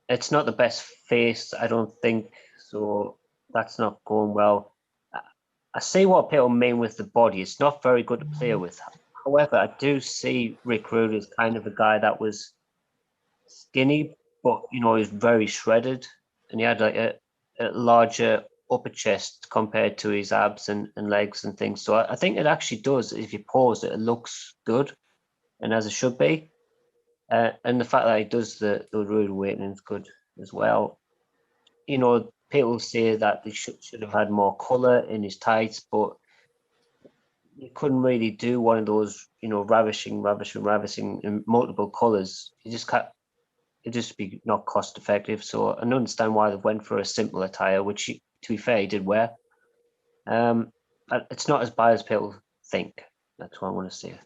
It's not the best face, I don't think, so that's not going well. I see what people mean with the body. It's not very good to play with. However, I do see Rick Rude as kind of a guy that was skinny, but he was very shredded, and he had like a larger upper chest compared to his abs and legs and things. So I think it actually does. If you pause it, it looks good, and as it should be. And the fact that he does the Rude Awakening is good as well. People say that they should have had more colour in his tights, but you couldn't really do one of those, ravishing in multiple colours. You just can't. It'd just be not cost effective. So I don't understand why they went for a simple attire, which, to be fair, he did wear. It's not as bad as people think. That's what I want to say.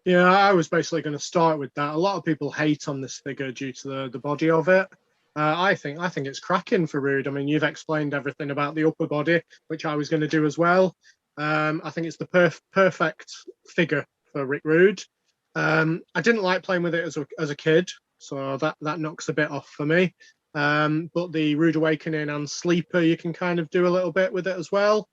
Yeah, I was basically going to start with that. A lot of people hate on this figure due to the body of it. I think it's cracking for Rude. I mean, you've explained everything about the upper body, which I was going to do as well. I think it's the perfect figure for Rick Rude. I didn't like playing with it as a kid, so that knocks a bit off for me. But the Rude Awakening and Sleeper, you can kind of do a little bit with it as well.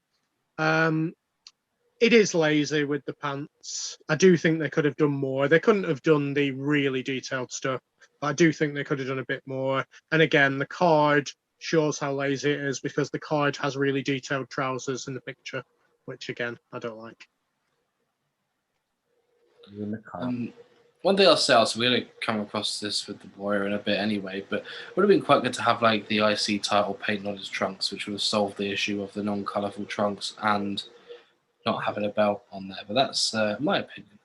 It is lazy with the pants. I do think they could have done more. They couldn't have done the really detailed stuff, but I do think they could have done a bit more. And again, the card shows how lazy it is because the card has really detailed trousers in the picture, which again, I don't like. One thing I'll say, also, we're going to come across this with the Warrior in a bit anyway, but it would have been quite good to have like the IC title painted on his trunks, which would have solved the issue of the non-colourful trunks and not having a belt on there. But that's my opinion.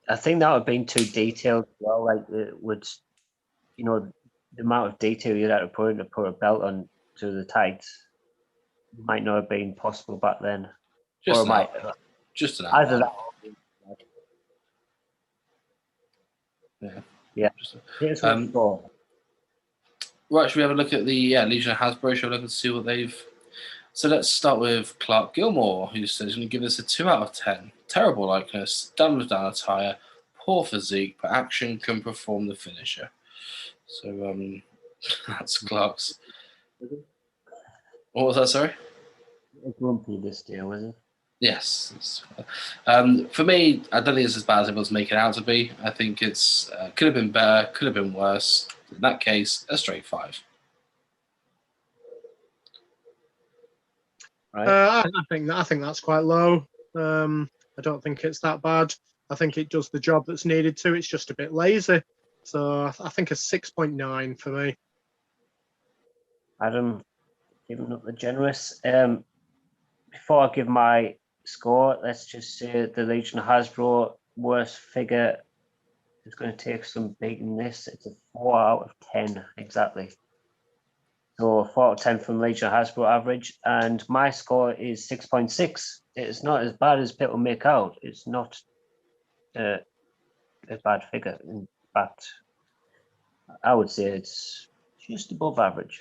I think that would have been too detailed as well. Like it would, the amount of detail you'd have to put in to put a belt on to the tights might not have been possible back then. Just an either that. Yeah. Right, should we have a look at the Legion of Hasbro? Shall we look and see what they've... So let's start with Clark Gilmore, who says he's going to give this a 2 out of 10. Terrible likeness, dumbed down attire, poor physique, but action can perform the finisher. So that's Clark's. What was that, sorry? Grumpy this year, was it? Yes. For me, I don't think it's as bad as everyone's making it out to be. I think it's could have been better, could have been worse. In that case, a straight 5. Right. I think that's quite low. I don't think it's that bad. I think it does the job that's needed to. It's just a bit lazy. So I think a 6.9 for me. Adam, giving up the generous. Before I give my score, let's just say the Legion of Hasbro worst figure is going to take some beating this. It's a 4 out of 10 exactly. So 4 out of 10 from Legion of Hasbro average, and my score is 6.6. It's not as bad as people make out. It's not a bad figure. In fact, I would say it's just above average.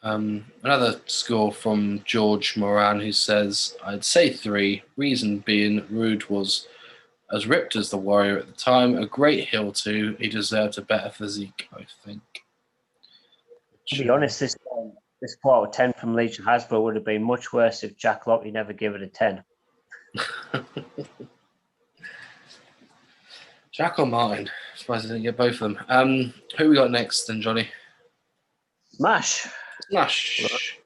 Another score from George Moran, who says, I'd say 3, reason being Rude was as ripped as the Warrior at the time, a great heel too. He deserved a better physique, I think. To be honest, this 4 out of 10 from Legion Hasbro would have been much worse if Jack Lockley never gave it a 10. Jack or Martin? Surprised I didn't get both of them. Who we got next then, Johnny? Smash. I've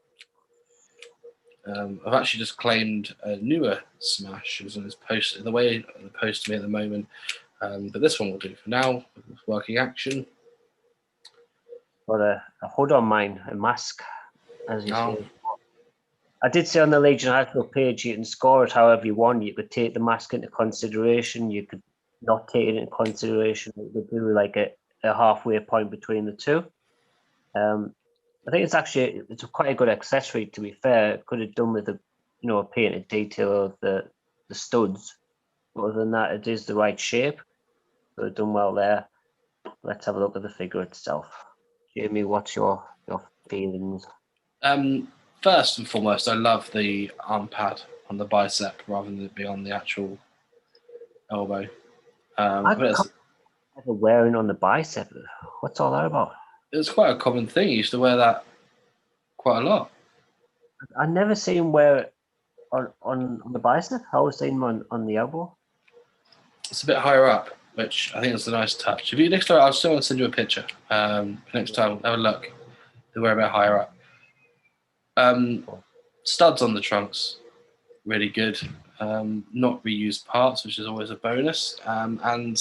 actually just claimed a newer Smash. It was on his post. The way the post to me at the moment, But this one will do for now. Working action. Got a hood on mine, a mask, as you Oh. say. I did say on the Legion Hasbro page you can score it however you want. You could take the mask into consideration. You could not take it into consideration. You could do like a halfway point between the two. I think it's quite a good accessory. To be fair, it could have done with a painted detail of the studs. But other than that, it is the right shape. So it's done well there. Let's have a look at the figure itself. Jamie, what's your feelings? First and foremost, I love the arm pad on the bicep rather than it be on the actual elbow. I But can't remember wearing on the bicep. What's all that about? it's quite a common thing. You used to wear that quite a lot. I never seen him wear it on the bicep. I always seen him on the elbow. It's a bit higher up, which I think is a nice touch. If you next time, I'll still want to send you a picture. Next time, have a look. They wear a bit higher up. Studs on the trunks, really good. Not reused parts, which is always a bonus. And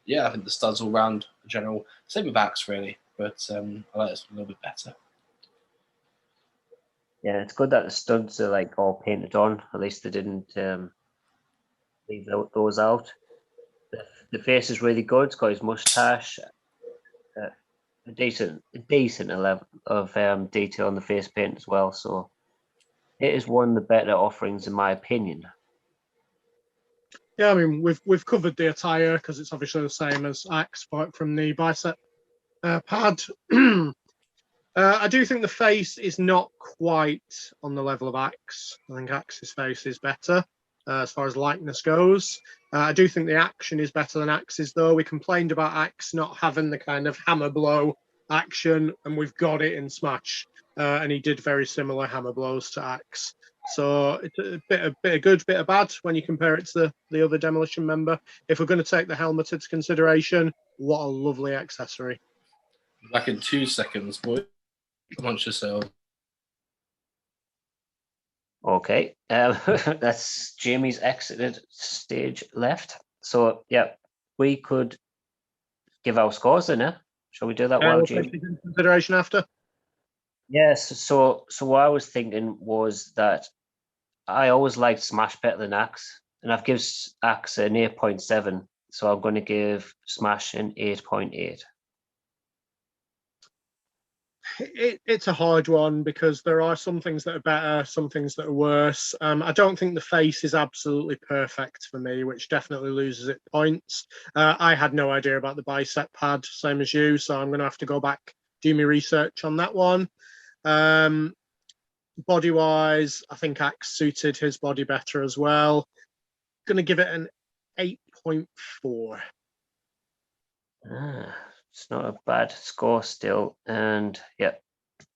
yeah, I think the studs all round the general. Same with Axe, really, but I like this one a little bit better. Yeah, it's good that the studs are like all painted on. At least they didn't leave those out. The face is really good. It's got his mustache. A decent level of detail on the face paint as well. So it is one of the better offerings in my opinion. Yeah, I mean we've covered the attire because it's obviously the same as Axe from the bicep pad. I do think the face is not quite on the level of Axe. I think Axe's face is better as far as likeness goes. I do think the action is better than Axe's, though. We complained about Axe not having the kind of hammer blow action, and we've got it in Smash. And he did very similar hammer blows to Axe. So it's a bit of good, bit of bad when you compare it to the other Demolition member. If we're going to take the helmet into consideration, what a lovely accessory. Back in 2 seconds, boy. Launch yourself. Okay, that's Jamie's exited stage left. So yeah, we could give our scores then, eh? Shall we do that while We'll Jamie? take it into consideration after. Yes. So what I was thinking was that I always liked Smash better than Axe, and I've given Axe an 8.7. So I'm going to give Smash an 8.8. It's a hard one because there are some things that are better, some things that are worse. I don't think the face is absolutely perfect for me, which definitely loses it points. I had no idea about the bicep pad, same as you, so I'm going to have to go back, do my research on that one. Body-wise, I think Axe suited his body better as well. Going to give it an 8.4. It's not a bad score still. And yeah,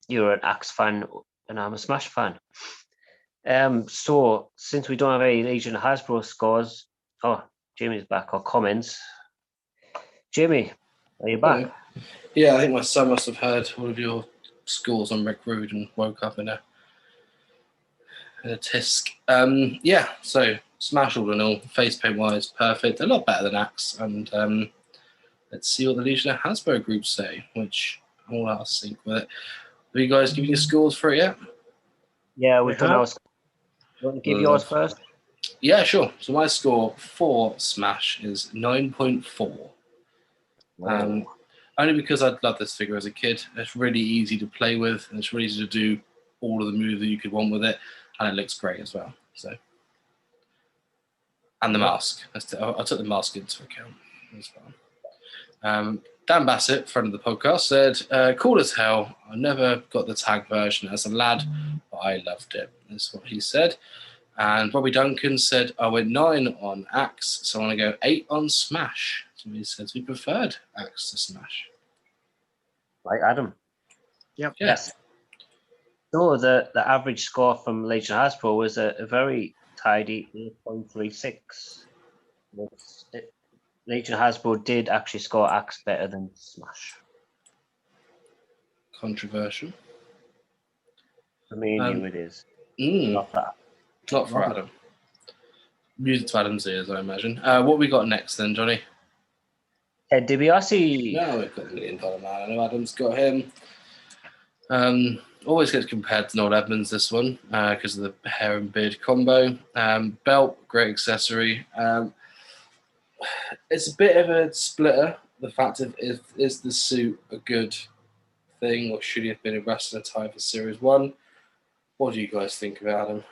you're an Axe fan and I'm a Smash fan. So since we don't have any Legion Hasbro scores, Jamie's back, or comments. Jamie, are you back? Yeah, I think my son must have heard all of your scores on Rick Rude and woke up in a tisk. Yeah, so Smash all in all, face paint wise, perfect. A lot better than Axe. And let's see what the Legion of Hasbro groups say, which all out of sync with it. Are you guys giving your scores for it yet? Yeah, we've done ours. You want to give yours first? Yeah, sure. So my score for Smash is 9.4. Only because I loved this figure as a kid. It's really easy to play with, and it's really easy to do all of the moves that you could want with it, and it looks great as well. So, and the mask. I took the mask into account as well. Dan Bassett, friend of the podcast, said, cool as hell. I never got the tag version as a lad, but I loved it. That's what he said. And Bobby Duncan said, I went 9 on Axe, so I want to go 8 on Smash. So he says we preferred Axe to Smash. Like Adam. Yep. Yes. So the average score from Legion Hasbro was a very tidy 8.36. Legion Hasbro did actually score Axe better than Smash. Controversial. For me and you it is. Not for Adam. Music to Adam's ears, I imagine. What we got next then, Johnny? Ted DiBiase. No, we've got the $1 Million Man. I know Adam's got him. Always gets compared to Noel Edmonds, this one, because of the hair and beard combo. Belt, great accessory. It's a bit of a splitter, the fact of is the suit a good thing, or should he have been a wrestler type of Series 1? What do you guys think about him?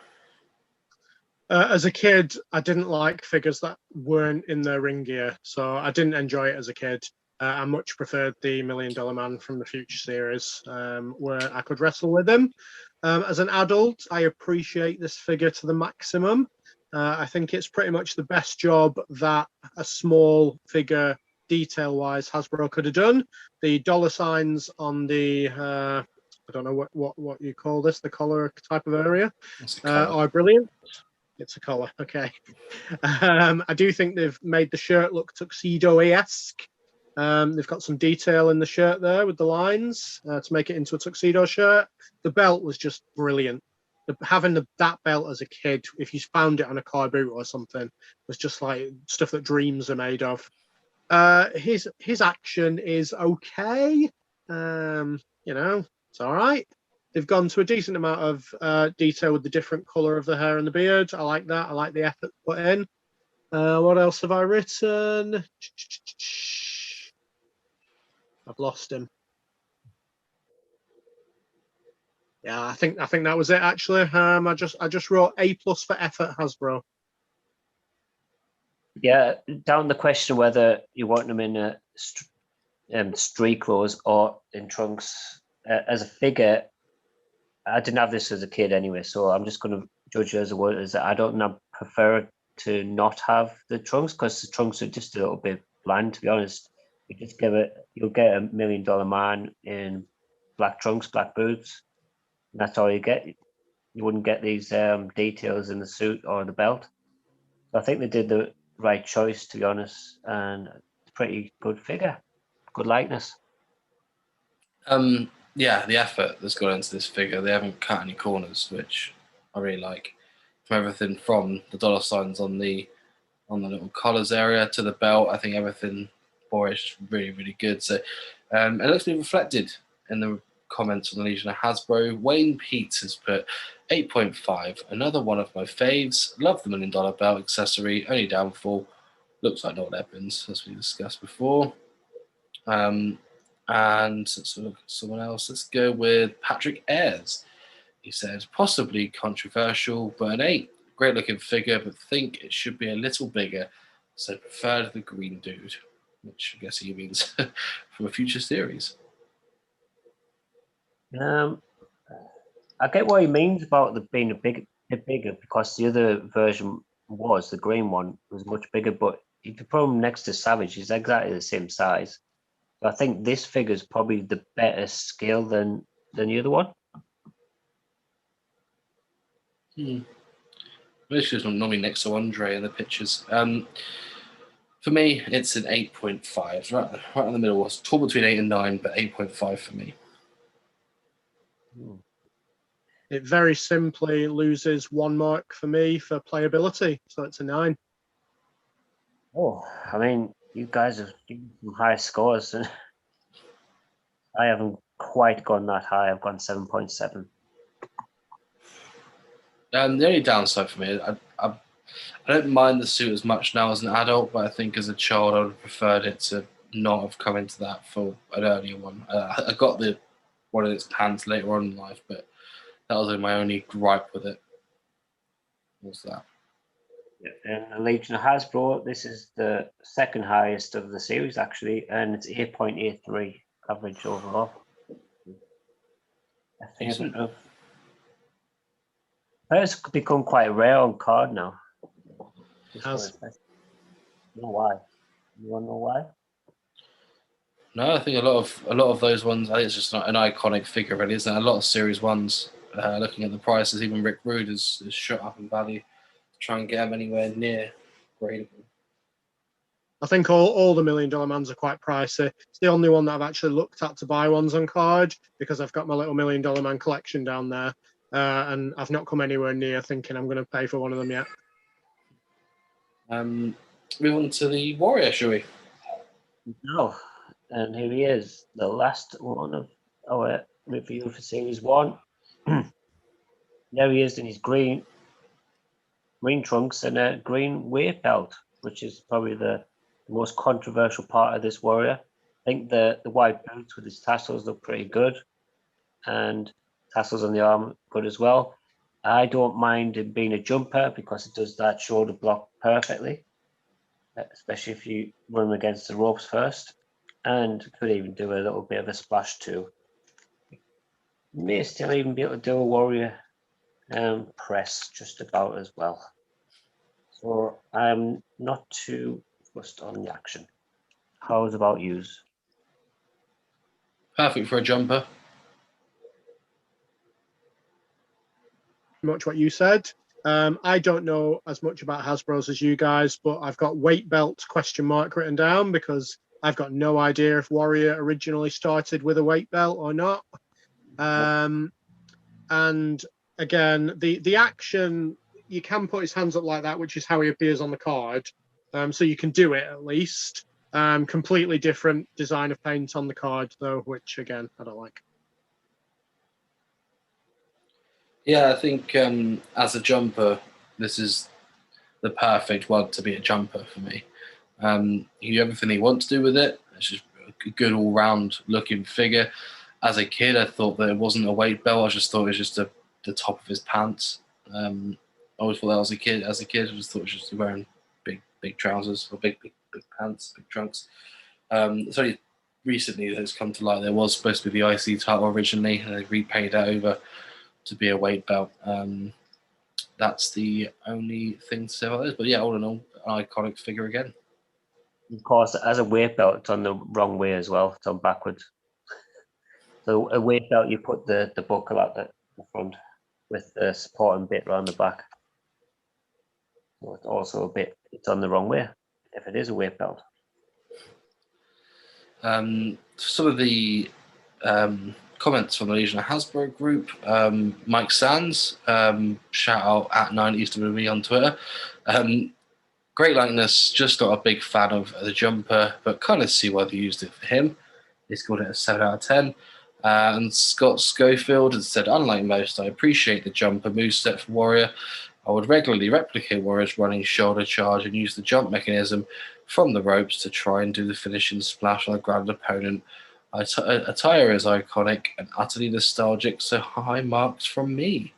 As a kid, I didn't like figures that weren't in their ring gear, so I didn't enjoy it as a kid. I much preferred the $1 Million Man from the Future series, where I could wrestle with him. As an adult, I appreciate this figure to the maximum. I think it's pretty much the best job that a small figure, detail-wise, Hasbro could have done. The dollar signs on the, I don't know what you call this, the collar type of area, are brilliant. It's a collar, okay. I do think they've made the shirt look tuxedo-esque. They've got some detail in the shirt there with the lines to make it into a tuxedo shirt. The belt was just brilliant. Having that belt as a kid, if you found it on a car boot or something, was just like stuff that dreams are made of. His action is okay. It's all right. They've gone to a decent amount of detail with the different colour of the hair and the beard. I like that. I like the effort put in. What else have I written? I've lost him. Yeah, I think that was it actually. I just wrote A+ for effort, Hasbro. Yeah, down the question whether you want them in street clothes or in trunks. As a figure, I didn't have this as a kid anyway, so I'm just going to judge it as a word. As I don't prefer to not have the trunks, because the trunks are just a little bit bland, to be honest. You'll get a $1 Million Man in black trunks, black boots, and that's all you get. You wouldn't get these details in the suit or the belt. So I think they did the right choice, to be honest, and it's a pretty good figure, good likeness. Yeah, the effort that's gone into this figure, they haven't cut any corners, which I really like. From everything from the dollar signs on the little collars area to the belt, I think everything for it is just really, really good. So it looks to be reflected in the comments on the Legion of Hasbro. Wayne Peets has put 8.5, another one of my faves. Love the $1 Million belt accessory. Only downfall, looks like Noel Edmonds, as we discussed before. And let's look at someone else. Let's go with Patrick Ayres. He says, possibly controversial, but an 8. Great looking figure, but think it should be a little bigger. So preferred the green dude, which I guess he means from a future series. I get what he means about being a bit bigger, because the other version the green one was much bigger, but if you put him next to Savage, he's exactly the same size. So I think this figure is probably the better scale than the other one. This is normally next to Andre in the pictures. For me, it's an 8.5, right in the middle. It's torn between 8 and 9, but 8.5 for me. It very simply loses 1 mark for me for playability, so it's a 9. Oh, I mean, you guys have given some high scores. I haven't quite gone that high. I've gone 7.7. The only downside for me, I don't mind the suit as much now as an adult, but I think as a child I would have preferred it to not have come into that for an earlier one. I got one of its pants later on in life, but that was my only gripe with it. Was that? In the Legion of Hasbro, this is the second highest of the series, actually, and it's 8.83 average overall. A favorite of. It's become quite rare on card now. It has. I don't know why. You want to know why? No, I think a lot of those ones. I think it's just not an iconic figure, really, isn't it? A lot of Series 1s. Looking at the prices, even Rick Rude has shot up in value. Try and get them anywhere near gradable. I think all the $1 Million Mans are quite pricey. It's the only one that I've actually looked at to buy ones on card, because I've got my little $1 Million Man collection down there, and I've not come anywhere near thinking I'm going to pay for one of them yet. Move on to the Warrior, shall we? No, and here he is, the last one of our review for Series 1. There he is in his green trunks and a green weight belt, which is probably the most controversial part of this warrior. I think the white boots with his tassels look pretty good, and tassels on the arm good as well. I don't mind him being a jumper because it does that shoulder block perfectly, especially if you run against the ropes first, and could even do a little bit of a splash too. May still even be able to do a warrior press just about as well. So I'm not too fussed on the action. How's about yous? Perfect for a jumper. Much what you said. I don't know as much about Hasbro's as you guys, but I've got weight belt ? Written down because I've got no idea if Warrior originally started with a weight belt or not. And again, the action, you can put his hands up like that, which is how he appears on the card. So you can do it at least. Completely different design of paint on the card, though, which again, I don't like. Yeah, I think as a jumper, this is the perfect one to be a jumper for me. You do everything you want to do with it. It's just a good all-round looking figure. As a kid, I thought that it wasn't a weight belt. I just thought it was just the top of his pants. I always thought that was a kid. As a kid, I just thought it was just wearing big trousers or big pants, big trunks. It's only recently that it's come to light. There was supposed to be the IC title originally, and they repaid that over to be a weight belt. That's the only thing to say about this. But yeah, all in all, an iconic figure again. Of course, as a weight belt, it's on the wrong way as well. It's on backwards. So a weight belt, you put the buckle at the front with the supporting bit around the back. So it's also it's on the wrong way if it is a weight belt. Some of the comments from the Legion of Hasbro group. Mike Sands, shout out at 9EasternWe on Twitter. Great likeness, just not a big fan of the jumper, but kind of see why they used it for him. He scored it a 7 out of 10. And Scott Schofield has said, unlike most, I appreciate the jumper moveset for Warrior. I would regularly replicate Warrior's running shoulder charge and use the jump mechanism from the ropes to try and do the finishing splash on a grounded opponent. Attire is iconic and utterly nostalgic, so high marks from me.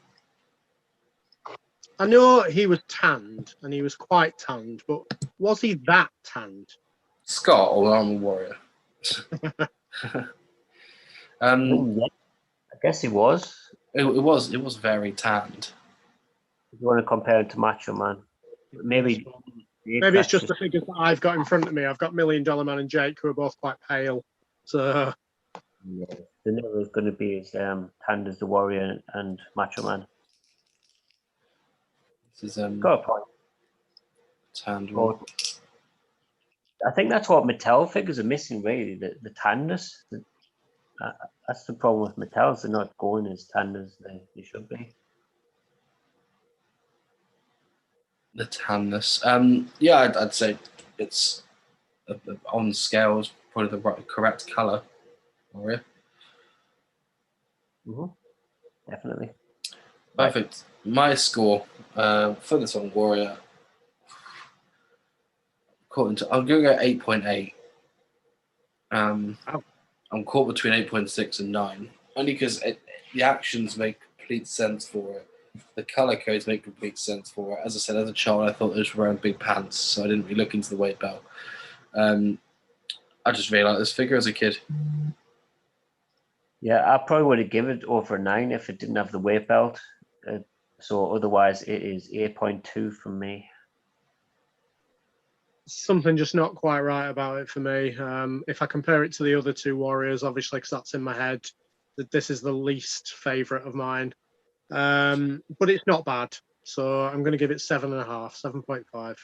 I know he was tanned, and he was quite tanned, but was he that tanned? Scott, or I'm a Warrior. Yeah, I guess he was. It was very tanned. If you want to compare it to Macho Man, maybe it's just the figures that I've got in front of me. I've got $1 Million Man and Jake, who are both quite pale. So yeah, they're never going to be as tanned as the Warrior and Macho Man. This is got a point. Tanned one. I think that's what Mattel figures are missing, really, the tanness. That's the problem with Mattel. They're not going as tanned as they should be. The tanness. Yeah, I'd say it's on scale is probably the correct color. Warrior. Definitely. Perfect. My score for this on Warrior, I'm going to go 8.8. I'm caught between 8.6 and 9, only because the actions make complete sense for it. The color codes make complete sense for it. As I said, as a child, I thought it was wearing big pants, so I didn't really look into the weight belt. I just really like this figure as a kid. Yeah, I probably would have given it over 9 if it didn't have the weight belt. So otherwise, it is 8.2 from me. Something just not quite right about it for me. If I compare it to the other two Warriors, obviously, because that's in my head, that this is the least favourite of mine. But it's not bad. So I'm going to give it 7.5, 7.5.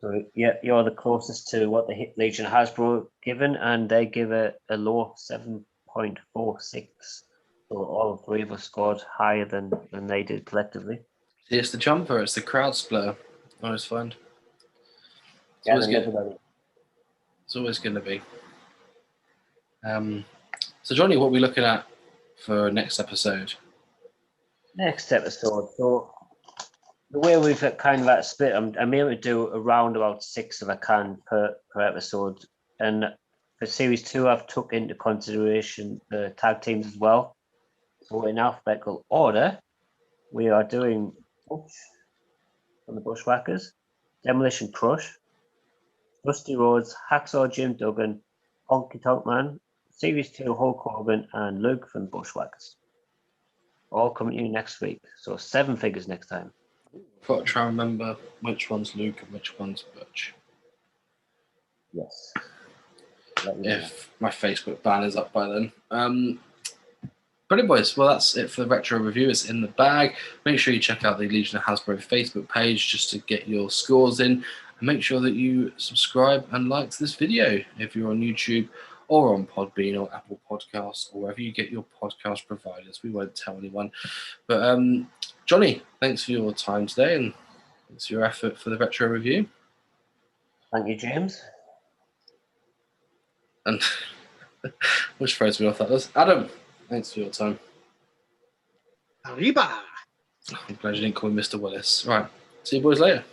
So yeah, you're the closest to what the Legion Hasbro given, and they give it a low 7.46. So all three of us scored higher than they did collectively. It's the jumper. It's the crowd splitter. I always find. Yeah, It's always going to be. So, Johnny, what are we looking at for next episode? Next episode. So the way we've kind of split, I'm able to do around about 6 if I can per episode. And for series 2, I've took into consideration the tag teams as well. So in alphabetical order, we are doing Butch from the Bushwhackers, Demolition Crush, Rusty Rhodes, Hacksaw Jim Duggan, Honky Tonk Man, Series 2 Hulk Hogan, and Luke from the Bushwhackers. All coming to you next week. So 7 figures next time. I've got to try and remember which one's Luke and which one's Butch. Yes. If my Facebook ban is up by then. Brilliant, boys. Well, that's it for the retro review. It's in the bag. Make sure you check out the Legion of Hasbro Facebook page just to get your scores in. And make sure that you subscribe and like this video if you're on YouTube or on Podbean or Apple Podcasts or wherever you get your podcast providers. We won't tell anyone. But Johnny, thanks for your time today and thanks for your effort for the retro review. Thank you, James. And which throws me off that was Adam. Thanks for your time. Arriba! I'm glad you didn't call me Mr. Willis. Right. See you boys later.